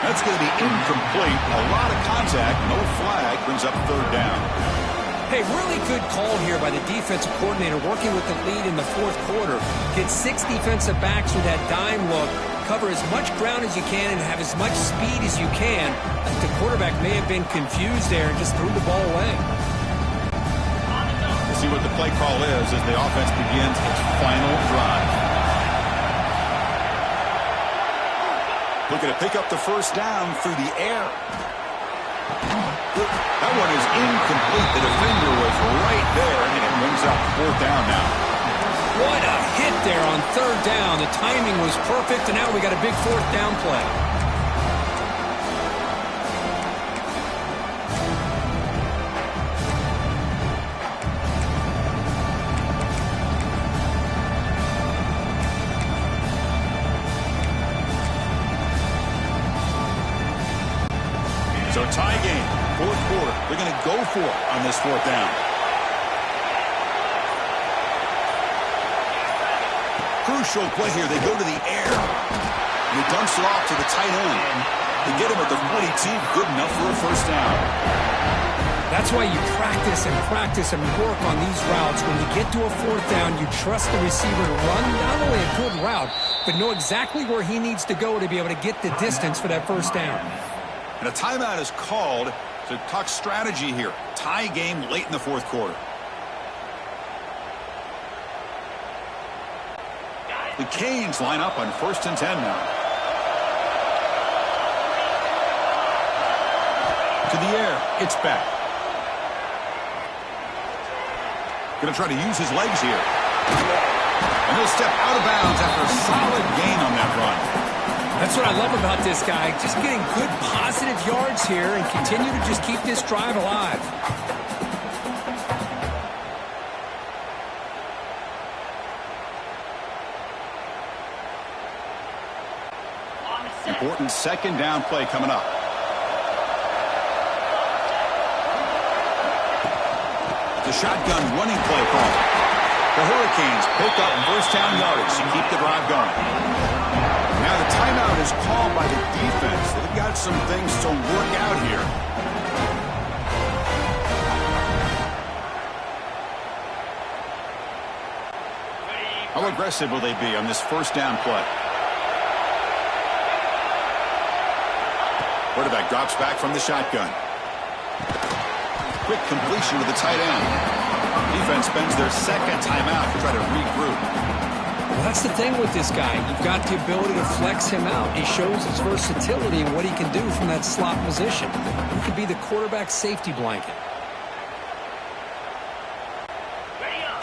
That's going to be incomplete. A lot of contact. No flag. Brings up 3rd down. Hey, really good call here by the defensive coordinator working with the lead in the 4th quarter. Get 6 defensive backs with that dime look. Cover as much ground as you can and have as much speed as you can. I think the quarterback may have been confused there and just threw the ball away. See what the play call is as the offense begins its final drive. Looking to pick up the first down through the air. That one is incomplete. The defender was right there, and it brings up fourth down now. What a hit there on third down. The timing was perfect, and now we got a big fourth down play. So tie game, fourth quarter. They're going to go for it on this fourth down. Crucial play here. They go to the air. He dumps it off to the tight end. They get him at the 42. Good enough for a first down. That's why you practice and work on these routes. When you get to a fourth down, you trust the receiver to run not only a good route, but know exactly where he needs to go to be able to get the distance for that first down. And a timeout is called to talk strategy here. Tie game late in the fourth quarter. The Canes line up on 1st and 10 now. To the air. It's back. Going to try to use his legs here. And he'll step out of bounds after a solid gain on that run. That's what I love about this guy. Just getting good positive yards here and continue to just keep this drive alive. Important second down play coming up. The shotgun running play call. The Hurricanes pick up first down yardage to keep the drive going. Now the timeout is called by the defense. They've got some things to work out here. How aggressive will they be on this first down play? Quarterback drops back from the shotgun. Quick completion to the tight end. Defense spends their second timeout to try to regroup. Well, that's the thing with this guy. You've got the ability to flex him out. He shows his versatility and what he can do from that slot position. He could be the quarterback safety blanket.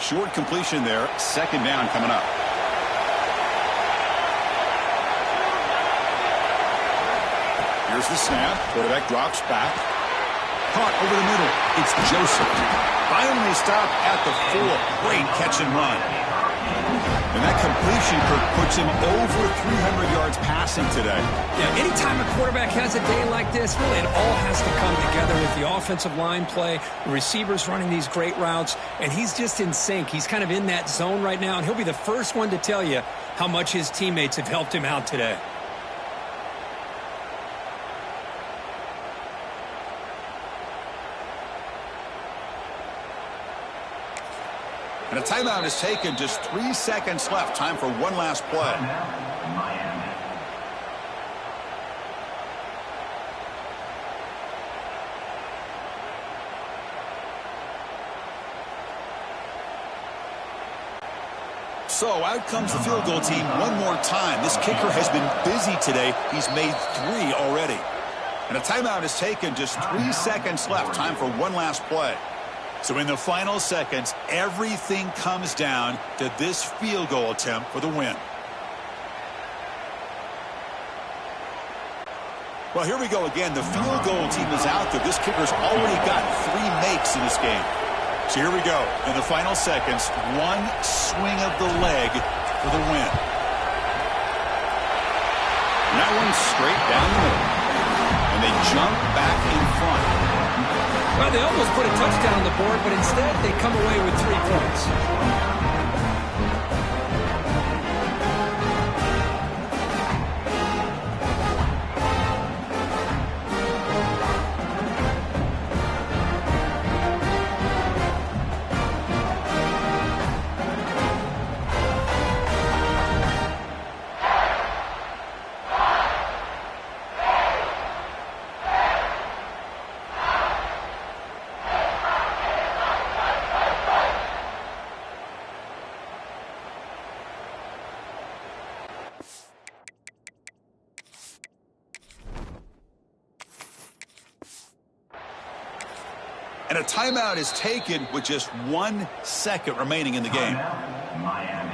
Short completion there. Second down coming up. Here's the snap. Quarterback drops back. Caught over the middle. It's Joseph. Finally stopped at the 4. Great catch and run. And that completion, Kirk, puts him over 300 yards passing today. Yeah, anytime a quarterback has a day like this, really it all has to come together with the offensive line play, the receivers running these great routes, and he's just in sync. He's kind of in that zone right now, and he'll be the first one to tell you how much his teammates have helped him out today. And a timeout is taken. Just 3 seconds left. Time for one last play. So out comes the field goal team one more time. This kicker has been busy today. He's made 3 already. And a timeout is taken. Just 3 seconds left. Time for one last play. So in the final seconds, everything comes down to this field goal attempt for the win. Well, here we go again. The field goal team is out there. This kicker's already got 3 makes in this game. So here we go. In the final seconds, one swing of the leg for the win. And that one's straight down the middle. And they jump back in front. Well, they almost put a touchdown on the board, but instead they come away with 3 points. And a timeout is taken with just 1 second remaining in the game. Miami.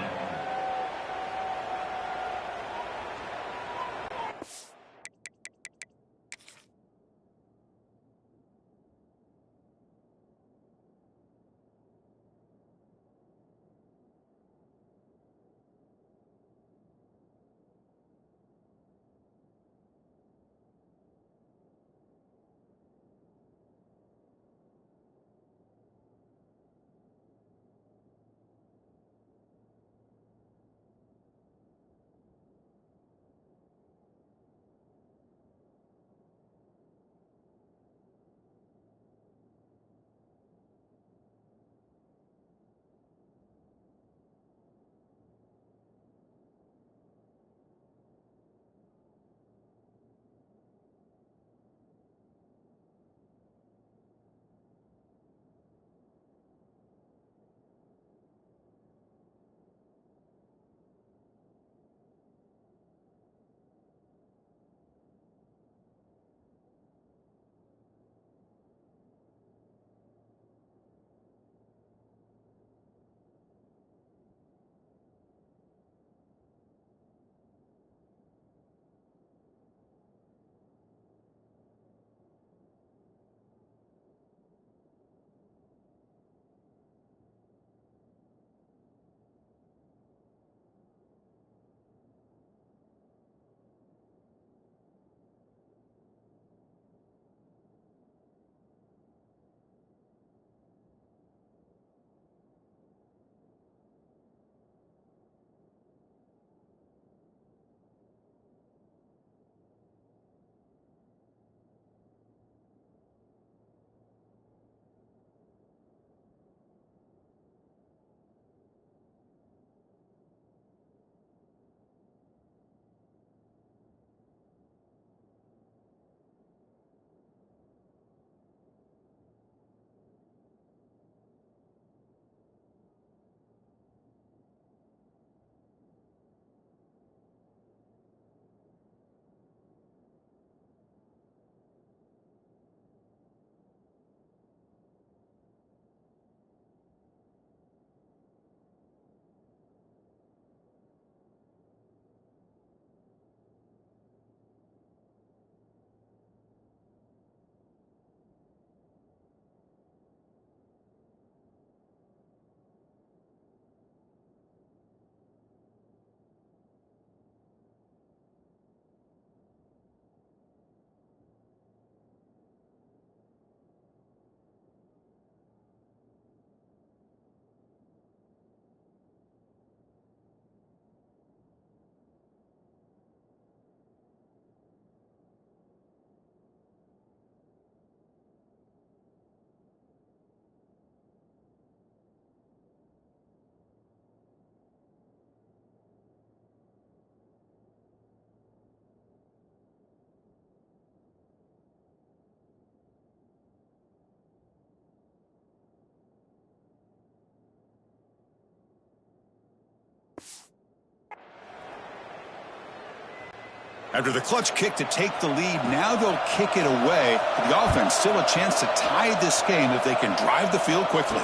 After the clutch kick to take the lead, now they'll kick it away. For the offense, still a chance to tie this game if they can drive the field quickly.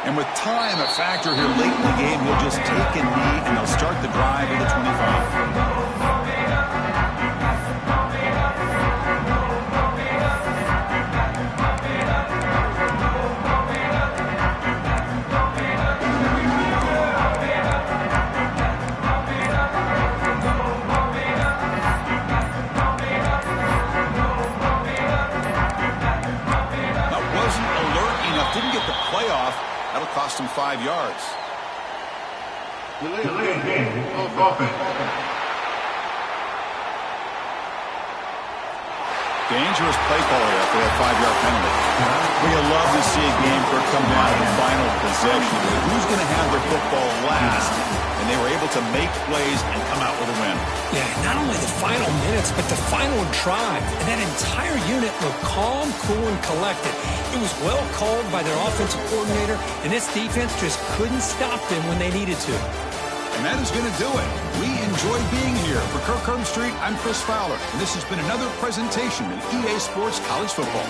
And with time a factor here late in the game, he'll just take a knee and they'll start the drive at the 25. Didn't get the playoff. That'll cost him 5 yards. Delayed game. Offense. Dangerous play call here after that 5-yard penalty. We love to see a game come down to the final possession. Who's going to have their football last? And they were able to make plays and come out with a win. Yeah, not only the final minutes, but the final drive. And that entire unit looked calm, cool, and collected. It was well called by their offensive coordinator, and this defense just couldn't stop them when they needed to. And that is going to do it. We enjoyed being here. For Kirk Street, I'm Chris Fowler, and this has been another presentation of EA Sports College Football.